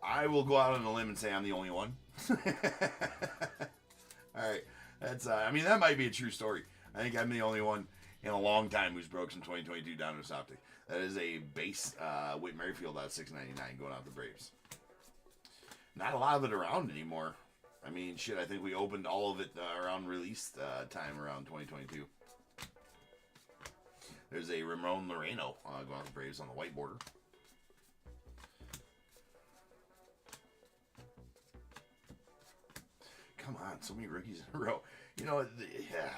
I will go out on a limb and say I'm the only one. All right. That's, I mean, that might be a true story. I think I'm the only one in a long time who's broke some 2022 DONRUSS Optic. That is a base Whit Merrifield out of $6.99 going out the Braves. Not a lot of it around anymore. I mean, shit, I think we opened all of it around release time around 2022. There's a Ramon Moreno going out the Braves on the white border. Come on, so many rookies in a row. You know, yeah.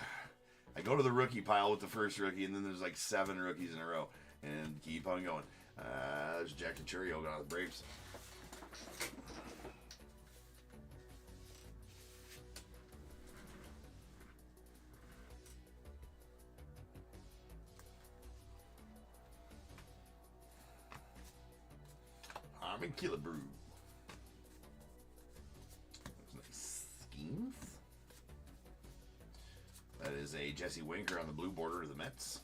I go to the rookie pile with the first rookie, and then there's like 7 rookies in a row. And keep on going. There's Jack Churio going out the Braves. Armin Killebrew. Nice schemes. That is a Jesse Winker on the blue border of the Mets.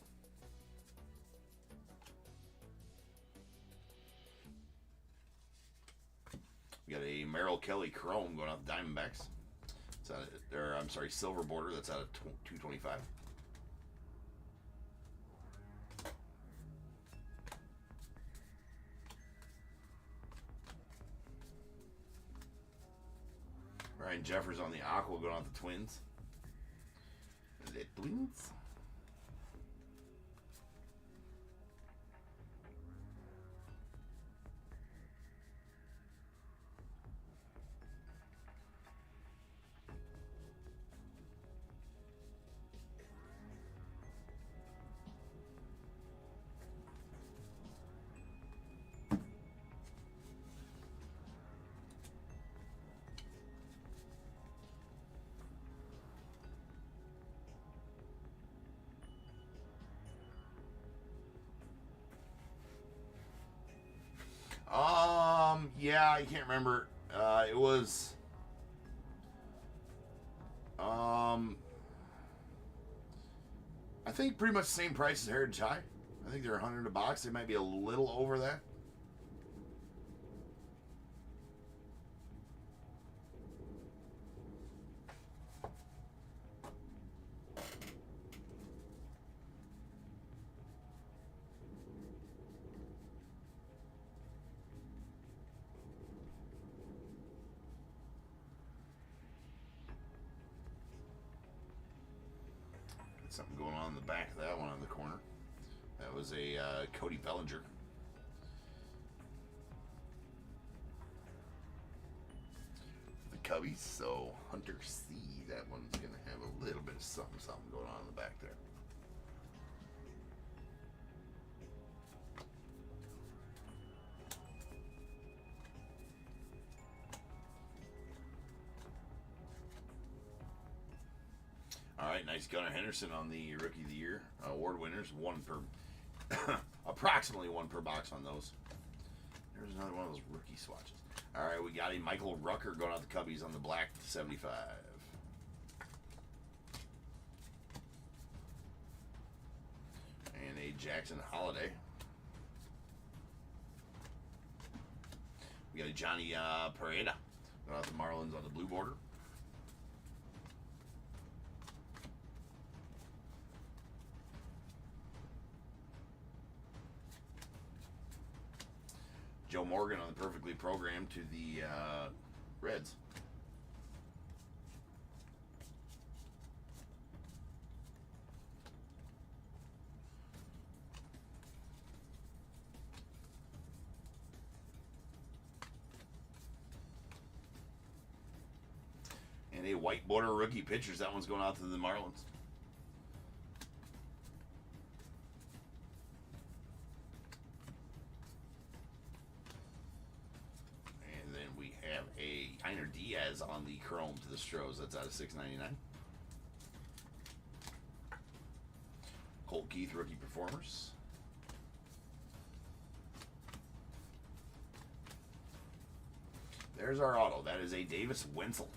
We got a Merrill Kelly Chrome going out the Diamondbacks. It's out of, or I'm sorry, silver border. That's out of 225. Ryan Jeffers on the Aqua going out the Twins. Is it Twins? Yeah, I can't remember. It was. I think pretty much the same price as Heritage High. I think they're 100 a box. They might be a little over that. Something going on in the back of that one on the corner. That was a Cody Bellinger. The Cubbies, so Hunter C. That one's going to have a little bit of something going on in the back there. All right, nice Gunnar Henderson on the Rookie of the Year award winners. One per, approximately one per box on those. There's another one of those rookie swatches. All right, we got a Michael Rucker going out the Cubbies on the black 75. And a Jackson Holiday. We got a Johnny Pereda going out the Marlins on the blue border. Joe Morgan on the perfectly programmed to the Reds. And a white border rookie pitchers. That one's going out to the Marlins. Einer Diaz on the chrome to the Stros. That's out of $6.99. Colt Keith rookie performers. There's our auto. That is a Davis Wenzel.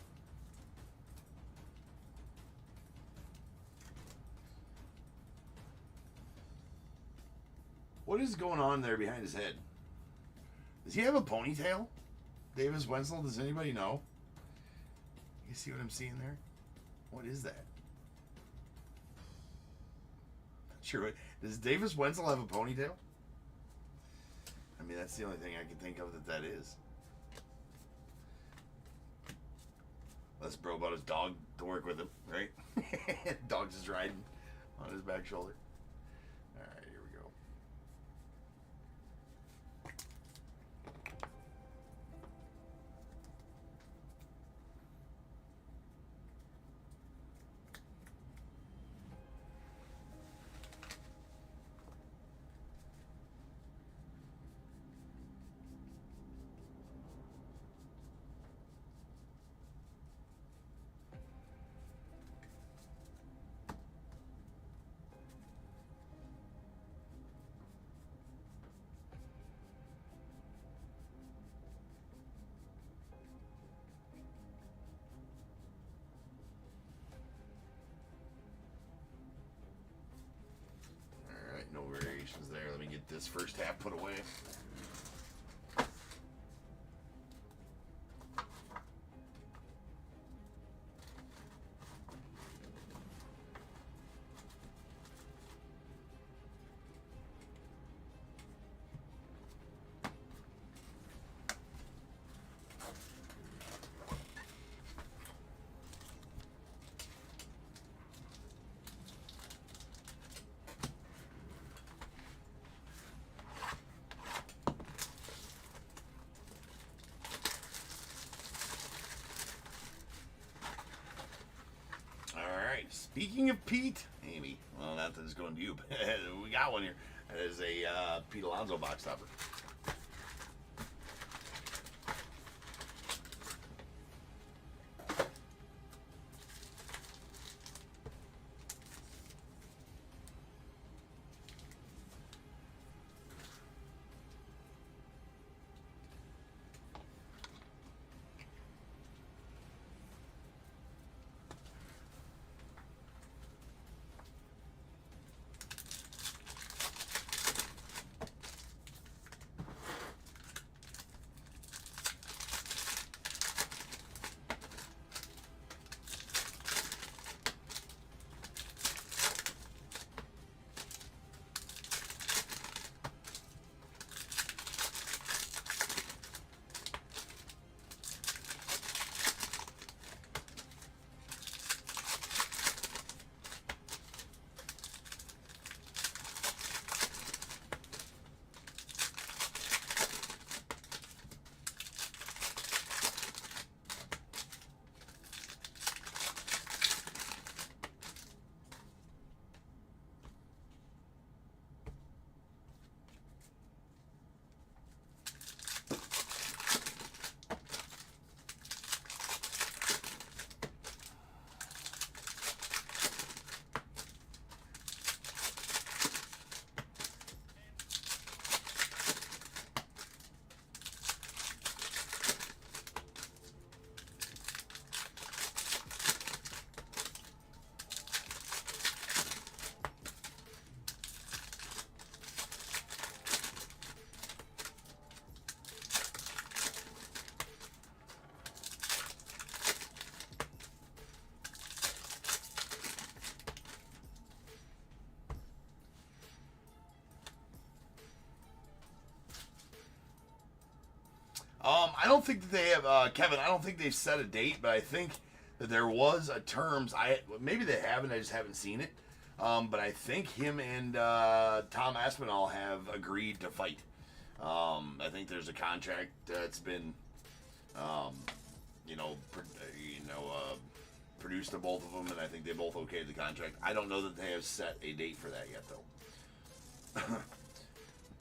What is going on there behind his head? Does he have a ponytail? Davis Wenzel, does anybody know? You see what I'm seeing there? What is that? Not sure. Does Davis Wenzel have a ponytail? I mean, that's the only thing I can think of that is. Let's bro about his dog to work with him, right? Dog's just riding on his back shoulder. All right, here we go. No variations there. Let me get this first half put away. Speaking of Pete, Amy, well, not that it's going to you, but we got one here. That is a Pete Alonso box topper. I don't think that they have, Kevin. I don't think they've set a date, but I think that there was a terms. Maybe they haven't. I just haven't seen it. But I think him and Tom Aspinall have agreed to fight. I think there's a contract that's been, produced to both of them, and I think they both okayed the contract. I don't know that they have set a date for that yet, though.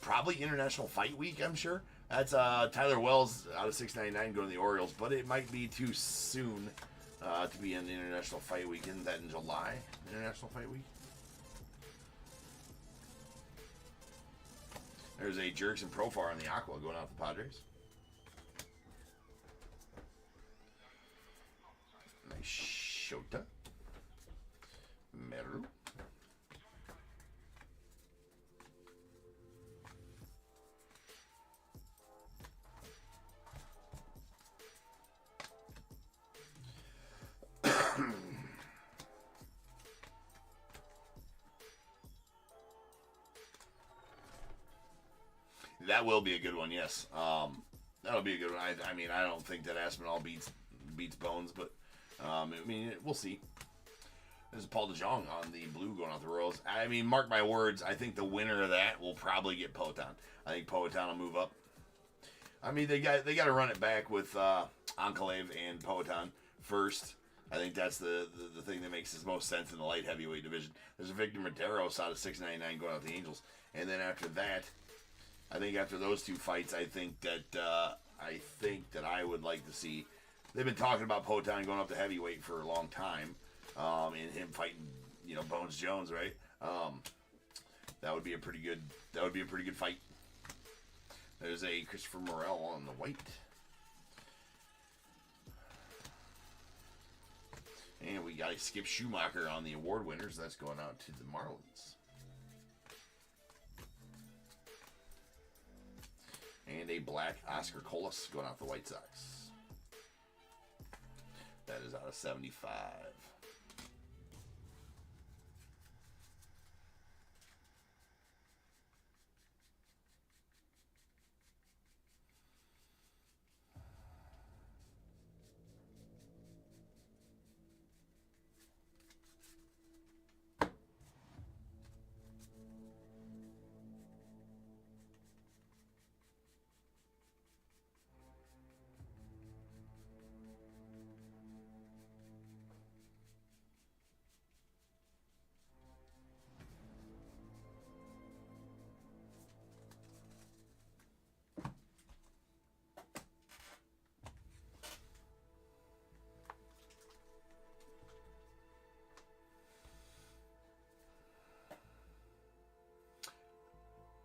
Probably International Fight Week, I'm sure. That's Tyler Wells out of 699 going to the Orioles, but it might be too soon to be in the International Fight Week. Isn't that in July? International Fight Week? There's a Jerks and Profar on the Aqua going out the Padres. Nice Shota. Meru. That will be a good one, yes. That'll be a good one. I mean, I don't think that Aspinall beats Bones, but we'll see. There's Paul DeJong on the blue going out the Royals. I mean, mark my words, I think the winner of that will probably get Poetan. I think Poetan will move up. I mean, they got to run it back with Enclave and Poetan first. I think that's the thing that makes the most sense in the light heavyweight division. There's a Victor Medeiros out of 699 going out the Angels, and then after that, I think after those two fights, I think that I would like to see. They've been talking about Poetan going up to heavyweight for a long time, and him fighting, Bones Jones, right? That would be a pretty good fight. There's a Christopher Morel on the white. And we got a Skip Schumacher on the award winners. That's going out to the Marlins. And a black Oscar Colas going out the White Sox. That is out of 75.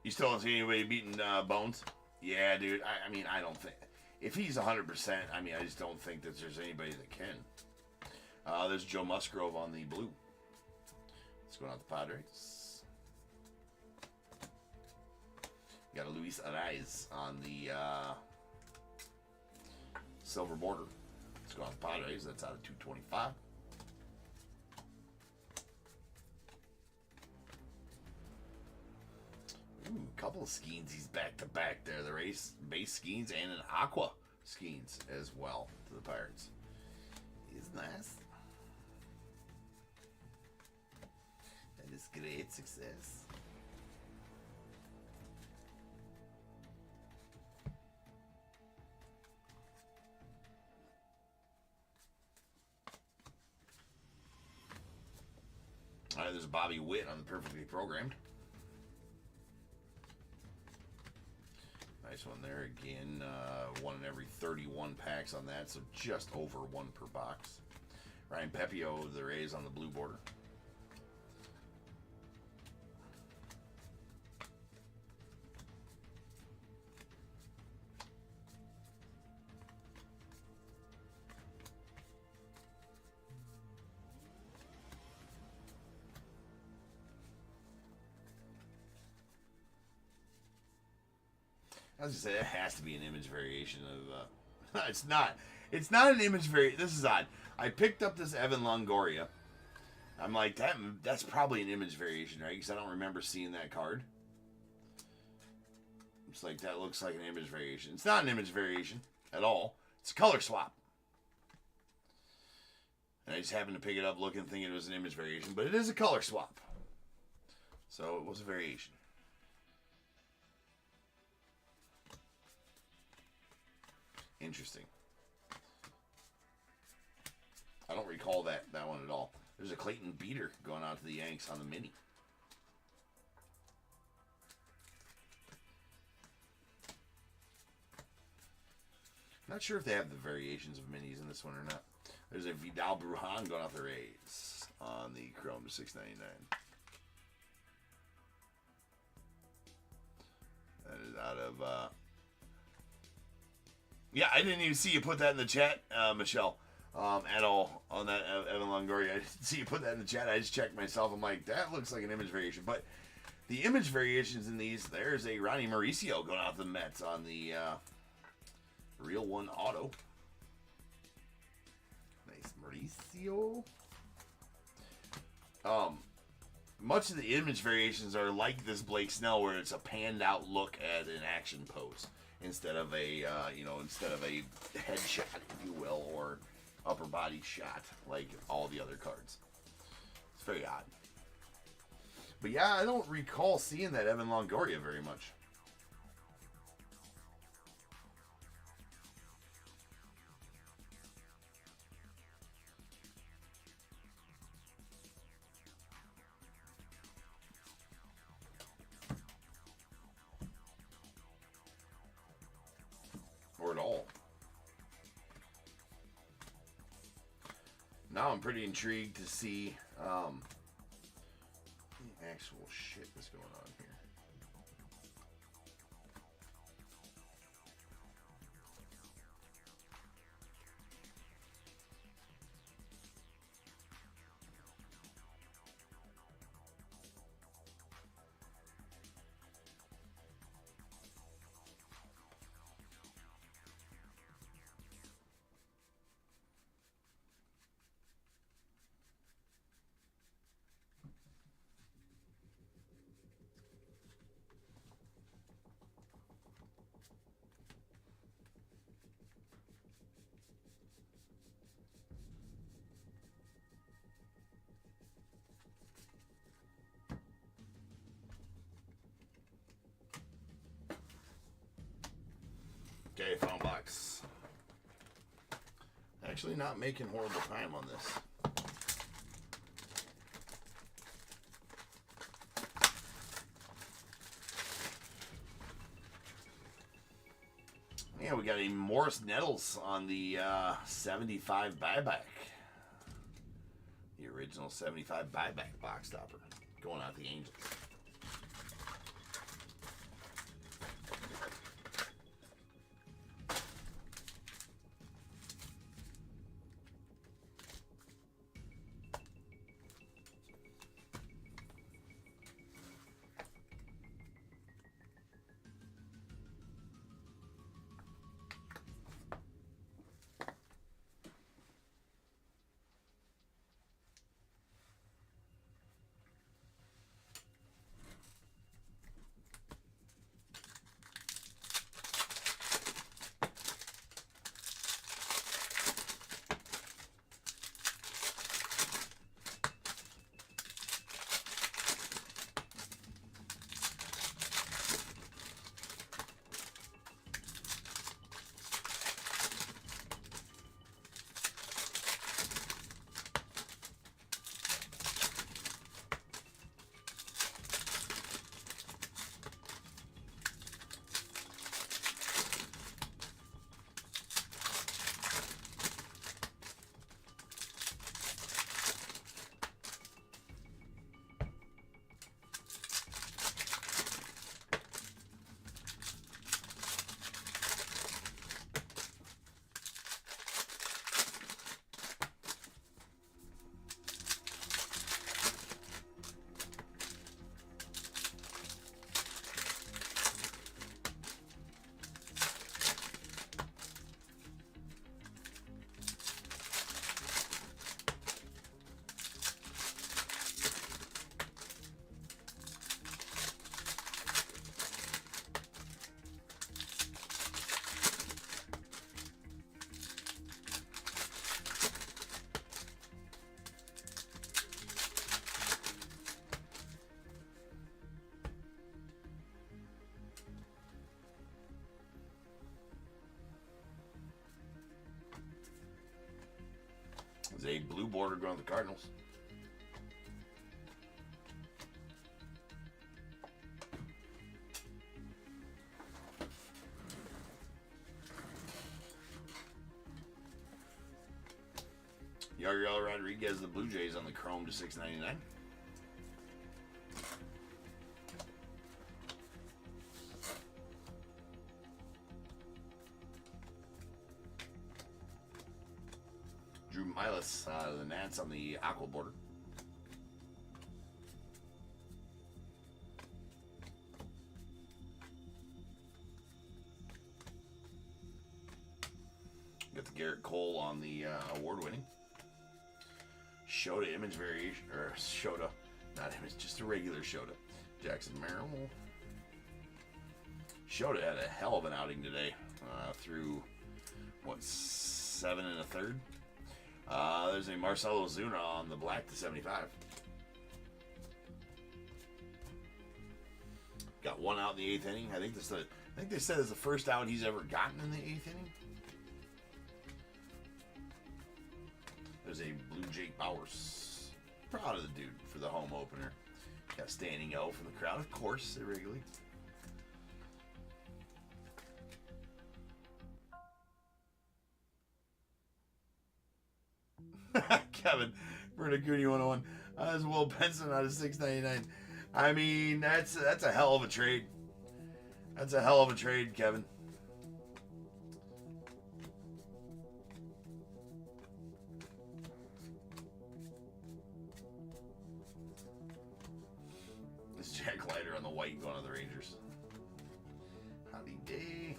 You still don't see anybody beating Bones? Yeah, dude. I mean, I don't think. If he's 100%, I mean, I just don't think that there's anybody that can. There's Joe Musgrove on the blue. Let's go out the Padres. Got a Luis Arraez on the silver border. Let's go out the Padres. That's out of 225. Ooh, a couple of Skeens he's back to back there. The base Skeens and an Aqua Skeens as well to the Pirates. He's nice. That is great success. All right, there's Bobby Witt on the Perfectly Programmed. Nice one there. Again, one in every 31 packs on that, so just over one per box. Ryan Pepio, the Rays on the blue border. I was gonna say that has to be an image variation of. It's not. It's not an image variation. This is odd. I picked up this Evan Longoria. I'm like that's probably an image variation, right? Because I don't remember seeing that card. It's like that looks like an image variation. It's not an image variation at all. It's a color swap. And I just happened to pick it up looking, thinking it was an image variation, but it is a color swap. So it was a variation. Interesting. I don't recall that one at all. There's a Clayton beater going out to the Yanks on the mini. Not sure if they have the variations of minis in this one or not. There's a Vidal Brujan going out the Rays on the Chrome to $6.99. That is out of... Yeah, I didn't even see you put that in the chat, Michelle, at all on that Evan Longoria. I didn't see you put that in the chat. I just checked myself. I'm like, that looks like an image variation. But the image variations in these, there's a Ronnie Mauricio going out the Mets on the Real One Auto. Nice Mauricio. Much of the image variations are like this Blake Snell, where it's a panned out look at an action pose instead of a instead of a headshot, if you will, or upper body shot like all the other cards. It's very odd. But yeah, I don't recall seeing that Evan Longoria very much. Or at all. Now I'm pretty intrigued to see the actual shit that's going on here. Okay, phone box. Actually not making horrible time on this. Yeah, we got a Morris Nettles on the 75 buyback. The original 75 buyback box topper. Going out the Angels. There's a blue border going with the Cardinals. Yariel Rodriguez, the Blue Jays on the Chrome to $6.99. Drew Milas, the Nats on the Aqua border. Got the Garrett Cole on the award-winning. Shota image variation, or Shota, not image, just a regular Shota. Jackson Merrill. Shota had a hell of an outing today, through, what, 7 1/3? There's a Marcelo Zuna on the black to 75. Got one out in the 8th inning. I think they said it's the first out he's ever gotten in the 8th inning. There's a Blue Jake Bowers. Proud of the dude for the home opener. Got standing O from the crowd, of course, irregularly. Kevin, Bernacuni 101. That's Will Benson out of $6.99. I mean, that's a hell of a trade. That's a hell of a trade, Kevin. This Jack Leiter on the white going to the Rangers. Howdy day.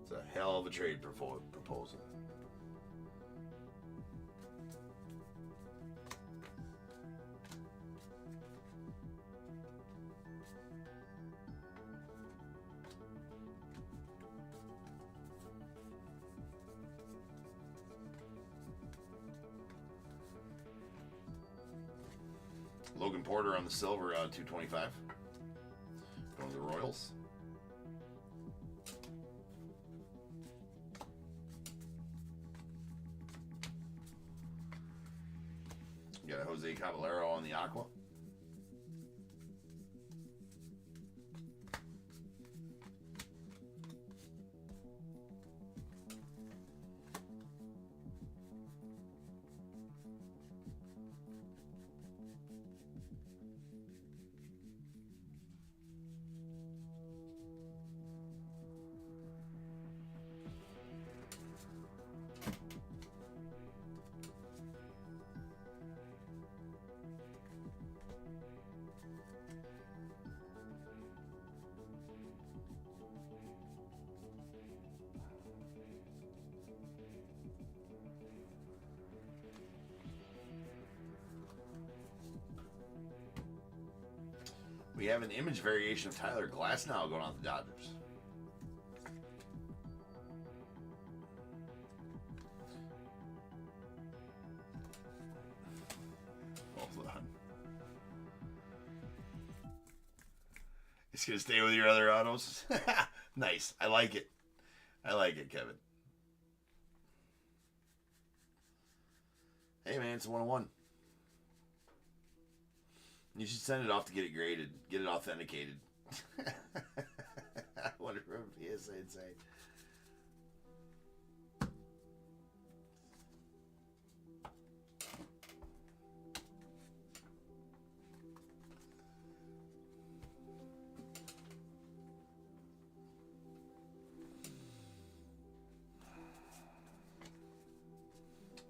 It's a hell of a trade proposal. Logan Porter on the silver, $2.25. Going to the Royals. Got a Jose Caballero on the Aqua. We have an image variation of Tyler Glasnow going on the Dodgers. Hold on. It's going to stay with your other autos? Nice. I like it. I like it, Kevin. Hey, man, it's a 1-1. You should send it off to get it graded, get it authenticated. I wonder if he is insane.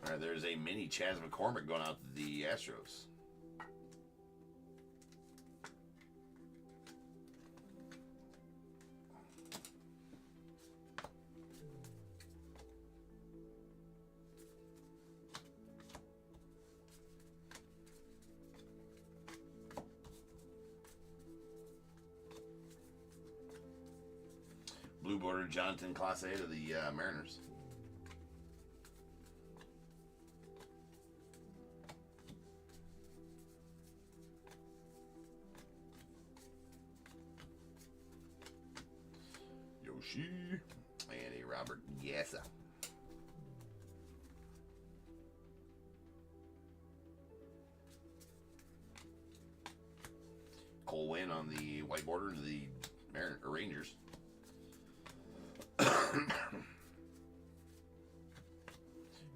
All right, there's a mini Chas McCormick going out to the Astros. Blue border Jonathan Clase to the Mariners. Yoshi and a Robert Gassa. on the white border to the Rangers.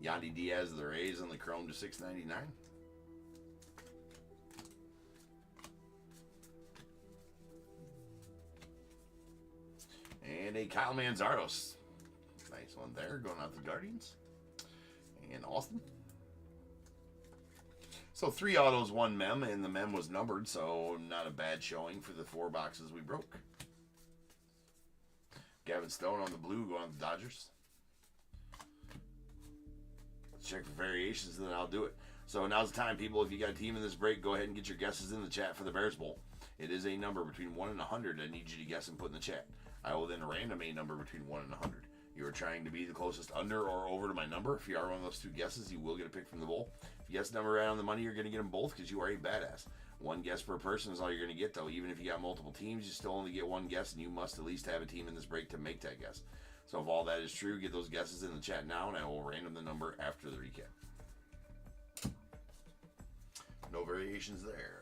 Yandy Diaz of the Rays on the chrome to $6.99. And a Kyle Manzaros. Nice one there, going out to the Guardians. And Austin. So 3 autos, 1 mem, and the mem was numbered, so not a bad showing for the 4 boxes we broke. Gavin Stone on the blue, going on the Dodgers. Let's check for variations, and then I'll do it. So now's the time, people. If you got a team in this break, go ahead and get your guesses in the chat for the Bears Bowl. It is a number between 1 and 100 I need you to guess and put in the chat. I will then random a number between 1 and 100. You are trying to be the closest under or over to my number. If you are one of those 2 guesses, you will get a pick from the bowl. If you guess the number right on the money, you're going to get them both because you are a badass. 1 guess per person is all you're going to get, though. Even if you got multiple teams, you still only get 1 guess, and you must at least have a team in this break to make that guess. So if all that is true, get those guesses in the chat now, and I will random the number after the recap. No variations there.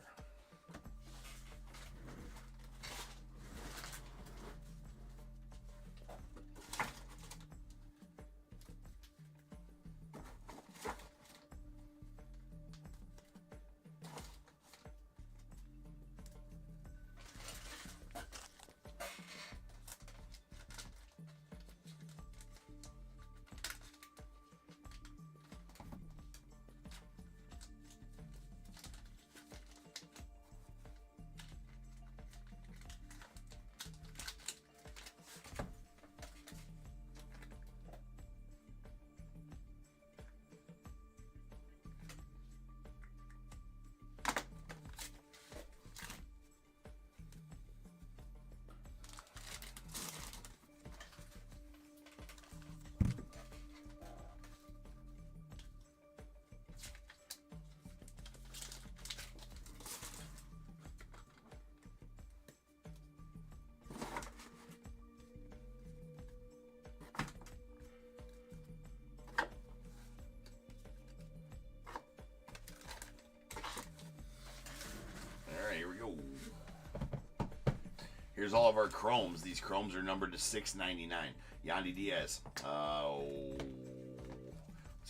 Here we go. Here's all of our chromes. These chromes are numbered to $6.99. Yandy Diaz. Let's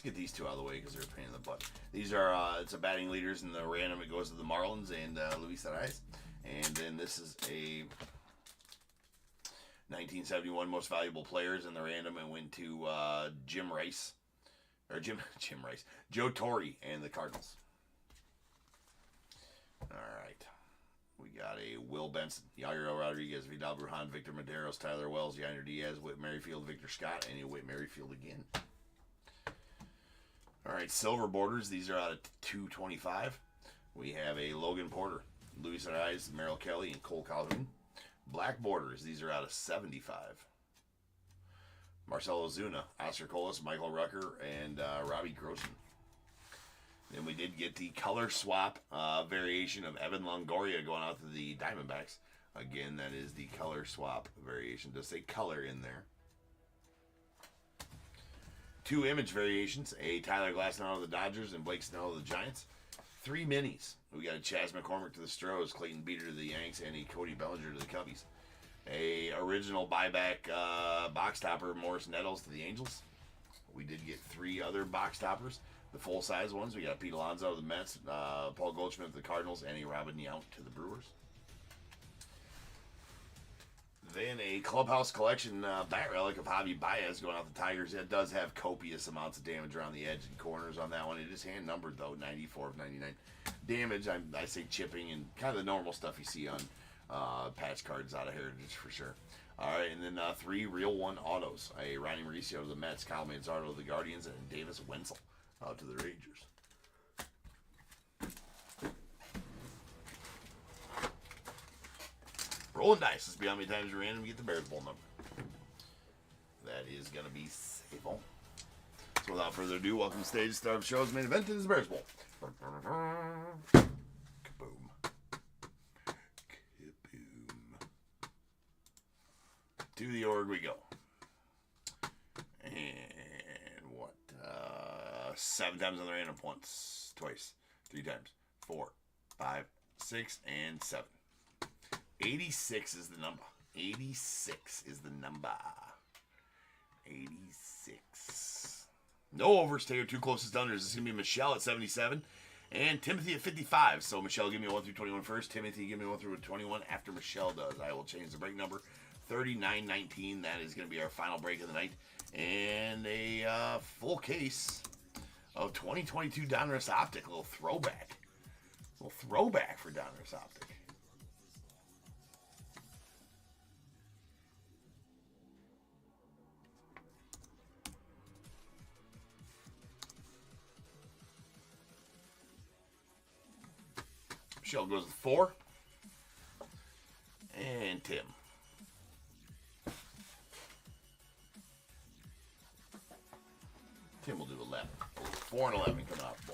get these 2 out of the way because they're a pain in the butt. These are it's a batting leaders in the random. It goes to the Marlins and Luis Arias. And then this is a 1971 most valuable players in the random. It went to Jim Rice. Or Jim Rice. Joe Torre and the Cardinals. All right. We got a Will Benson, Yairo Rodriguez, Vidal Brujan, Victor Medeiros, Tyler Wells, Yainer Diaz, Whit Merrifield, Victor Scott, and a Whit Merrifield again. All right, silver borders. These are out of 225. We have a Logan Porter, Luis Arias, Merrill Kelly, and Cole Calhoun. Black borders. These are out of 75. Marcelo Zuna, Oscar Colas, Michael Rucker, and Robbie Grossman. Then we did get the color swap variation of Evan Longoria going out to the Diamondbacks. Again, that is the color swap variation. Does say color in there. 2 image variations. A Tyler Glasnow of the Dodgers and Blake Snell of the Giants. 3 minis. We got a Chas McCormick to the Stros, Clayton Beater to the Yanks, and a Cody Bellinger to the Cubbies. A original buyback box topper, Morris Nettles to the Angels. We did get 3 other box toppers. The full-size ones, we got Pete Alonso of the Mets, Paul Goldschmidt of the Cardinals, and a Robin Yount to the Brewers. Then a Clubhouse Collection bat relic of Javi Baez going out the Tigers. It does have copious amounts of damage around the edge and corners on that one. It is hand-numbered, though, 94 of 99. Damage, I say chipping and kind of the normal stuff you see on patch cards out of Heritage for sure. All right, and then 3 real 1 autos. A Ronnie Mauricio of the Mets, Kyle Manzardo of the Guardians, and Davis Wenzel out to the Rangers. Rolling dice. Let's be how many times you random get the Bears Bowl number. That is going to be Sable. So without further ado, welcome to stage. Start of the show's main event is the Bears Bowl. Kaboom. Kaboom. To the org we go. And what? 7 times on the random. Once, twice, 3 times, 4, 5, 6, and 7. 86 is the number. 86 is the number. 86. No overstay or two closest donors. This is going to be Michelle at 77 and Timothy at 55. So Michelle, give me 1 through 21 first. Timothy, give me 1 through 21 after Michelle does. I will change the break number. 3919. That is going to be our final break of the night. And a full case of 2022 Donruss Optic. A little throwback. A little throwback for Donruss Optic. Michelle goes with 4. And Tim. Tim will do 11. 4 and 11 coming off the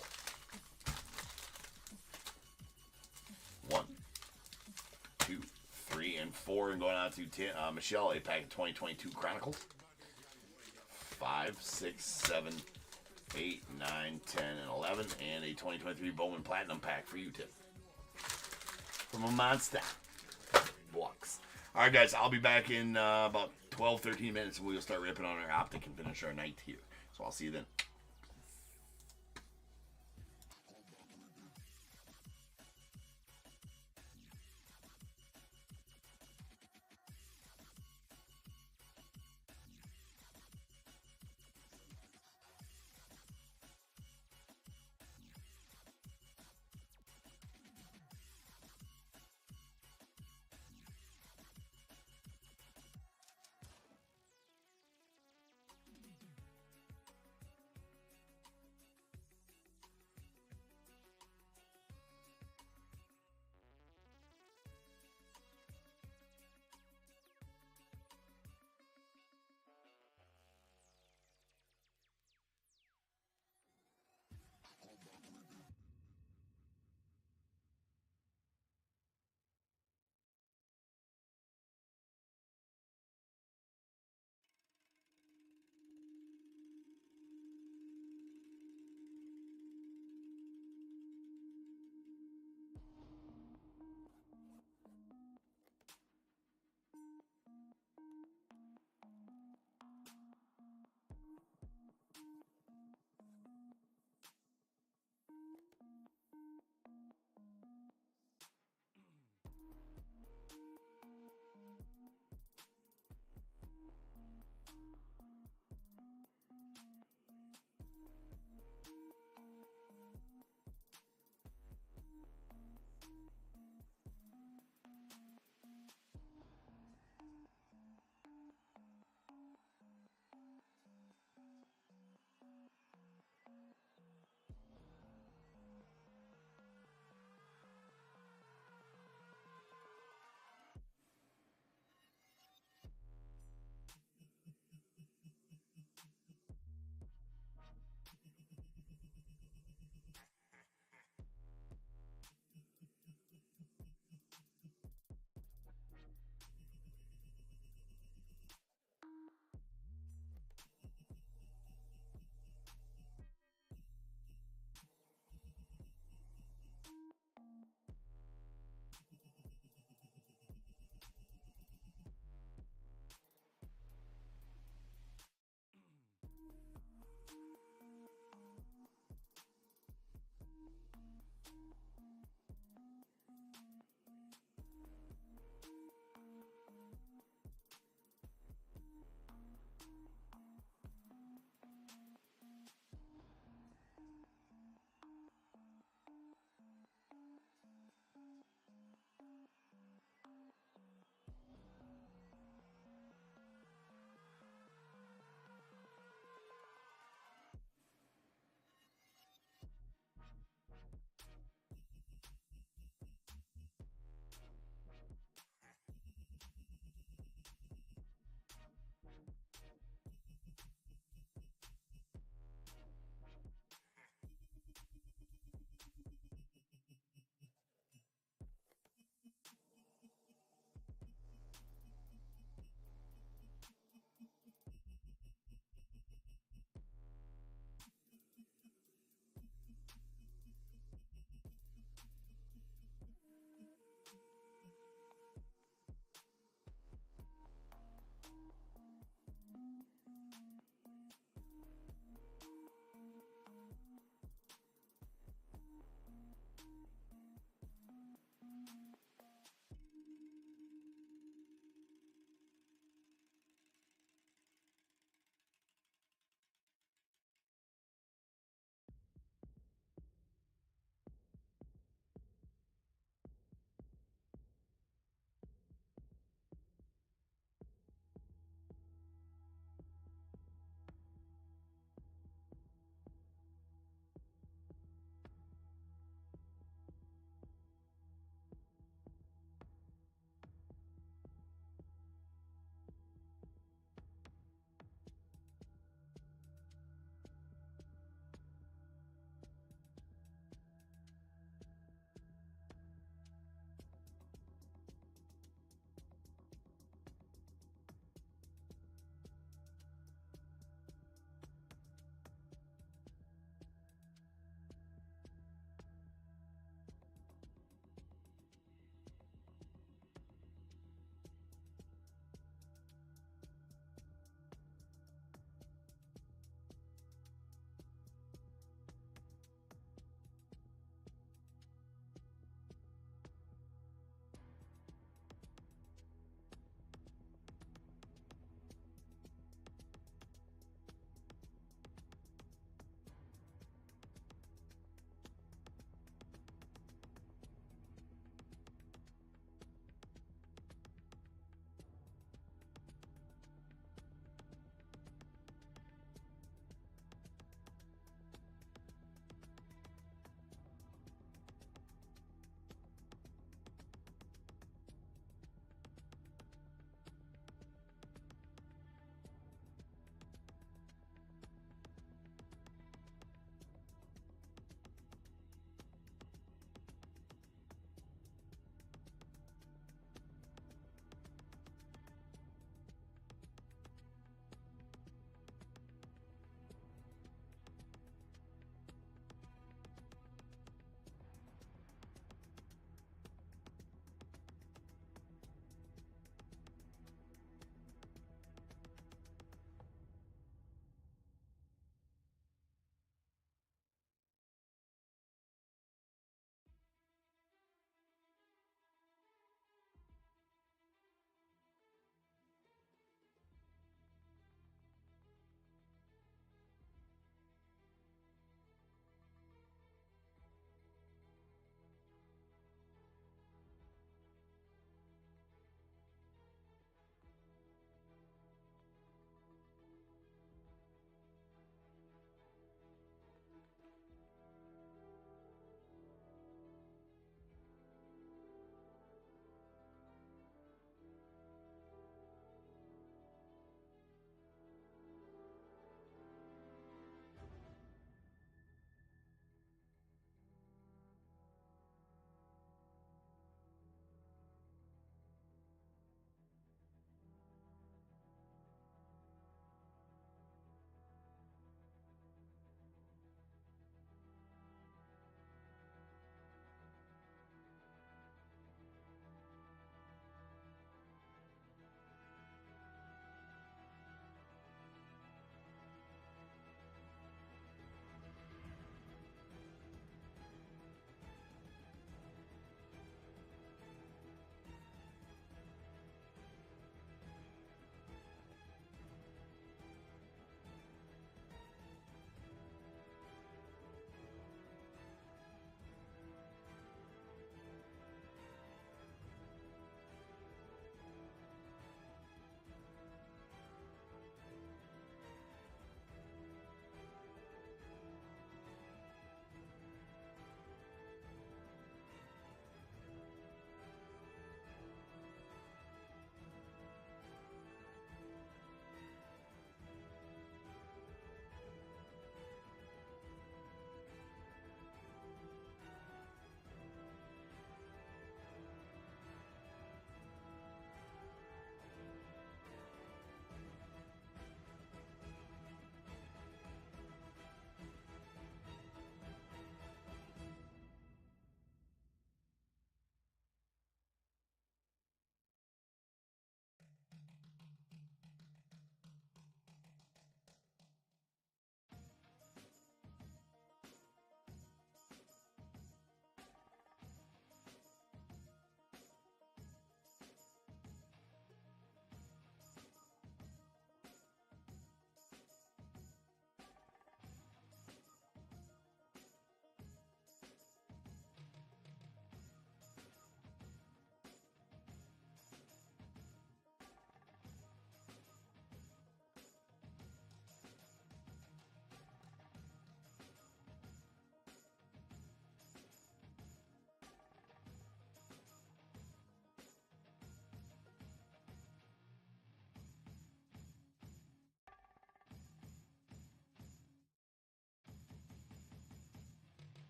bowl. 1, 2, 3, and 4. And going on to Michelle, a pack of 2022 Chronicles. 5, 6, 7, 8, 9, 10, and 11. And a 2023 Bowman Platinum pack for you, Tim. From a monster. Blocks. All right, guys, I'll be back in about 12, 13 minutes, and we'll start ripping on our Optic and finish our night here. So I'll see you then.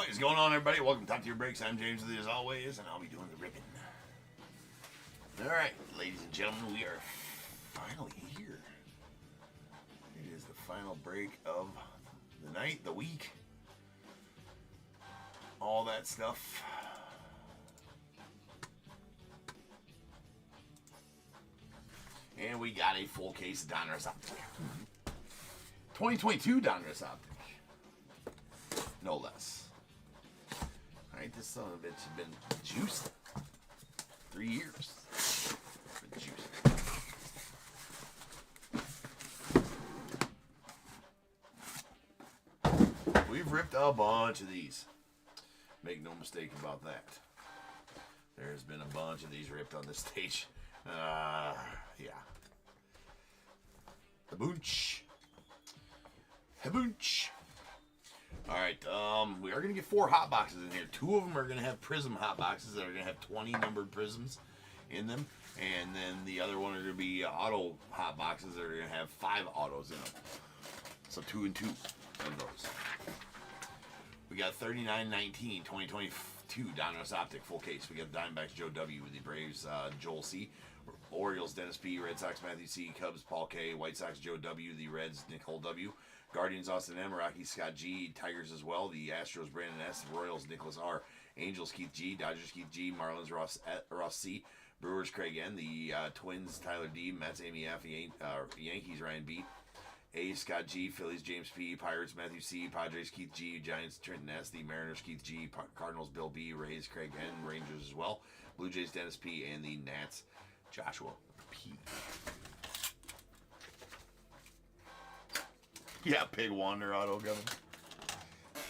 What is going on, everybody? Welcome to Top Tier Breaks. I'm James with you as always, and I'll be doing the ribbon. Alright, ladies and gentlemen, we are finally here. It is the final break of the night, the week, all that stuff. And we got a full case of Donruss Optic. 2022 Donruss Optic. No less. Alright, this son of a bitch has been juiced. 3 years. Been juiced. We've ripped a bunch of these. Make no mistake about that. There's been a bunch of these ripped on this stage. Yeah. Haboonch. Haboonch. Alright, we are going to get 4 hot boxes in here. 2 of them are going to have Prizm hot boxes that are going to have 20 numbered Prizms in them. And then the other one are going to be auto hot boxes that are going to have 5 autos in them. So 2 and 2 of those. We got 39-19, 2022 Donruss Optic full case. We got Diamondbacks Joe W. with the Braves Joel C. Orioles Dennis P. Red Sox Matthew C. Cubs Paul K. White Sox Joe W. The Reds Nicole W. Guardians Austin M. Rockies Scott G. Tigers as well. The Astros Brandon S. Royals Nicholas R. Angels Keith G. Dodgers Keith G. Marlins Ross C. Brewers Craig N. The Twins Tyler D. Mets Amy F. Yankees Ryan B. A's Scott G. Phillies James P. Pirates Matthew C. Padres Keith G. Giants Trenton S. The Mariners Keith G. Cardinals Bill B. Rays Craig N. Rangers as well. Blue Jays Dennis P. And the Nats Joshua P. Yeah, Pig Wander auto coming.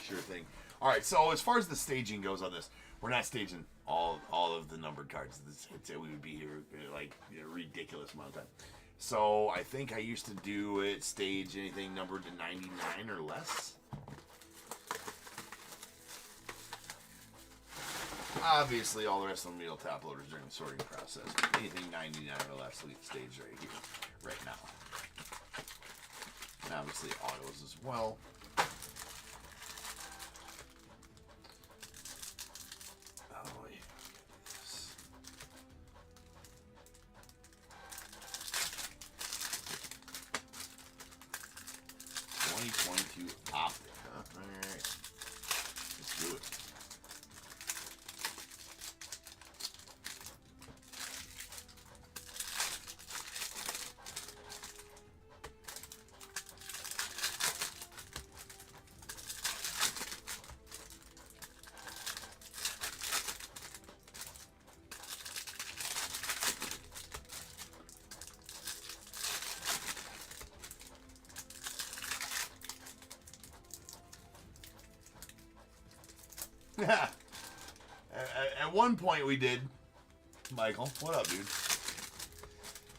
Sure thing. All right, so as far as the staging goes on this, we're not staging all of the numbered cards. We would be here like a ridiculous amount of time. So I think I used to do it, stage anything numbered to 99 or less. Obviously, all the rest of them will top loaders during the sorting process. Anything 99 or less, we stage right here, right now. And obviously, autos as well. Oh, yeah. 2022 Optic, huh? Alright. Let's do it. At one point we did, Michael, what up, dude?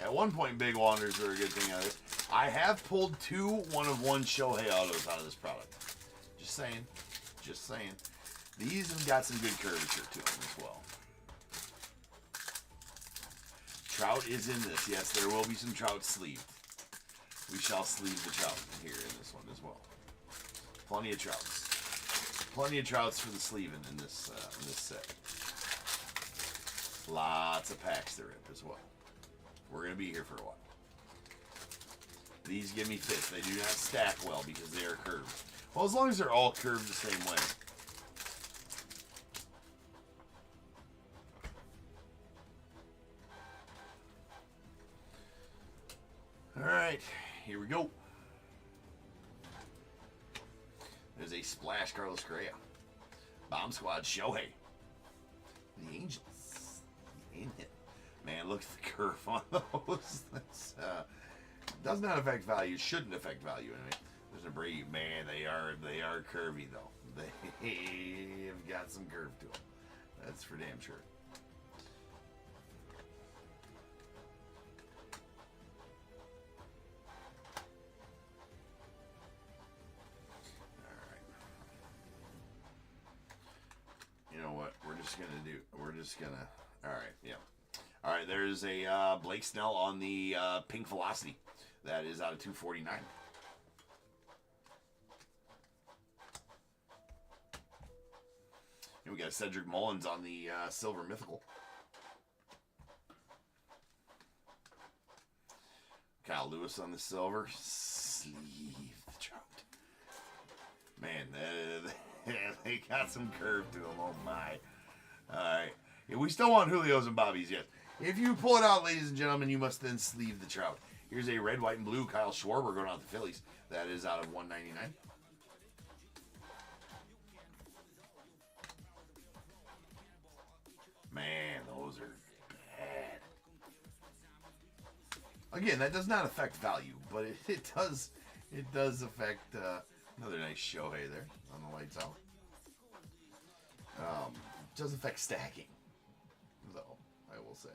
At one point, big wanders were a good thing out of this. I have pulled 2 1-of-1 Shohei autos out of this product. Just saying. Just saying. These have got some good curvature to them as well. Trout is in this. Yes, there will be some Trout sleeved. We shall sleeve the Trout here in this one as well. Plenty of Trouts. Plenty of Trouts for the sleeving in this set. Lots of packs to rip as well. We're going to be here for a while. These give me fits. They do not stack well because they are curved. Well, as long as they're all curved the same way. Alright, here we go. There's a Splash Carlos Correa. Bomb Squad Shohei. The Angels. The in-hit. Man, look at the curve on those. That's, does not affect value. Shouldn't affect value anyway. There's a Brave. Man, they are curvy though. They have got some curve to them. That's for damn sure. Alright, yeah. Alright, there's a Blake Snell on the Pink Velocity. That is out of 249. And we got Cedric Mullins on the silver mythical. Kyle Lewis on the silver. Sleeve the Trout. Man, they got some curve to them. Oh, my. All right. Yeah, we still want Julio's and Bobby's, yes. If you pull it out, ladies and gentlemen, you must then sleeve the Trout. Here's a red, white, and blue Kyle Schwarber going out to the Phillies. That is out of 199. Man, those are bad. Again, that does not affect value, but it does affect another nice Shohei there on the lights out. It does affect stacking, though, I will say.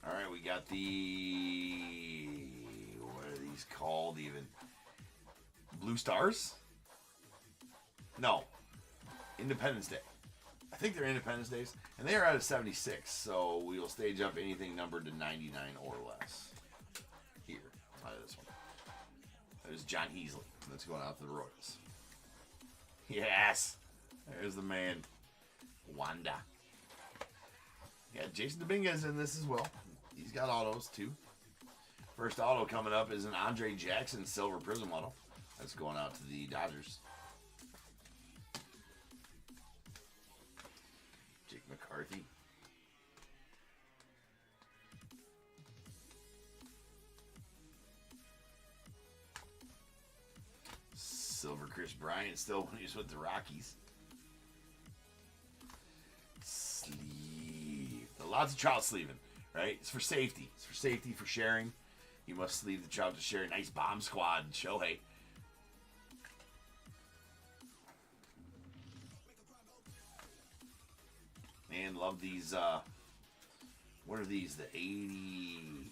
All right, we got the, what are these called even? Blue Stars? No. Independence Day. I think they're Independence Days. And they are out of 76, so we will stage up anything numbered to 99 or less. Here, try this one. There's John Heasley. That's going out to the Royals. Yes! There's the man. Wanda. Yeah, Jason Dominguez in this as well. He's got autos, too. First auto coming up is an Andre Jackson silver Prizm auto. That's going out to the Dodgers. Jake McCarthy. Silver Chris Bryant still when he's with the Rockies. Sleeve. Lots of Trout sleeving, right? It's for safety. It's for safety, for sharing. You must sleeve the Trout to share. Nice bomb squad, Shohei. Man, love these, what are these? The 80,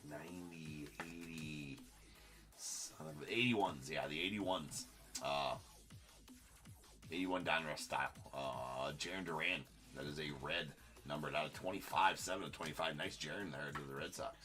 90, 80, 81s. Yeah, the 81s. 81 Donruss style. Jarren Duran. That is a red numbered out of 25. 7 of 25. Nice Jarren there to the Red Sox.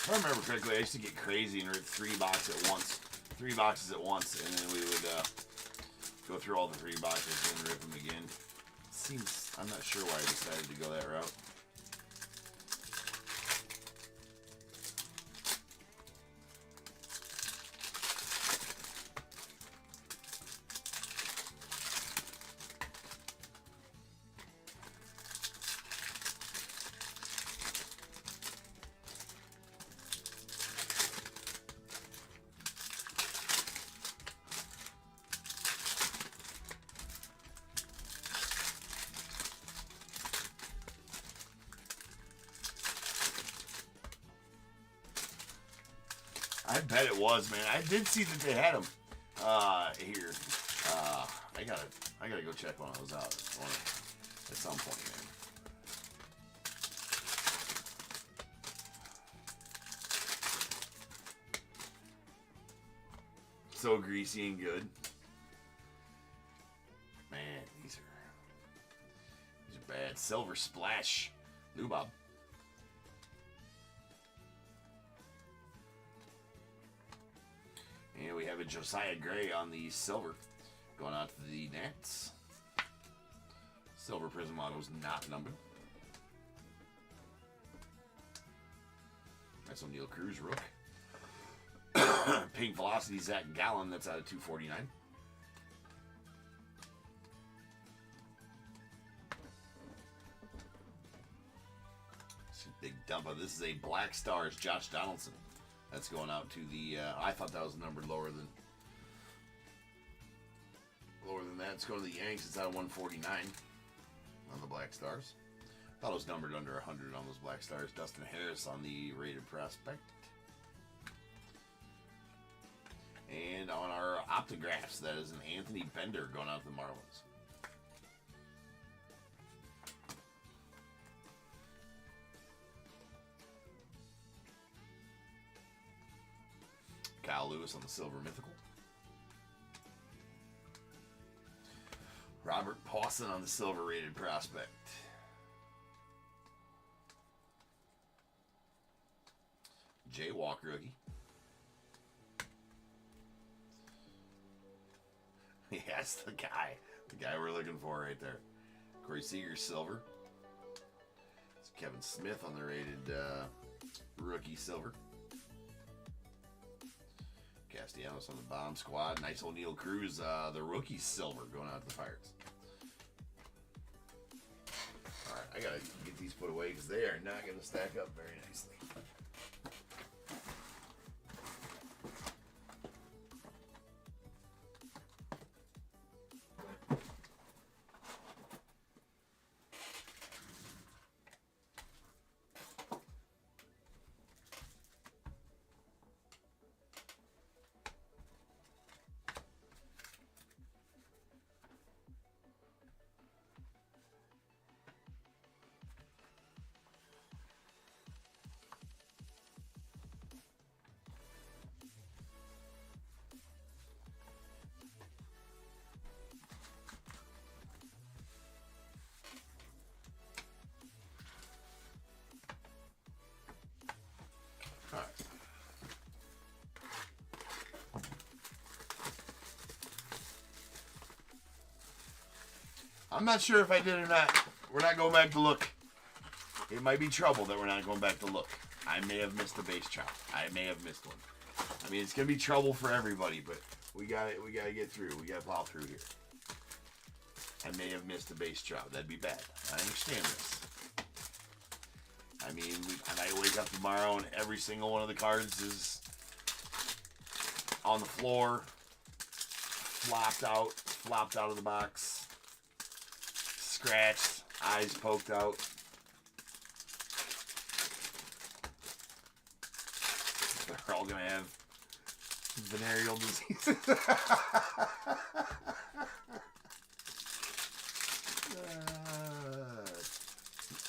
If I remember correctly, I used to get crazy and rip 3 boxes at once. 3 boxes at once, and then we would go through all the 3 boxes and rip them again. Seems, I'm not sure why I decided to go that route. I bet it was, man. I did see that they had them here. I gotta go check one of those out at some point, man. So greasy and good. Man, these are bad. Silver Splash. Lou Bob. And we have a Josiah Gray on the silver. Going out to the Nats. Silver Prizm auto's not numbered. That's O'Neal Cruz, Rook. Pink Velocity, Zach Gallen. That's out of 249. It's a big dump of this is a Black Stars, Josh Donaldson. That's going out to the. I thought that was numbered lower than that. It's going to the Yanks. It's out of 149 on the Black Stars. Thought it was numbered under 100 on those Black Stars. Dustin Harris on the rated prospect. And on our optographs, that is an Anthony Bender going out to the Marlins. Kyle Lewis on the Silver Mythical. Robert Pawson on the Silver rated prospect. Jay Walk rookie. Yes, the guy we're looking for right there. Corey Seager Silver. It's Kevin Smith on the rated rookie Silver. Castellanos on the bomb squad. Nice O'Neal Cruz, the rookie Silver going out to the Pirates. All right, I gotta get these put away because they are not going to stack up very nicely. I'm not sure if I did or not. We're not going back to look. It might be trouble that we're not going back to look. I may have missed a base chop. I may have missed one. I mean, it's gonna be trouble for everybody, but we got it. We gotta get through. We gotta plow through here. I may have missed a base chop. That'd be bad. I understand this. I mean, I might wake up tomorrow and every single one of the cards is on the floor, flopped out of the box, scratched, eyes poked out. They're all gonna have venereal diseases.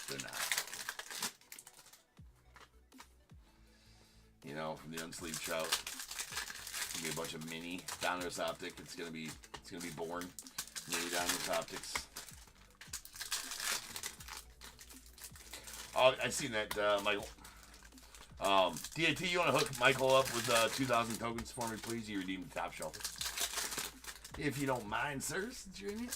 They're not. You know, from the unsleeved trout, it's gonna be a bunch of mini DONRUSS Optic. It's gonna be born mini DONRUSS Optics. Oh, I seen that, Michael. DAT, you want to hook Michael up with 2,000 tokens for me, please? You redeem the top shelf. If you don't mind, sir, since you're in here.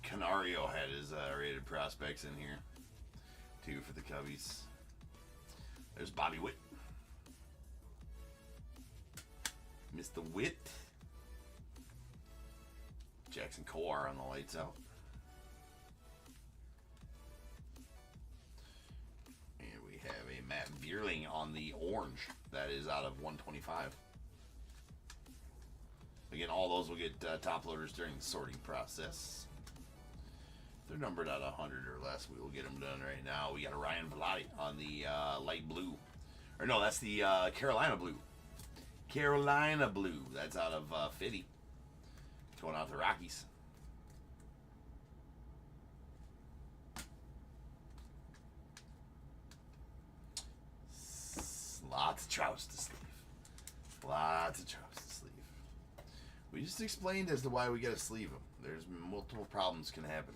Canario had his rated prospects in here, too, for the Cubbies. There's Bobby Witt. Mr. Witt. Jackson Kowar on the lights out. And we have a Matt Bierling on the orange. That is out of 125. Again, all those will get top loaders during the sorting process. They're numbered at 100 or less. We will get them done right now. We got a Ryan Velotti on the light blue. Or no, that's the Carolina blue. Carolina blue. That's out of 50. Going out to the Rockies. Lots of trouts to sleeve. Lots of trouts to sleeve. We just explained as to why we got to sleeve them. There's multiple problems can happen.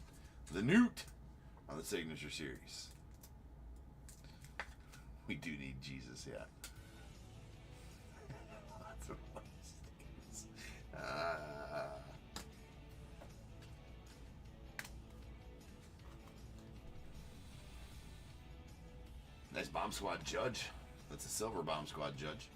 The Newt on the Signature Series. We do need Jesus, yeah. Nice Bomb Squad Judge. That's a silver Bomb Squad Judge.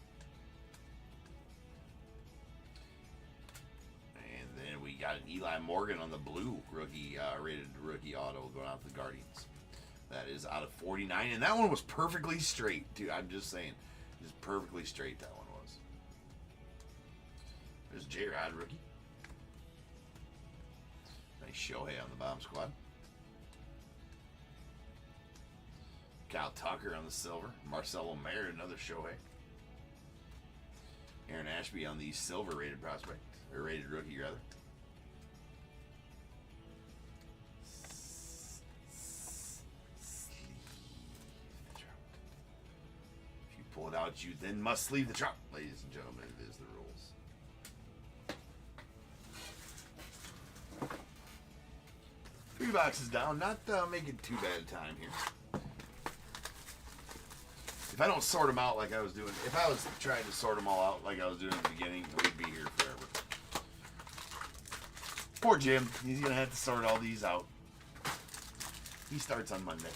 And then we got an Eli Morgan on the blue rookie rated rookie auto going out to the Guardians. That is out of 49, and that one was perfectly straight, dude. I'm just saying, just perfectly straight that one was. There's J-Rod rookie. Nice Shohei on the Bomb Squad. Kyle Tucker on the silver. Marcelo Mayer, another Shohei. Aaron Ashby on the silver rated prospect, or rated rookie rather. If you pull it out, you then must sleeve the trout, ladies and gentlemen. It is the rules. 3 boxes down, not making too bad a time here. If I don't sort them out like I was doing, if I was trying to sort them all out like I was doing at the beginning, we'd be here forever. Poor Jim. He's going to have to sort all these out. He starts on Monday.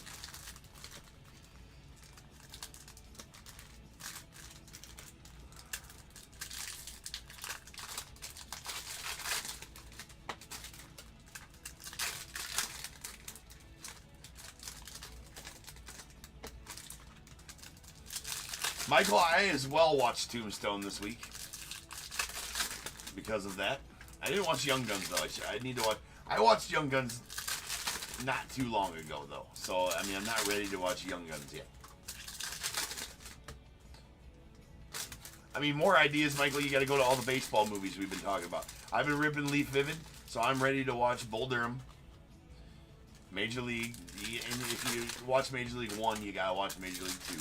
Michael, I as well watched Tombstone this week because of that. I didn't watch Young Guns though. I need to watch. I watched Young Guns not too long ago though, so I mean I'm not ready to watch Young Guns yet. I mean, more ideas, Michael. You got to go to all the baseball movies we've been talking about. I've been ripping Leaf Vivid, so I'm ready to watch Bull Durham, Major League. And if you watch Major League 1, you gotta watch Major League 2.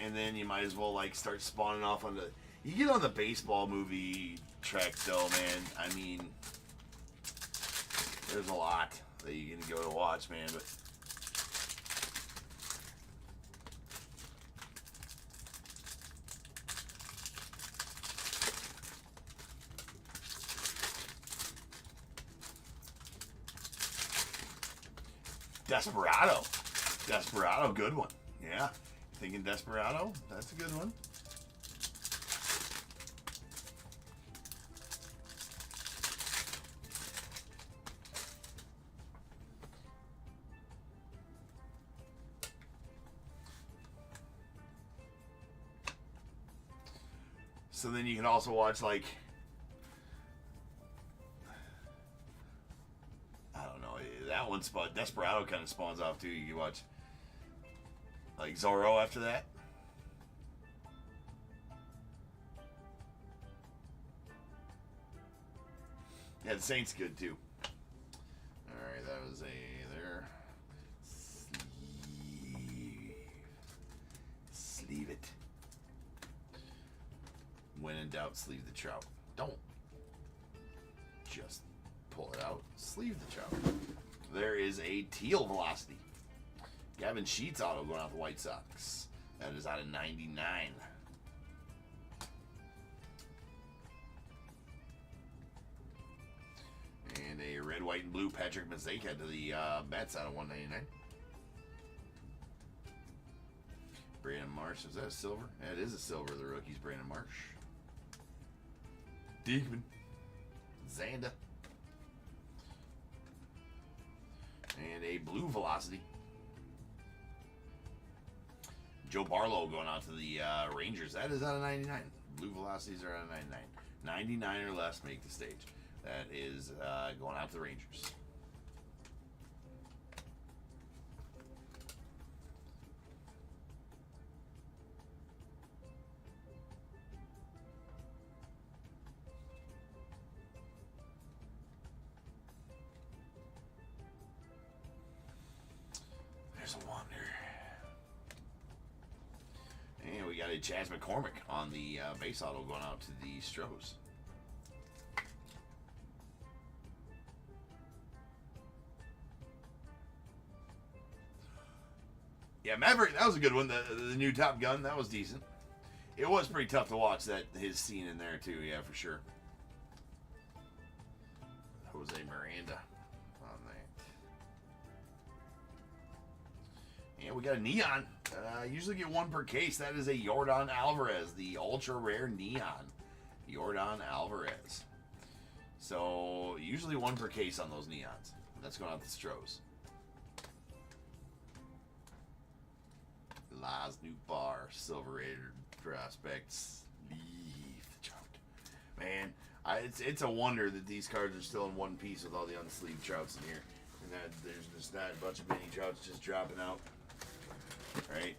And then you might as well like start spawning off on the. You get on the baseball movie track though, man. I mean, there's a lot that you can go to watch, man. But Desperado, good one. Yeah. Thinking Desperado, that's a good one. So then you can also watch like, I don't know, that one spot, Desperado kind of spawns off too. You can watch like Zorro after that. Yeah, the Saints good too. Alright, that was there. Sleeve it. When in doubt, sleeve the trout. Don't just pull it out. Sleeve the trout. There is a teal velocity. Gavin Sheets auto going out the White Sox. That is out of 99. And a red, white, and blue Patrick Mazeka to the Mets out of 199. Brandon Marsh, is that a silver? That is a silver. The rookies, Brandon Marsh. Diekman. Zanda. And a blue velocity. Joe Barlow going out to the Rangers. That is out of 99. Blue velocities are out of 99. 99 or less make the stage. That is going out to the Rangers. There's a wonder. And we got a Chaz McCormick on the base auto going out to the Stros. Yeah, Maverick, that was a good one. The new Top Gun, that was decent. It was pretty tough to watch his scene in there too. Yeah, for sure. Jose Miranda on that. And we got a neon. Usually get one per case. That is a Yordan Alvarez, the ultra rare neon. Yordan Alvarez. So usually one per case on those neons. That's going out to Strohs. Laz New Bar, Silver Raider Prospects, Leaf the Trout. Man, it's a wonder that these cards are still in one piece with all the unsleeved Trouts in here. And that there's just not a bunch of mini Trouts just dropping out. Right?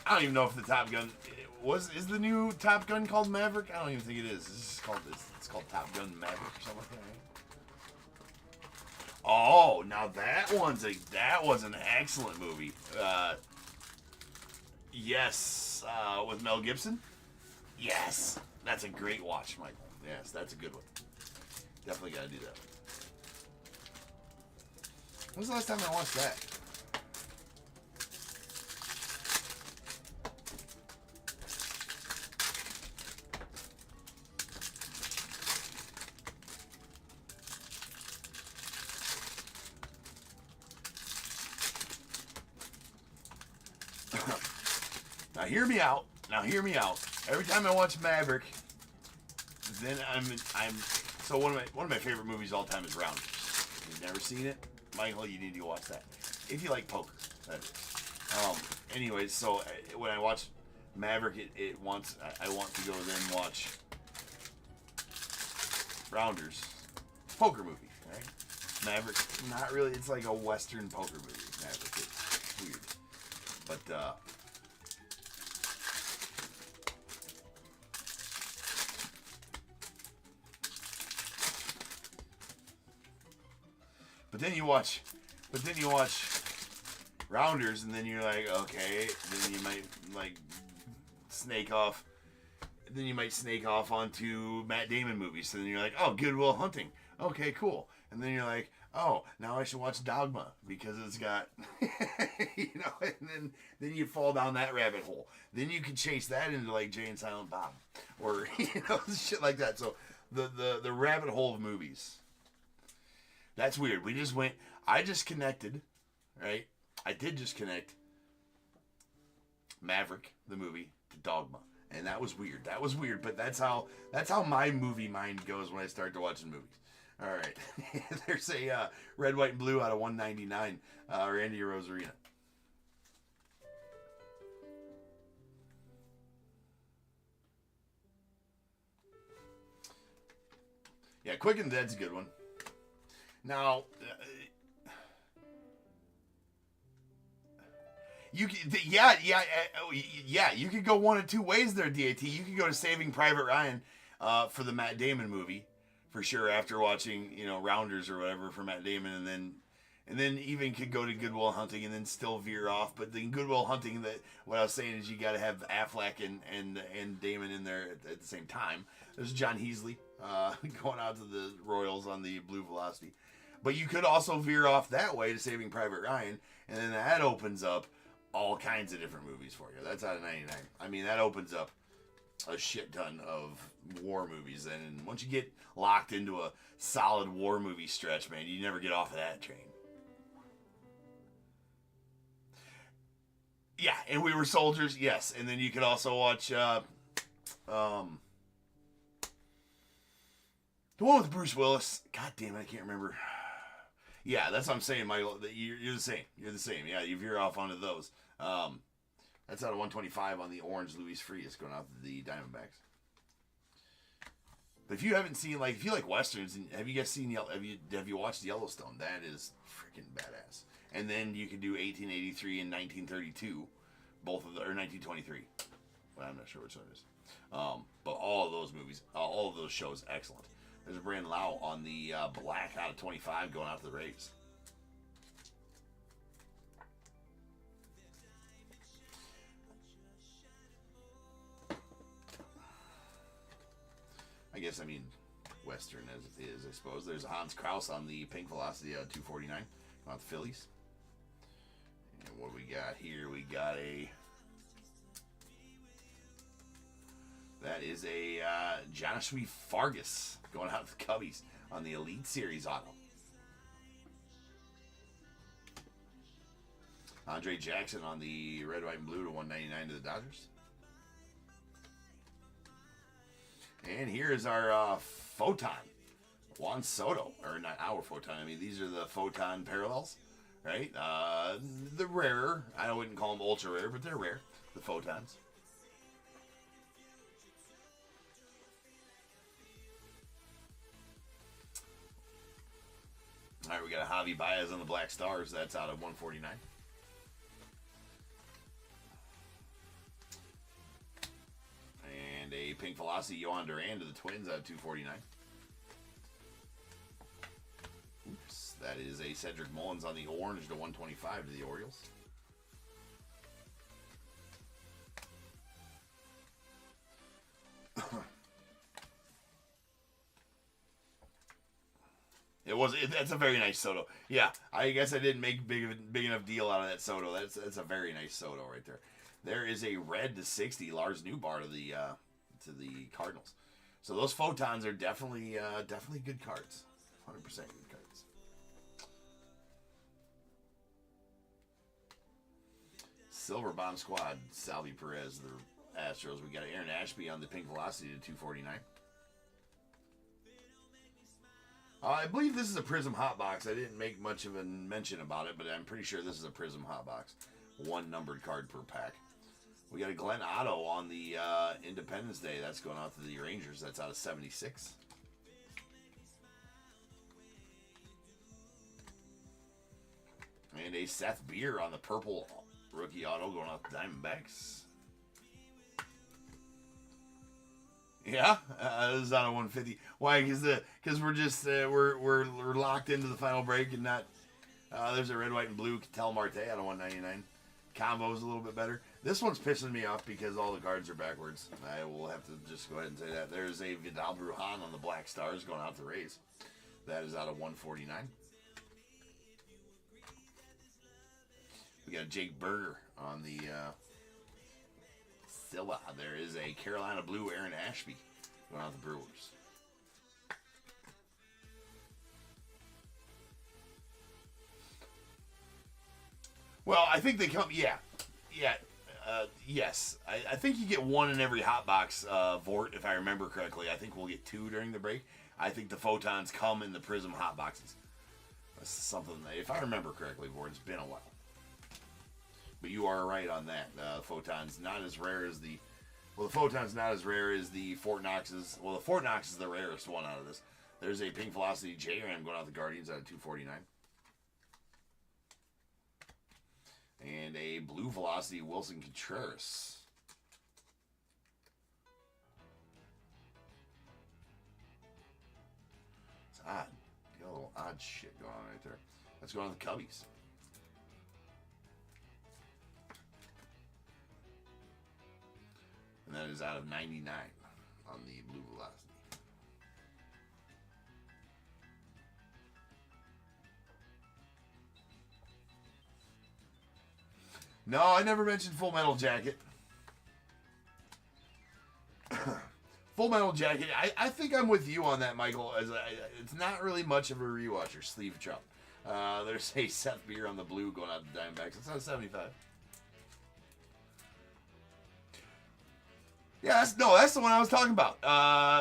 I don't even know if the Top Gun is the new Top Gun called Maverick. I don't even think it is. It's called Top Gun Maverick or something like that. Right? Oh, now that was an excellent movie. Yes, with Mel Gibson. Yes, that's a great watch, Michael. Yes, that's a good one. Definitely got to do that. When was the last time I watched that? Now hear me out. Every time I watch Maverick, then I'm so one of my favorite movies of all time is Rounders. If you've never seen it, Michael, you need to watch that. If you like poker, that is. Anyways, so when I watch Maverick, I want to go then watch Rounders, poker movie, right? Maverick, not really. It's like a Western poker movie. Maverick, it's weird, but. But then you watch Rounders, and then you're like, okay. Then you might snake off. Then you might snake off onto Matt Damon movies. So then you're like, oh, Good Will Hunting. Okay, cool. And then you're like, oh, now I should watch Dogma because it's got, and then you fall down that rabbit hole. Then you can chase that into like Jay and Silent Bob, or shit like that. So the rabbit hole of movies. That's weird. I just connected, right? I did just connect Maverick, the movie, to Dogma. And that was weird. But that's how my movie mind goes when I start to watching movies. All right. There's a red, white, and blue out of 199, Randy Rosarina. Yeah, Quick and Dead's a good one. Now, you could go one of two ways there, DAT. You could go to Saving Private Ryan for the Matt Damon movie, for sure, after watching, Rounders or whatever for Matt Damon, and then even could go to Good Will Hunting and then still veer off. But the Good Will Hunting, what I was saying is you got to have Affleck and Damon in there at the same time. There's John Heasley going out to the Royals on the Blue Velocity. But you could also veer off that way to Saving Private Ryan, and then that opens up all kinds of different movies for you. That's out of 99. I mean, that opens up a shit ton of war movies. And once you get locked into a solid war movie stretch, man, you never get off of that train. Yeah, and We Were Soldiers, yes. And then you could also watch the one with Bruce Willis. God damn it, I can't remember. Yeah, that's what I'm saying, Michael. You're the same. You're the same. Yeah, you veer off onto those. That's out of 125 on the orange Luis Frias going out to the Diamondbacks. But if you haven't seen, if you like westerns, have you guys seen? Have you watched Yellowstone? That is freaking badass. And then you could do 1883 and 1932, both of or 1923. Well, I'm not sure which one it is. But all of those movies, all of those shows, excellent. There's Brandon Lau on the black out of 25 going out to the Rays. I guess, I mean, Western as it is, I suppose. There's a Hans Kraus on the pink velocity at 249. About the Phillies. And what we got here? We got a... That is a Jonathan Fargas going out to the Cubbies on the Elite Series auto. Andre Jackson on the red, white, and blue to 199 to the Dodgers. And here is our Photon. Juan Soto. Or not our Photon. I mean, these are the Photon parallels. Right? The rarer. I wouldn't call them ultra rare, but they're rare. The Photons. All right, we got a Javi Baez on the Black Stars. That's out of 149. And a pink velocity Yohan Duran to the Twins out of 249. Oops, that is a Cedric Mullins on the orange to 125 to the Orioles. That's a very nice Soto. Yeah, I guess I didn't make big enough deal out of that Soto. That's a very nice Soto right there. There is a red to 60 Lars Newbar to the Cardinals. So those Photons are definitely good cards. 100% good cards. Silver Bomb Squad, Salvi Perez, the Astros. We got Aaron Ashby on the pink velocity to 249. I believe this is a Prizm hot box. I didn't make much of a mention about it, but I'm pretty sure this is a Prizm hot box. One numbered card per pack. We got a Glenn Otto on the Independence Day. That's going out to the Rangers. That's out of 76. And a Seth Beer on the purple rookie auto going out to Diamondbacks. Yeah, this is out of 150. Why? Because we're just we're locked into the final break and not. There's a red, white, and blue Ketel Marte out of 199. Combo's a little bit better. This one's pissing me off because all the cards are backwards. I will have to just go ahead and say that. There's a Vidal Brujan on the Black Stars going out to Rays. That is out of 149. We got Jake Berger on the Silla. There is a Carolina Blue Aaron Ashby going out the Brewers. Well, I think they come, yes. I think you get one in every hot box, Vort, if I remember correctly. I think we'll get two during the break. I think the Photons come in the Prizm hot boxes. That's something that, if I remember correctly, Vort, it's been a while. But you are right on that. Photon's not as rare as the... Well, the Photon's not as rare as the Fort Knox's. Well, the Fort Knox is the rarest one out of this. There's a pink velocity J-Ram going out the Guardians out of 249. And a blue velocity Wilson Contreras. It's odd. You got a little odd shit going on right there. Let's go on the Cubbies. And that is out of 99 on the blue velocity. No, I never mentioned Full Metal Jacket. Full Metal Jacket, I think I'm with you on that, Michael. It's not really much of a rewatcher, sleeve chop. There's a Seth Beer on the blue going out the Diamondbacks. It's out of 75. Yeah, that's the one I was talking about.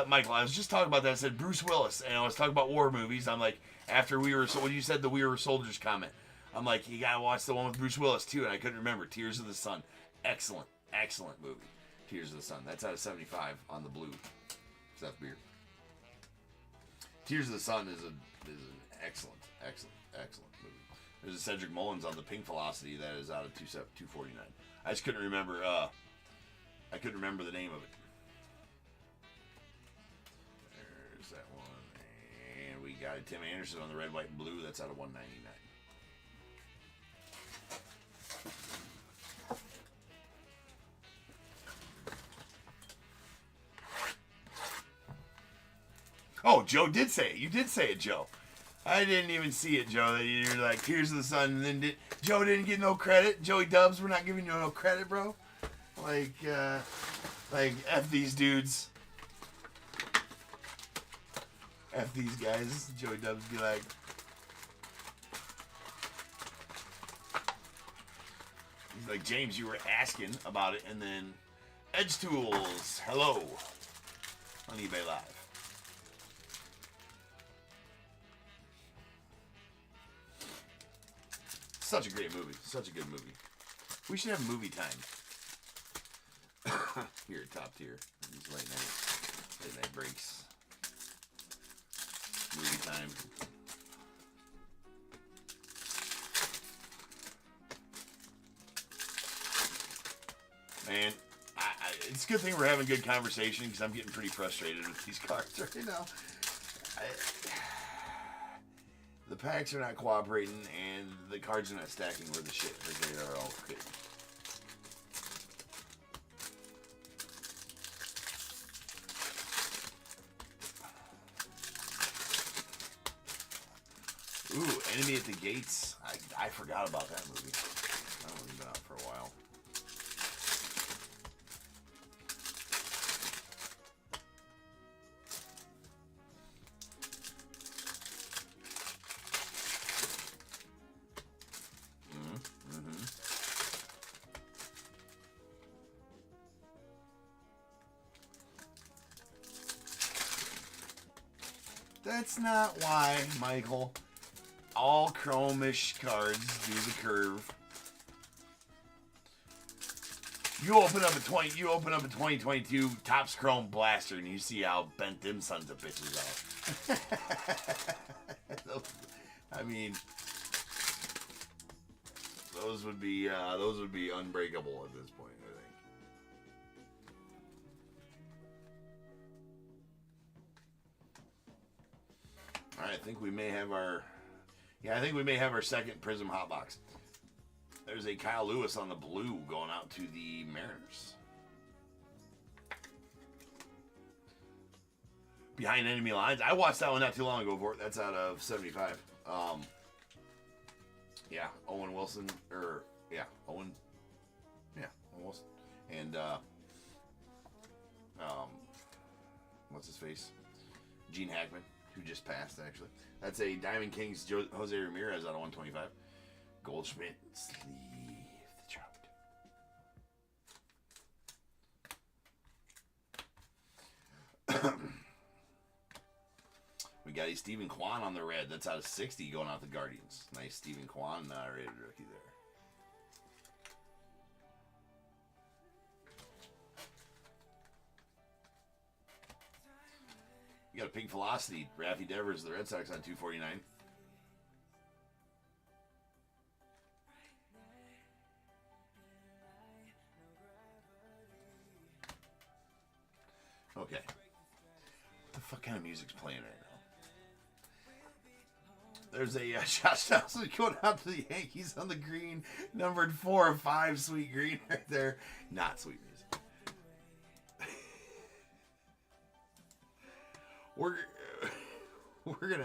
Michael, I was just talking about that. I said Bruce Willis, and I was talking about war movies. I'm like, after when you said the We Were Soldiers comment, I'm like, you gotta watch the one with Bruce Willis too, and I couldn't remember. Tears of the Sun, excellent movie. Tears of the Sun, that's out of 75 on the blue. Seth Beer. Tears of the Sun is an excellent movie. There's a Cedric Mullins on the pink velocity that is out of 249. I just couldn't remember. I couldn't remember the name of it. There's that one. And we got Tim Anderson on the red, white, and blue. That's out of 199. Oh, Joe did say it. You did say it, Joe. I didn't even see it, Joe. That you're like, Tears of the Sun, and then Joe didn't get no credit. Joey Dubs, we're not giving you no credit, bro. Like F these dudes. F these guys. Joey Dubs be like, he's like, James, you were asking about it, and then Edge Tools, hello, on eBay Live. Such a great movie. Such a good movie. We should have movie time. Here at Top Tier. These late night breaks. Movie time. Man, it's a good thing we're having good conversation because I'm getting pretty frustrated with these cards right now. The packs are not cooperating and the cards are not stacking worth the shit because they are all good. Ooh, Enemy at the Gates. I forgot about that movie. That one's been out for a while. That's not why, Michael. All chromish cards do the curve. You open up a 2022 Topps Chrome Blaster and you see how bent them sons of bitches are. I mean, those would be unbreakable at this point, I think. All right, I think we may have our second Prizm hot box. There's a Kyle Lewis on the blue going out to the Mariners. Behind Enemy Lines. I watched that one not too long ago, Vort. That's out of 75. Yeah, Owen Wilson, Owen Wilson. And, what's his face? Gene Hackman, who just passed, actually. That's a Diamond Kings Jose Ramirez out of 125. Goldschmidt, Sleeve the Trout. We got a Stephen Kwan on the red. That's out of 60 going out the Guardians. Nice Stephen Kwan rated rookie there. You got a Pink Velocity. Raffy Devers, the Red Sox on 249. Okay. What the fuck kind of music's playing right now? There's a Josh Donaldson going out to the Yankees on the green, numbered 4 or 5, sweet green right there. Not sweet music. We're gonna.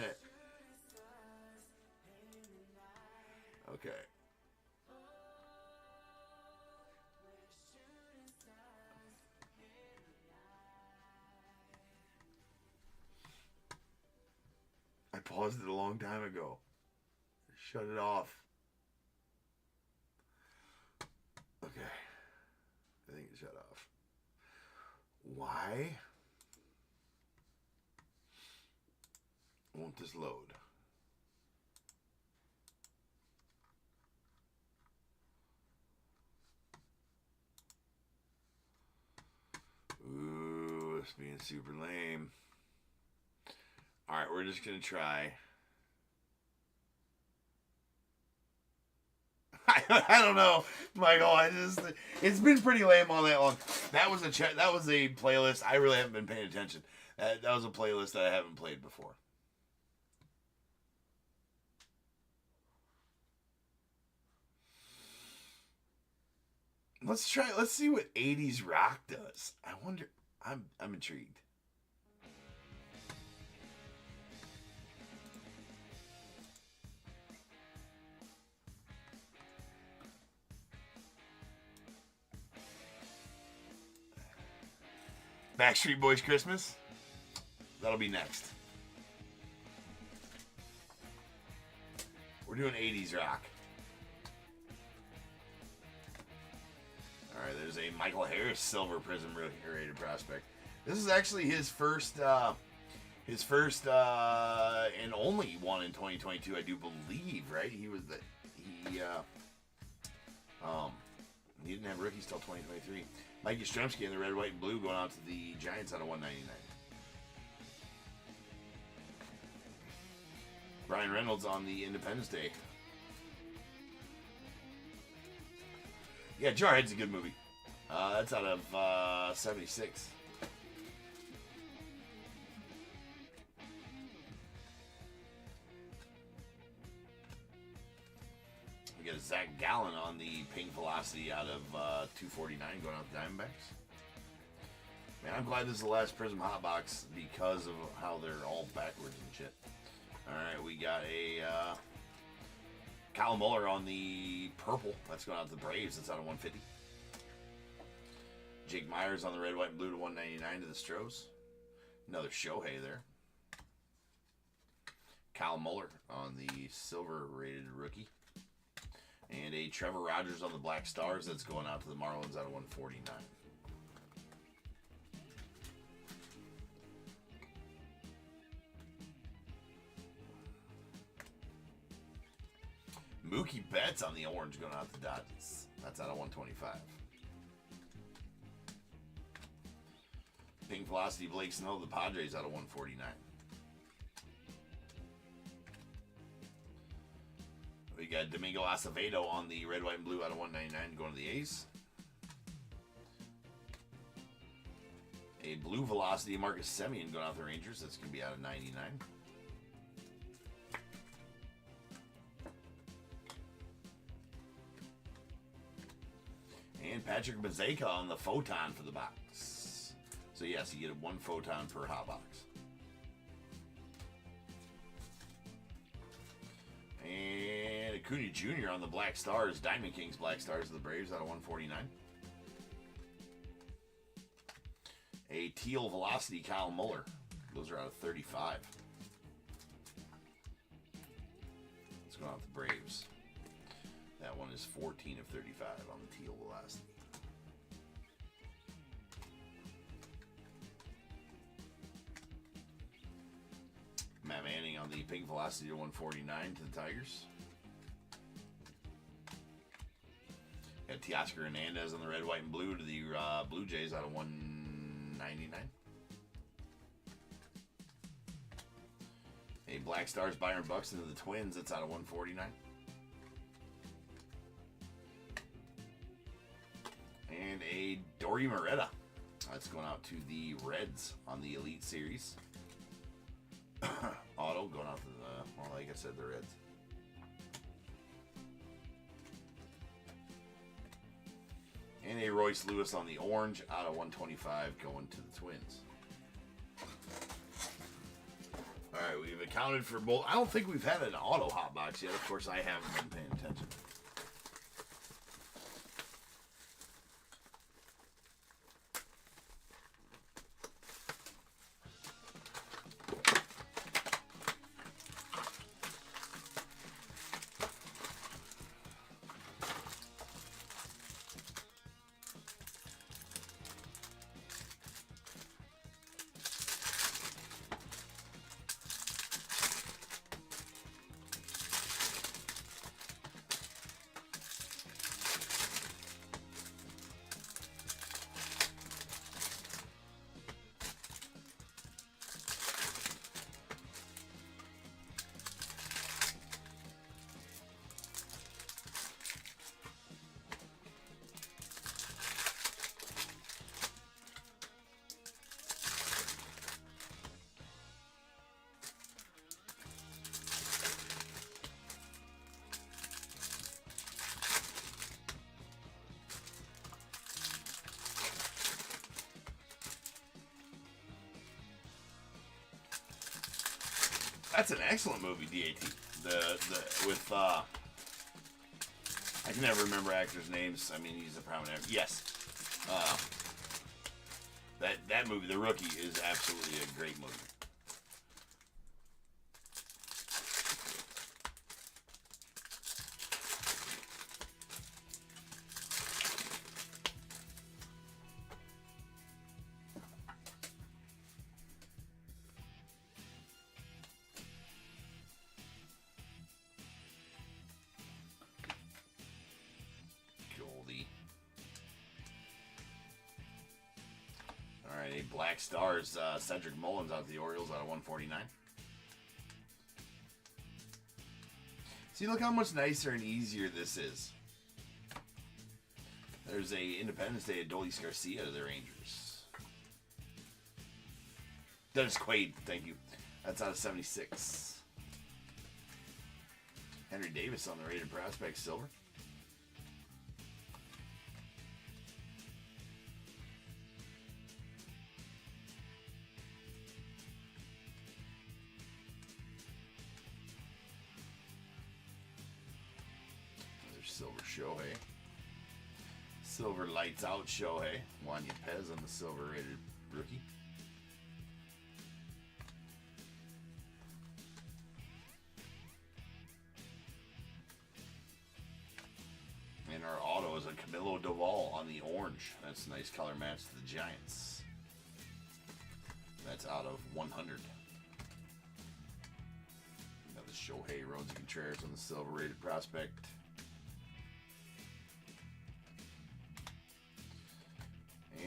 Okay. I paused it a long time ago. Shut it off. Okay. I think it shut off. Why won't this load? Ooh, it's being super lame. Alright, we're just going to try. I don't know, Michael. It's been pretty lame all that long. That was a playlist. I really haven't been paying attention. That was a playlist that I haven't played before. Let's try. Let's see what 80s rock does. I wonder. I'm intrigued. Backstreet Boys Christmas. That'll be next. We're doing 80s rock. All right, there's a Michael Harris Silver Prism rated prospect. This is actually his first and only one in 2022, I do believe. Right? He didn't have rookies till 2023. Mike Yastrzemski in the red, white, and blue going out to the Giants out of 199. Brian Reynolds on the Independence Day. Yeah, Jarhead's a good movie. That's out of 76. We got Zach Gallen on the Pink Velocity out of 249 going out the Diamondbacks. Man, I'm glad this is the last Prizm Hot Box because of how they're all backwards and shit. Alright, we got a Kyle Muller on the purple. That's going out to the Braves. That's out of 150. Jake Myers on the red, white, and blue to 199 to the Stros. Another Shohei there. Kyle Muller on the silver rated rookie. And a Trevor Rogers on the Black Stars. That's going out to the Marlins out of 149. Mookie Betts on the orange going out to Dodgers. That's out of 125. Pink Velocity Blake Snell, the Padres out of 149. We got Domingo Acevedo on the red, white, and blue out of 199 going to the A's. A blue Velocity Marcus Semien going out to the Rangers. That's going to be out of 99. And Patrick Mazeika on the Photon for the box. So yes, you get one Photon per hot box. And Acuna Jr. on the Black Stars, Diamond Kings Black Stars of the Braves out of 149. A teal Velocity Kyle Muller. Those are out of 35. Let's go out the Braves. That one is 14 of 35 on the teal Velocity. Matt Manning on the pink Velocity to 149 to the Tigers. Got Teoscar Hernandez on the red, white, and blue to the Blue Jays out of 199. A Black Stars Byron Buxton to the Twins. That's out of 149. And a Dory Moretta. That's going out to the Reds on the Elite Series. Auto going out to the, well, like I said, the Reds. And a Royce Lewis on the orange out of 125 going to the Twins. All right, we've accounted for both. I don't think we've had an auto hot box yet. Of course, I haven't been paying attention. That's an excellent movie, DAT. With I can never remember actors' names. I mean, he's a prominent actor. Yes. That movie, The Rookie, is absolutely a great movie. Goldie. All right, a Black Stars, Cedric Mullins out to the Orioles out of 149. See, look how much nicer and easier this is. There's a Independence Day Adolis Garcia to the Rangers. Dennis Quaid, thank you. That's out of 76. Henry Davis on the rated prospect, silver. There's silver Shohei. Silver lights out Shohei. Juan Yepez on the silver rated rookie. And our auto is a Camilo Doval on the orange. That's a nice color match to the Giants. That's out of 100. Another Shohei Roansy Contreras on the silver rated prospect.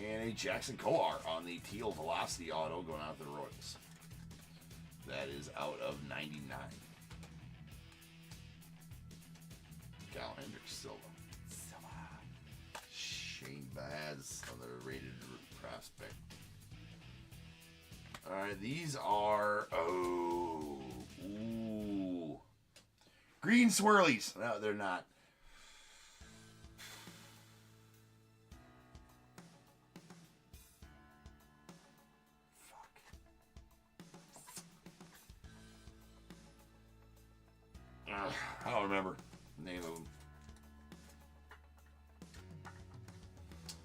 And a Jackson Coar on the teal velocity auto going out to the Royals. That is out of 99. Cal Hendricks, silver. Shane Baz on the rated prospect. Alright, these are, ooh. Green swirlies. No, they're not. I don't remember the name of them.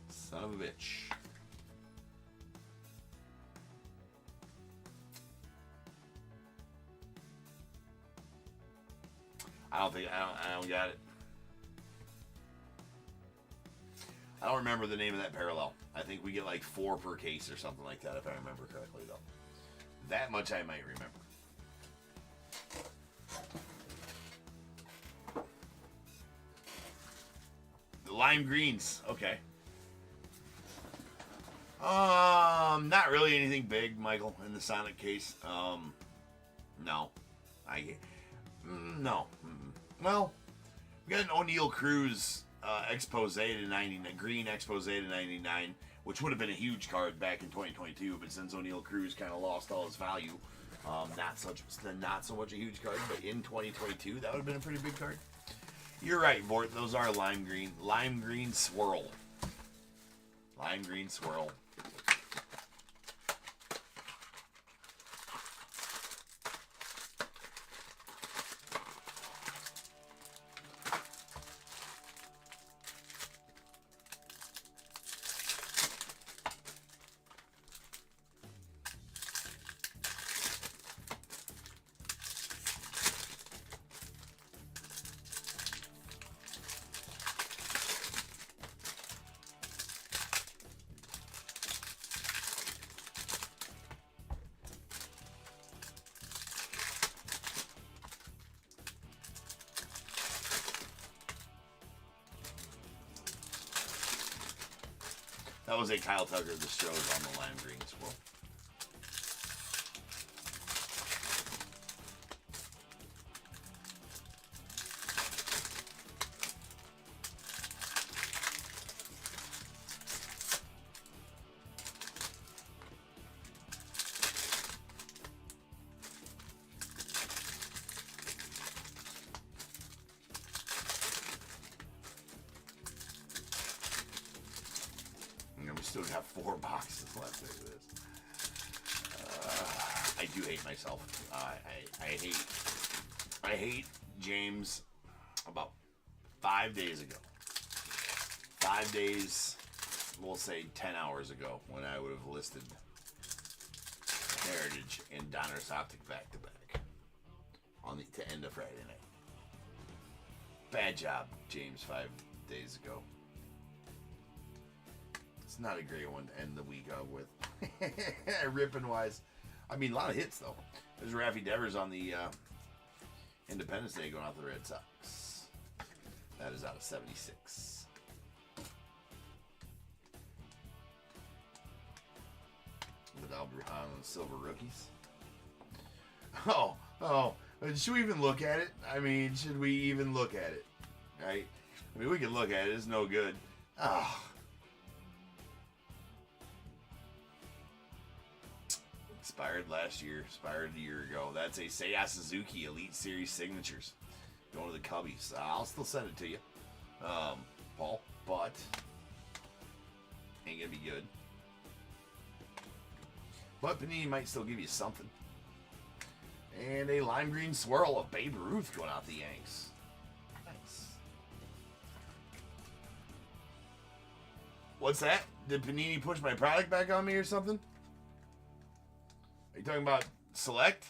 Son of a bitch. I don't got it. I don't remember the name of that parallel. I think we get like 4 per case or something like that if I remember correctly though. That much I might remember. Lime greens, okay. Not really anything big, Michael, in the Sonic case. No. No. Well, we got an O'Neal Cruz expose to 99, green expose to 99, which would have been a huge card back in 2022, but since O'Neal Cruz kind of lost all his value, not so much a huge card, but in 2022, that would have been a pretty big card. You're right, Bort. Those are lime green. Lime green swirl. Lime green swirl. That was a Kyle Tucker. The show's on the lime green swirl. Still got 4 boxes left of this. I do hate myself. I hate James about 5 days ago. 5 days we'll say 10 hours ago when I would have listed Heritage and Donruss Optic back to back on the to end of Friday night. Bad job, James, 5 days ago. It's not a great one to end the week out with. Ripping wise. I mean, a lot of hits, though. There's Raffy Devers on the Independence Day going out to the Red Sox. That is out of 76. With Albert on the Silver Rookies. Oh. Should we even look at it? I mean, should we even look at it? Right? I mean, we can look at it. It's no good. Oh. Expired last year. Expired a year ago. That's a Seiya Suzuki Elite Series Signatures. Going to the Cubbies. I'll still send it to you, Paul. But ain't going to be good. But Panini might still give you something. And a lime green swirl of Babe Ruth going out the Yanks. Nice. What's that? Did Panini push my product back on me or something? Are you talking about Select?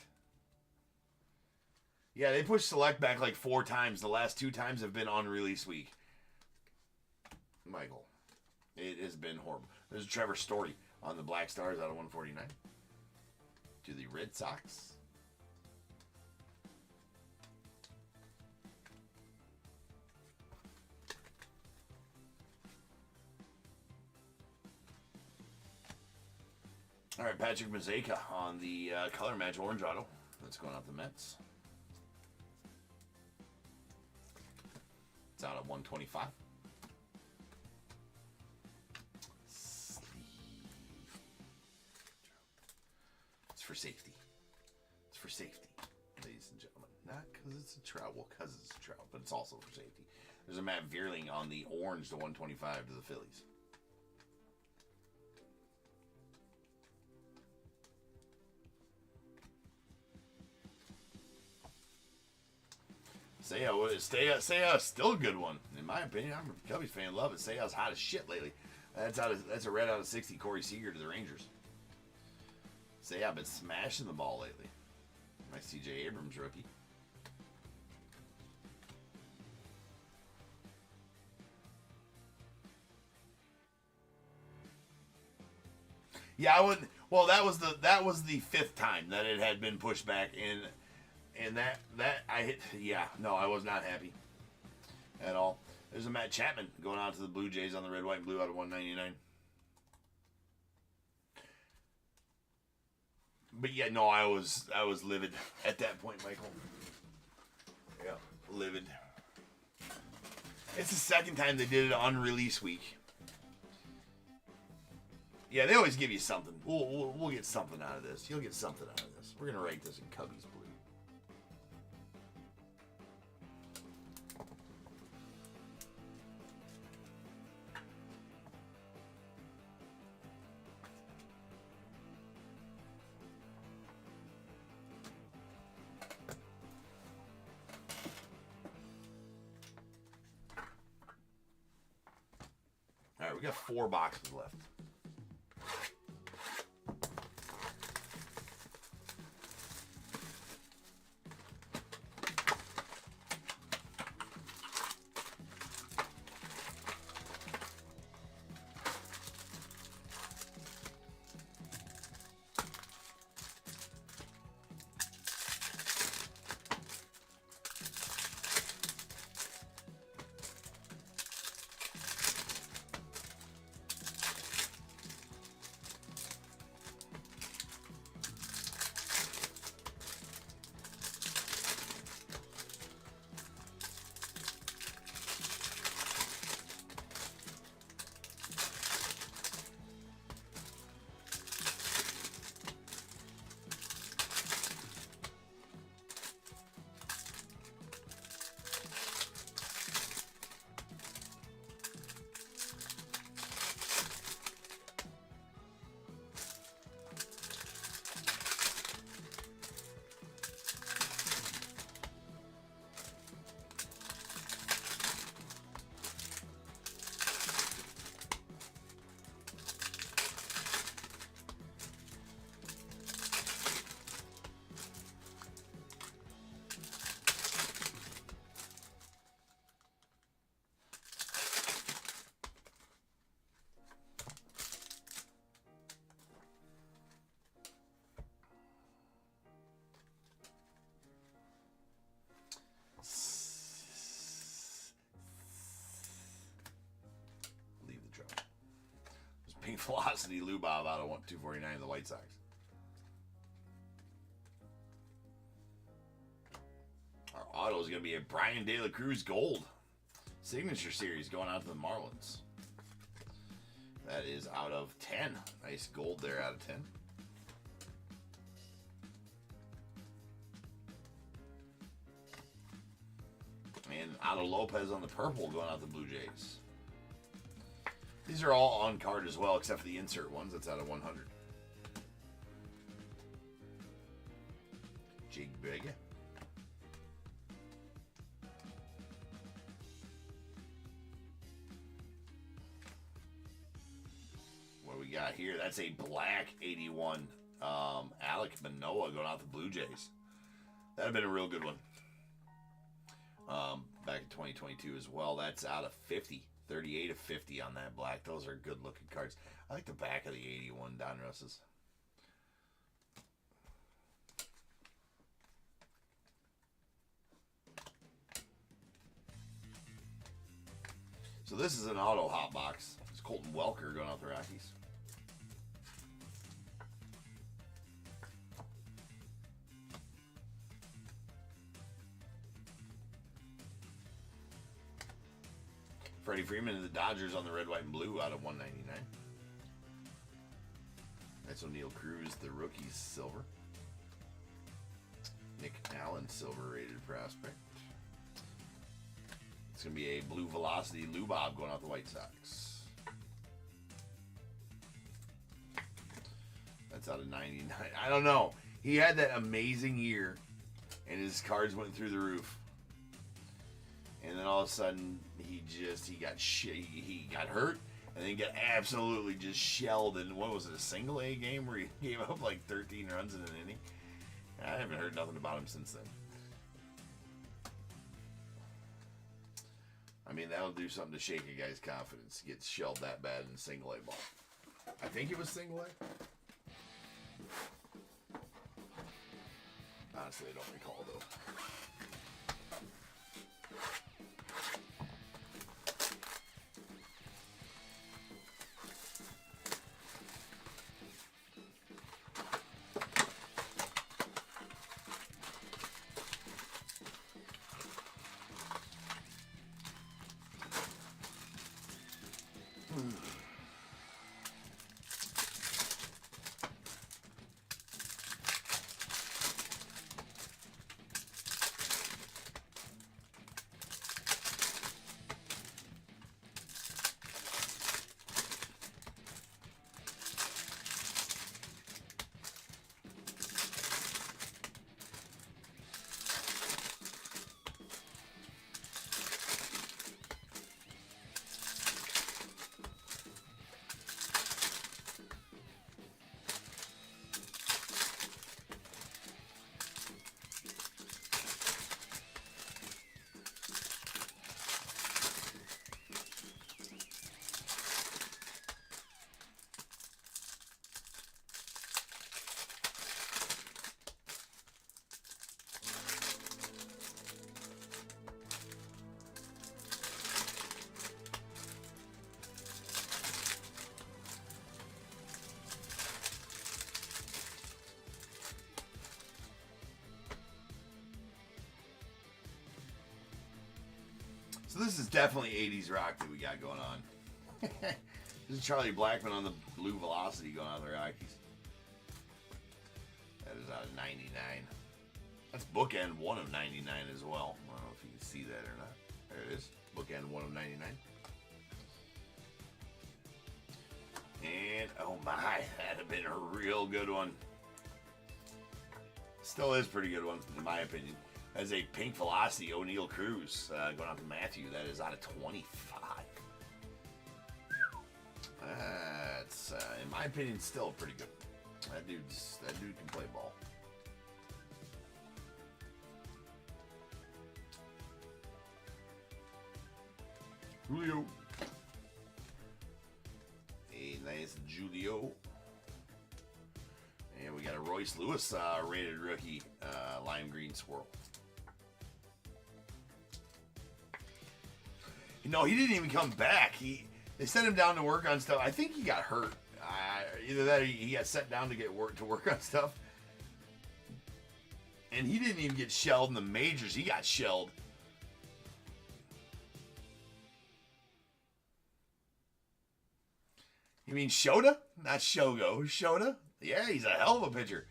Yeah, they pushed Select back like 4 times. The last 2 times have been on release week. Michael. It has been horrible. There's a Trevor Story on the Black Stars out of 149. To the Red Sox. All right, Patrick Mazeka on the color match orange auto. That's going out the Mets. It's out at 125. It's for safety. It's for safety, ladies and gentlemen. Not because it's a trout. Well, because it's a trout, but it's also for safety. There's a Matt Vierling on the orange to 125 to the Phillies. Seiya is still a good one. In my opinion, I'm a Cubbies fan. Love it. Seiya's hot as shit lately. That's a red out of 60. Corey Seager to the Rangers. Seiya been smashing the ball lately. My C.J. Abrams rookie. Yeah, I wouldn't. Well, that was the 5th time that it had been pushed back in. And that I hit, yeah, no, I was not happy at all. There's a Matt Chapman going out to the Blue Jays on the red, white, and blue out of 199. But yeah, no, I was livid at that point, Michael. Yeah, livid. It's the 2nd time they did it on release week. Yeah, they always give you something. We'll get something out of this. You'll get something out of this. We're gonna write this in Cubbies blue. All right, we got 4 boxes left. pink velocity Lubob out of 249 of the White Sox. Our auto is going to be a Brian De La Cruz Gold Signature Series going out to the Marlins. That is out of 10. Nice gold there out of 10. And out of Lopez on the purple going out to the Blue Jays. These are all on card as well, except for the insert ones. That's out of 100. Jake Vega. What do we got here? That's a black 81 Alek Manoah going out to the Blue Jays. That would have been a real good one. Back in 2022 as well. That's out of 50. 38 of 50 on that black. Those are good looking cards. I like the back of the 81 Donrusses. So this is an auto hot box. It's Colton Welker going out the Rockies. Freddie Freeman and the Dodgers on the red, white, and blue out of 199. That's O'Neal Cruz, the rookies, silver. Nick Allen, silver rated prospect. It's going to be a blue velocity Lubob going out the White Sox. That's out of 99. I don't know. He had that amazing year, and his cards went through the roof. And then all of a sudden, he got hurt, and then he got absolutely just shelled in, what was it, a single A game where he gave up like 13 runs in an inning? I haven't heard nothing about him since then. I mean, that'll do something to shake a guy's confidence. Gets shelled that bad in single A ball. I think it was single A. Honestly, I don't recall though. So this is definitely 80s rock that we got going on. This is Charlie Blackmon on the blue velocity going on the Rockies. That is out of 99. That's bookend 1 of 99 as well. I don't know if you can see that or not. There it is. Bookend 1 of 99. And oh my, that'd have been a real good one. Still is a pretty good one, in my opinion. That's a pink velocity O'Neal Cruz going out to Matthew. That is out of 25. That's, in my opinion, still pretty good. That dude can play ball. Julio. A nice Julio. And we got a Royce Lewis rated rookie lime green swirl. No, he didn't even come back. They sent him down to work on stuff. I think he got hurt Either that or he got set down to work on stuff. And he didn't even get shelled in the majors. He got shelled. You mean Shota? Not Shogo. Shota? Yeah, he's a hell of a pitcher.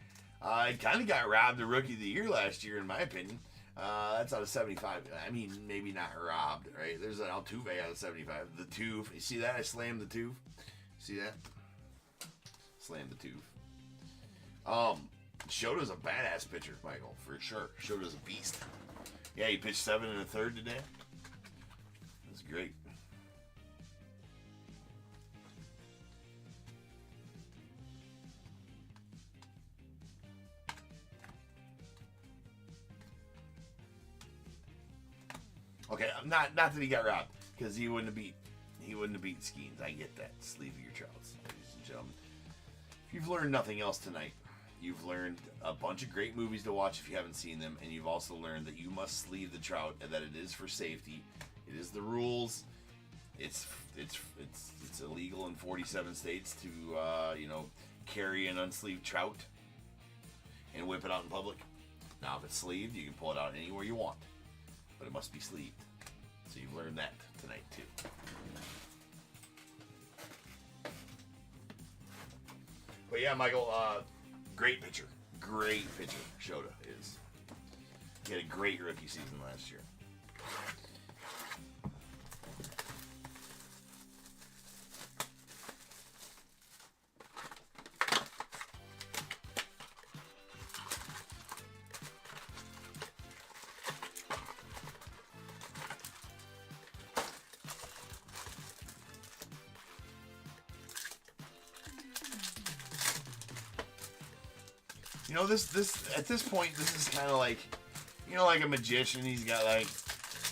He kind of got robbed the Rookie of the Year last year, in my opinion. That's out of 75. I mean, maybe not robbed, right? There's an Altuve out of 75. The Tuve. You see that? I slammed the Tuve. See that? Slammed the Tuve. Shota's a badass pitcher, Michael, for sure. Shota's a beast. Yeah, he pitched 7 1/3 today. That's great. Okay, not that he got robbed, because he wouldn't have beat Skeens. I get that. Sleeve your trouts, ladies and gentlemen. If you've learned nothing else tonight, you've learned a bunch of great movies to watch if you haven't seen them, and you've also learned that you must sleeve the trout and that it is for safety. It is the rules. It's illegal in 47 states to carry an unsleeved trout and whip it out in public. Now, if it's sleeved, you can pull it out anywhere you want, but it must be sleeved. So you've learned that tonight too. But yeah, Michael, great pitcher. Great pitcher, Shota is. He had a great rookie season last year. You know, this at this point, this is kind of like, like a magician. He's got like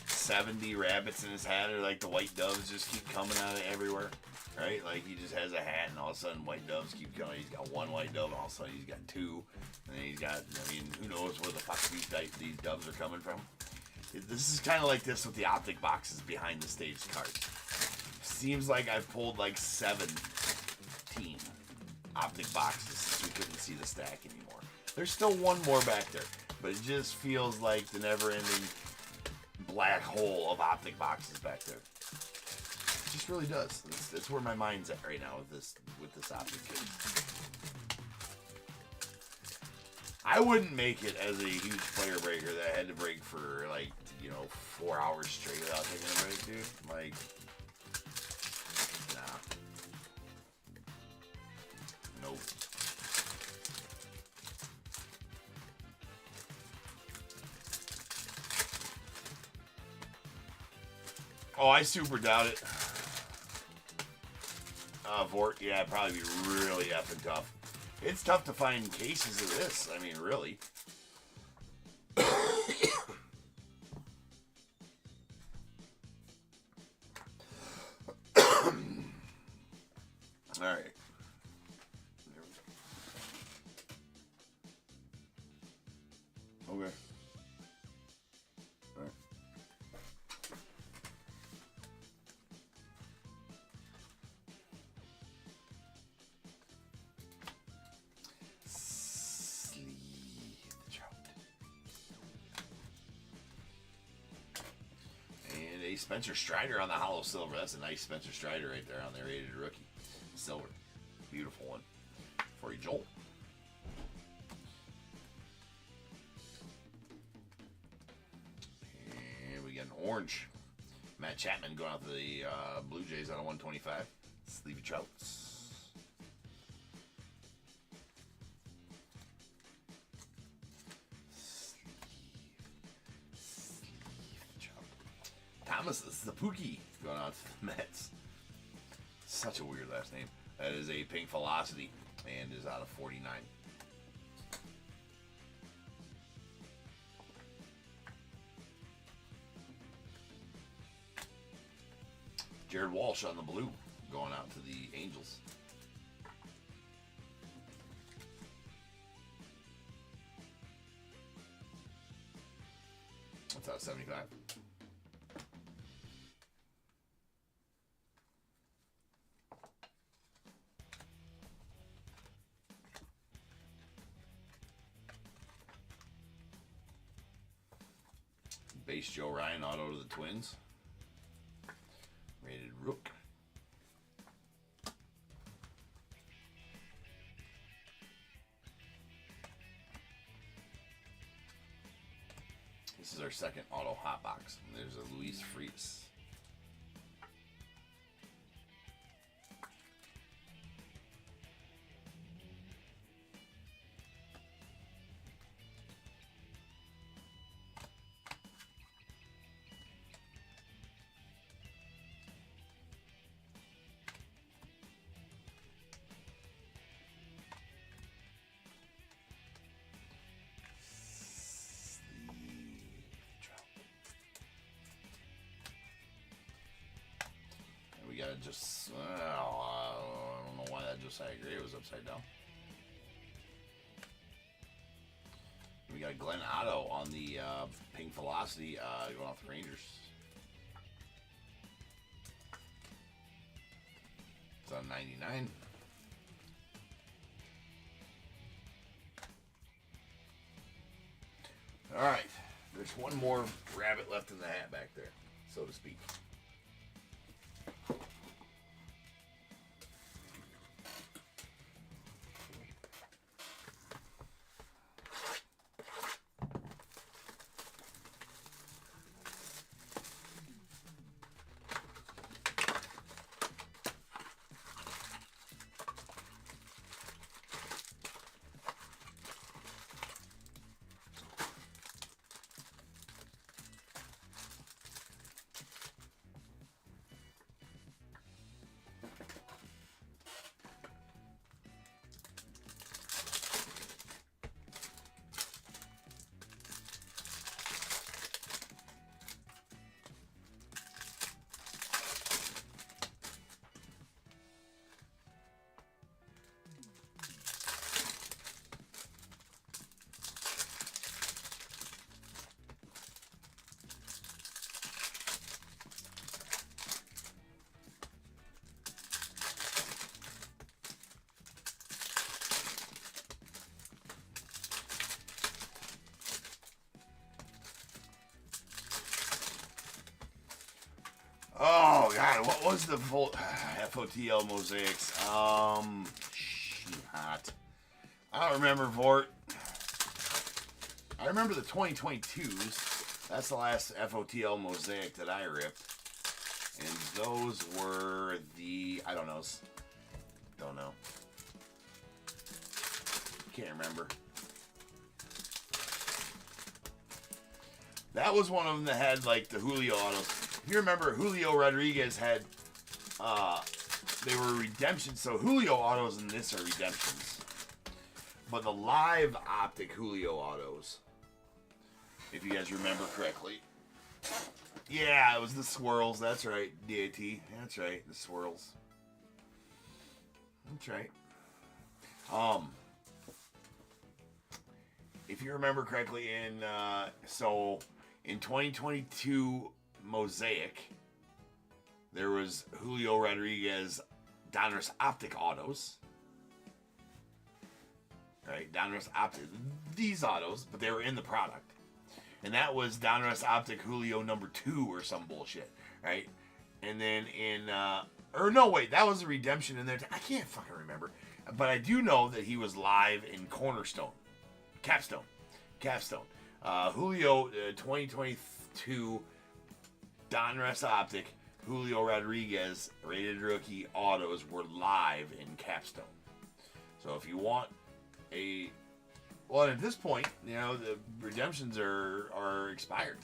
70 rabbits in his hat, or like the white doves just keep coming out of everywhere, right? Like he just has a hat, and all of a sudden white doves keep coming. He's got one white dove, and all of a sudden he's got 2, and then he's got, who knows where the fuck these doves are coming from. This is kind of like this with the Optic boxes behind the stage cards. Seems like I've pulled like 17 Optic boxes since we couldn't see the stack anymore. There's still one more back there, but it just feels like the never-ending black hole of Optic boxes back there. It just really does. That's where my mind's at right now with this Optic case. I wouldn't make it as a huge player breaker that I had to break for 4 hours straight without taking a break, dude. Like, nah. Nope. Oh, I super doubt it. Vort, yeah, it'd probably be really effing tough. It's tough to find cases of this. I mean, really. All right. There we go. Okay. All right. And a Spencer Strider on the hollow silver. That's a nice Spencer Strider right there on the rated rookie. Silver. Beautiful one. For you, Joel. And we got an orange. Matt Chapman going out to the Blue Jays on a 125. Sleevey Trouts. Thomas Zapuki going out to the Mets. Such a weird last name. That is a pink velocity and is out of 49. Jared Walsh on the blue going out to the Angels. That's out of 75. Base Joe Ryan auto to the Twins. Rated Rook. This is our second auto hot box. There's a Luis Frias. We gotta just, I don't know why that Josiah Gray was upside down. We got Glenn Otto on the Pink Velocity going off the Rangers. It's on 99. All right, there's one more rabbit left in the hat back there, so to speak. Oh God, what was the FOTL mosaics? Hot. I don't remember Vort. I remember the 2022s. That's the last FOTL mosaic that I ripped, and those were the I don't know. Can't remember. That was one of them that had like the Julio autos. You remember Julio Rodriguez had, they were redemptions. So Julio autos and this are redemptions. But the live Optic Julio autos, if you guys remember correctly. Yeah, it was the swirls. That's right. DAT. That's right. The swirls. That's right. If you remember correctly, in 2022 Mosaic, there was Julio Rodriguez Donruss Optic autos. Right, Donruss Optic. These autos, but they were in the product. And that was Donruss Optic Julio number 2 or some bullshit, right? And then that was a redemption in there. I can't fucking remember. But I do know that he was live in Cornerstone. Capstone. Julio 2022 Donruss Optic Julio Rodriguez rated rookie autos were live in Capstone. So if you want at this point, the redemptions are expired,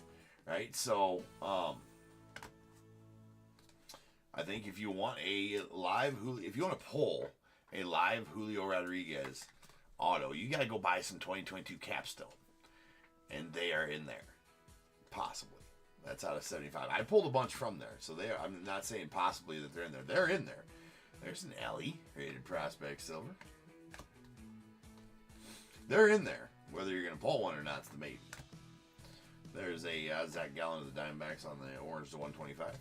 right? So I think if you want if you want to pull a live Julio Rodriguez auto, you got to go buy some 2022 Capstone, and they are in there, possibly. That's out of 75. I pulled a bunch from there, so I'm not saying possibly that they're in there. They're in there. There's an Ellie rated prospect silver. They're in there. Whether you're going to pull one or not is the maybe. There's a Zach Gallen of the Diamondbacks on the orange to 125.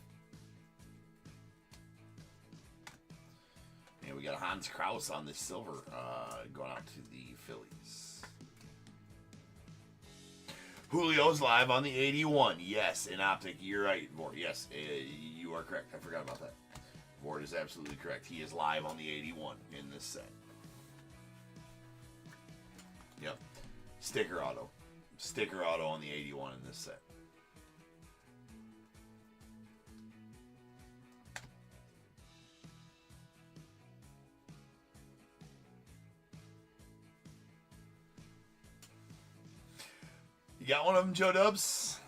And we got Hans Kraus on the silver going out to the Phillies. Julio's live on the 81. Yes, in Optic. You're right, Vord. Yes, you are correct. I forgot about that. Vord is absolutely correct. He is live on the 81 in this set. Yep. Sticker auto. Sticker auto on the 81 in this set. You got one of them, Joe Dubs?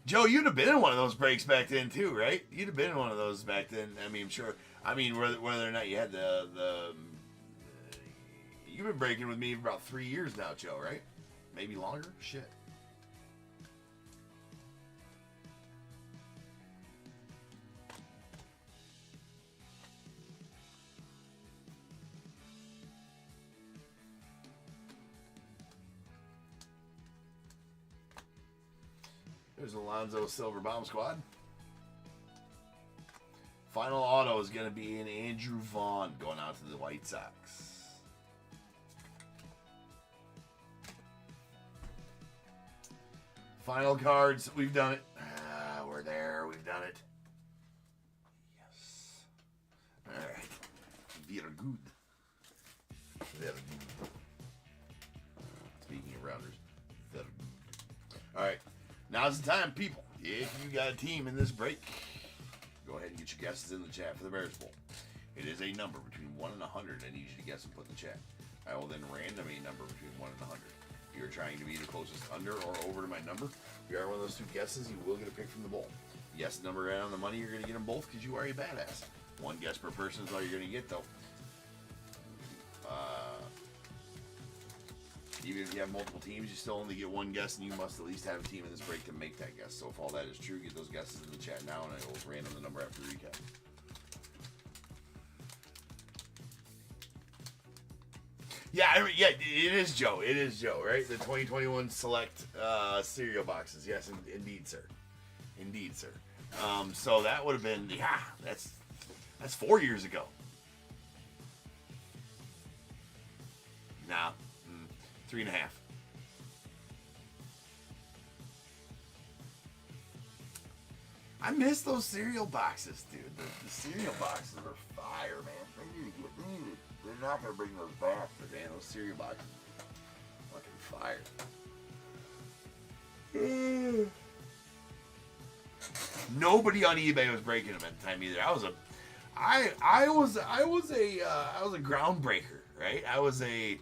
Joe, you'd have been in one of those breaks back then too, right? You'd have been in one of those back then. I mean, sure. I mean, whether or not you had you've been breaking with me for about 3 years now, Joe, right? Maybe longer? Shit. There's Alonzo Silver Bomb Squad. Final auto is going to be an Andrew Vaughn going out to the White Sox. Final cards. We've done it. We're there. We've done it. Yes. All right. Very good. Very good. Speaking of rounders. Very good. All right. Now's the time, people. If you got a team in this break, go ahead and get your guesses in the chat for the Bears Bowl. It is a number between 1 and 100. I need you to guess and put in the chat. I will then random a number between 1 and 100. If you're trying to be the closest under or over to my number, if you are one of those two guesses, you will get a pick from the bowl. Yes, the number right on the money, you're going to get them both because you are a badass. One guess per person is all you're going to get, though. Even if you have multiple teams, you still only get one guess, and you must at least have a team in this break to make that guess. So if all that is true, get those guesses in the chat now, and I will random the number after the recap. Yeah, it is Joe. It is Joe, right? The 2021 Select cereal boxes. Yes, indeed, sir. Indeed, sir. So that would have been, that's 4 years ago. Nah. 3.5. I miss those cereal boxes, dude. The cereal boxes are fire, man. They're not gonna bring those back, but man, those cereal boxes, fucking fire. Nobody on eBay was breaking them at the time either. I was a groundbreaker, right? I was a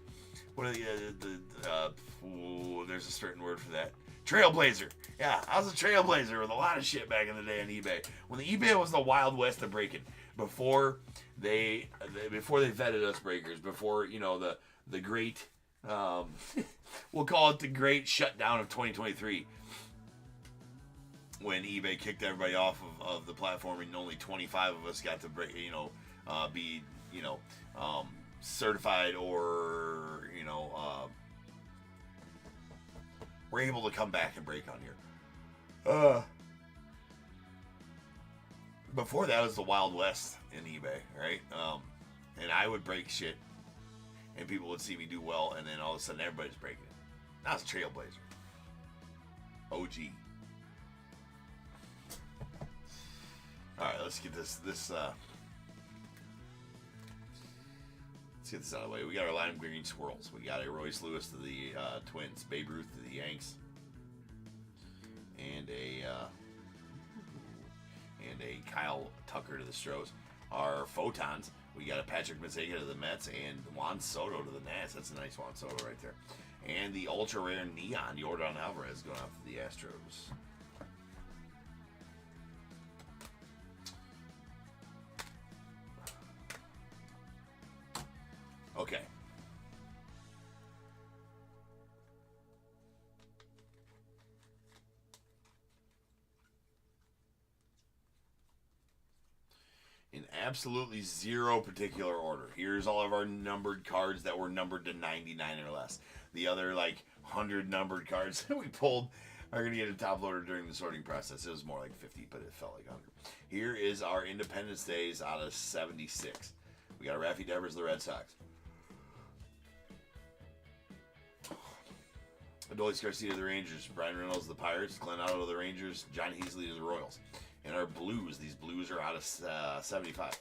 there's a certain word for that. Trailblazer. Yeah, I was a trailblazer with a lot of shit back in the day on eBay. When the eBay was the Wild West of breaking, before they vetted us breakers, before the great we'll call it the great shutdown of 2023, when eBay kicked everybody off of the platform and only 25 of us got to break, be certified or we're able to come back and break on here. Before that was the Wild West in eBay, right? And I would break shit and people would see me do well, and then all of a sudden everybody's breaking it. Now it's Trailblazer. OG. Alright, let's get this let's get this out of the way. We got our lime green swirls. We got a Royce Lewis to the Twins, Babe Ruth to the Yanks, and a Kyle Tucker to the Stros. Our photons, we got a Patrick Mazzega to the Mets and Juan Soto to the Nats. That's a nice Juan Soto right there. And the ultra rare neon Yordan Alvarez going out to the Astros. Okay. In absolutely zero particular order. Here's all of our numbered cards that were numbered to 99 or less. The other 100 numbered cards that we pulled are going to get a top loader during the sorting process. It was more like 50, but it felt like 100. Here is our Independence Days out of 76. We got Raffy Devers, the Red Sox. Adolis Garcia to the Rangers, Brian Reynolds to the Pirates, Glenn Otto to the Rangers, John Heasley to the Royals. And our blues, these blues are out of 75.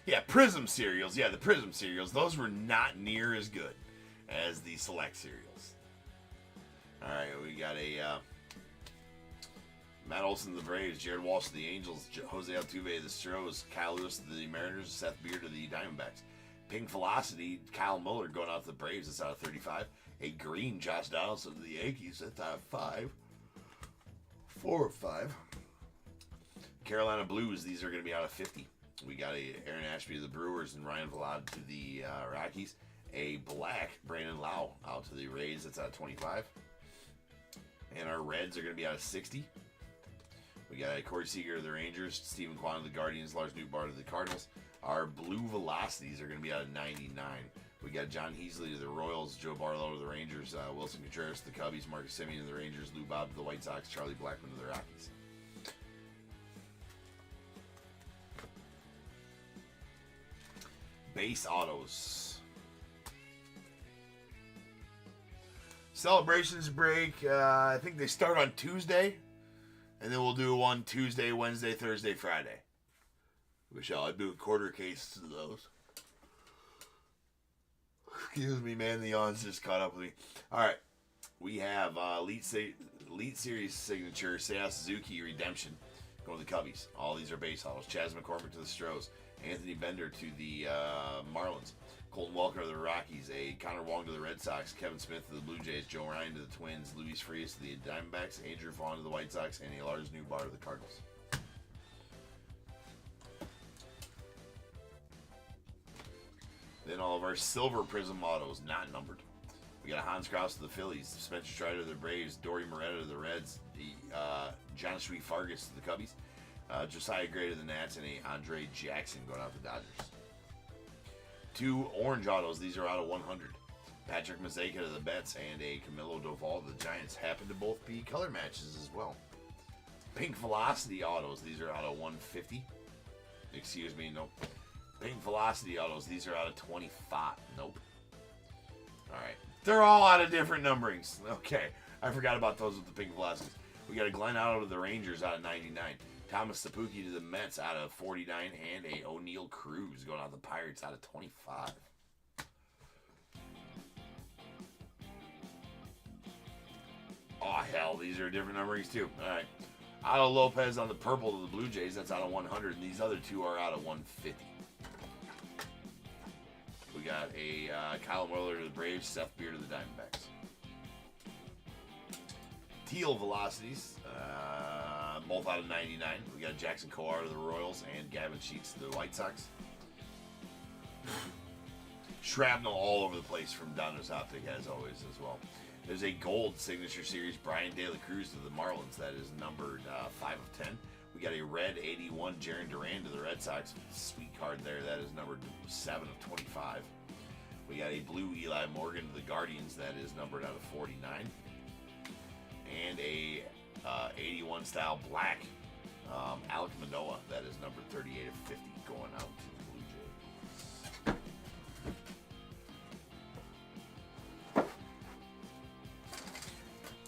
Yeah, Prizm cereals. Yeah, the Prizm cereals. Those were not near as good as the Select cereals. All right, we got a Matt Olson to the Braves, Jared Walsh to the Angels, Jose Altuve to the Stros, Kyle Lewis to the Mariners, Seth Beer to the Diamondbacks. Pink Velocity, Kyle Muller going out to the Braves. That's out of 35. A green, Josh Donaldson to the Yankees. That's out of 5. 4 or 5. Carolina Blues. These are going to be out of 50. We got a Aaron Ashby to the Brewers and Ryan Vlad to the Rockies. A black Brandon Lau out to the Rays. That's out of 25. And our Reds are going to be out of 60. We got a Corey Seager to the Rangers, Stephen Kwan to the Guardians, Lars Nootbaar to the Cardinals. Our blue velocities are going to be out of 99. We got John Heasley to the Royals, Joe Barlow to the Rangers, Wilson Contreras to the Cubbies, Marcus Semien to the Rangers, Lou Bob to the White Sox, Charlie Blackmon to the Rockies. Base autos. Celebrations break. I think they start on Tuesday. And then we'll do one Tuesday, Wednesday, Thursday, Friday. Michelle, I'd do a quarter case of those. Excuse me, man. The yawns just caught up with me. All right. We have Elite Series signature, Seiya Suzuki Redemption going to the Cubbies. All these are base autos. Chaz McCormick to the Stros. Anthony Bender to the Marlins. Colton Welker to the Rockies. A Connor Wong to the Red Sox. Kevin Smith to the Blue Jays. Joe Ryan to the Twins. Luis Frias to the Diamondbacks. Andrew Vaughn to the White Sox. And a Lars Nootbaar to the Cardinals. Then all of our silver Prizm autos, not numbered. We got a Hans Krause to the Phillies. Spencer Strider to the Braves. Dory Moretta to the Reds. John Sweet Fargus to the Cubbies. Josiah Gray to the Nats. And a Andre Jackson going out to the Dodgers. 2 orange autos. These are out of 100. Patrick Mazeka to the Mets and a Camilo Doval to the Giants. Happen to both be color matches as well. Pink Velocity autos. These are out of 150. Excuse me, nope. Pink Velocity autos. These are out of 25. Nope. All right. They're all out of different numberings. Okay. I forgot about those with the Pink Velocities. We got a Glenn Otto to the Rangers out of 99. Thomas Sapuki to the Mets out of 49, and a O'Neal Cruz going out the Pirates out of 25. Oh, hell, these are different numberings too. All right. Otto Lopez on the purple to the Blue Jays, that's out of 100, and these other two are out of 150. We got a Kyle Muller to the Braves, Seth Beer to the Diamondbacks. Teal Velocities, both out of 99. We got Jackson Kowar to the Royals and Gavin Sheets to the White Sox. Shrapnel all over the place from DONRUSS Optic, as always, as well. There's a gold signature series, Brian De La Cruz to the Marlins. That is numbered 5 of 10. We got a red 81, Jarren Duran to the Red Sox. Sweet card there. That is numbered 7 of 25. We got a blue Eli Morgan to the Guardians. That is numbered out of 49. And a 81 style black Alec Manoah. That is numbered 38 of 50 going out to the Blue Jays.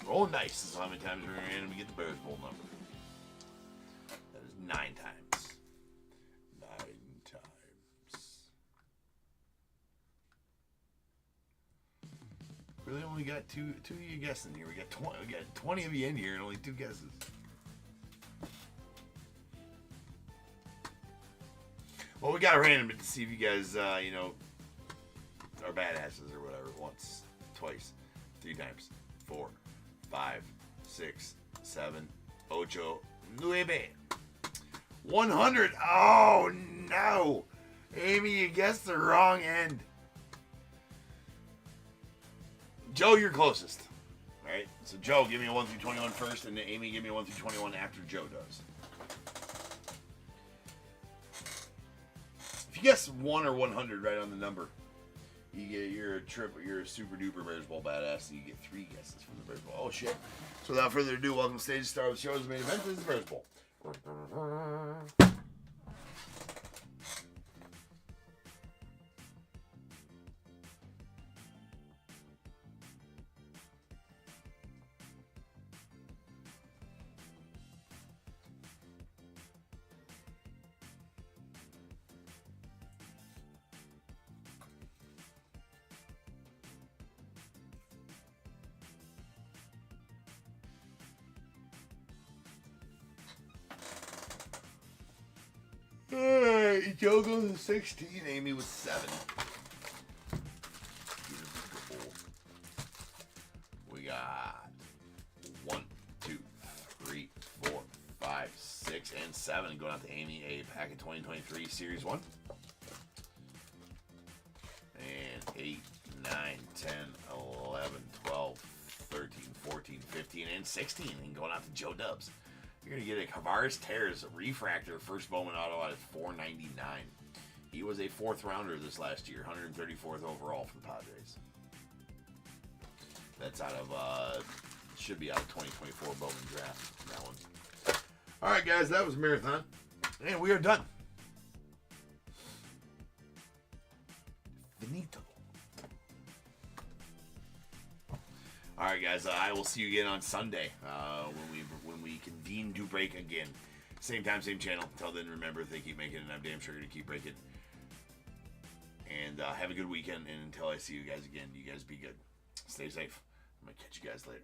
Roll dice is how many times we're going to get the Bears Bowl number. That is 9 times. 9 times. Really only got two of you guessing here. We got 20 of you in here and only 2 guesses. Well, we got to random it to see if you guys, are badasses or whatever. Once, twice, 3 times, 4, 5, 6, 7, 8, 9. 100. Oh, no. Amy, you guessed the wrong end. Joe, you're closest. All right. So, Joe, give me a 1 through 21 first, and Amy, give me a 1 through 21 after Joe does. If you guess 1 or 100 right on the number, you're a super duper Bears Bowl badass, and you get 3 guesses from the Bears Bowl. Oh shit! So without further ado, welcome to stage star of the show's main event. This is the Bears Bowl. right, Joe goes with 16. Amy with 7. We got 1, 2, 3, 4, 5, 6, and 7 going out to Amy. A pack of 2023 Series 1. And 8, 9, 10, 11, 12, 13, 14, 15, and 16. And going out to Joe Dubs. You're going to get a Tavares Tears Refractor First Bowman Auto at $4.99. He was a 4th rounder this last year, 134th overall for the Padres. That's out of, should be out of 2024 Bowman Draft, that one. All right, guys, that was Marathon. And we are done. Finito. All right, guys, I will see you again on Sunday when we convene to break again. Same time, same channel. Until then, remember, if they keep making it, I'm damn sure going to keep breaking. And have a good weekend. And until I see you guys again, you guys be good. Stay safe. I'm going to catch you guys later.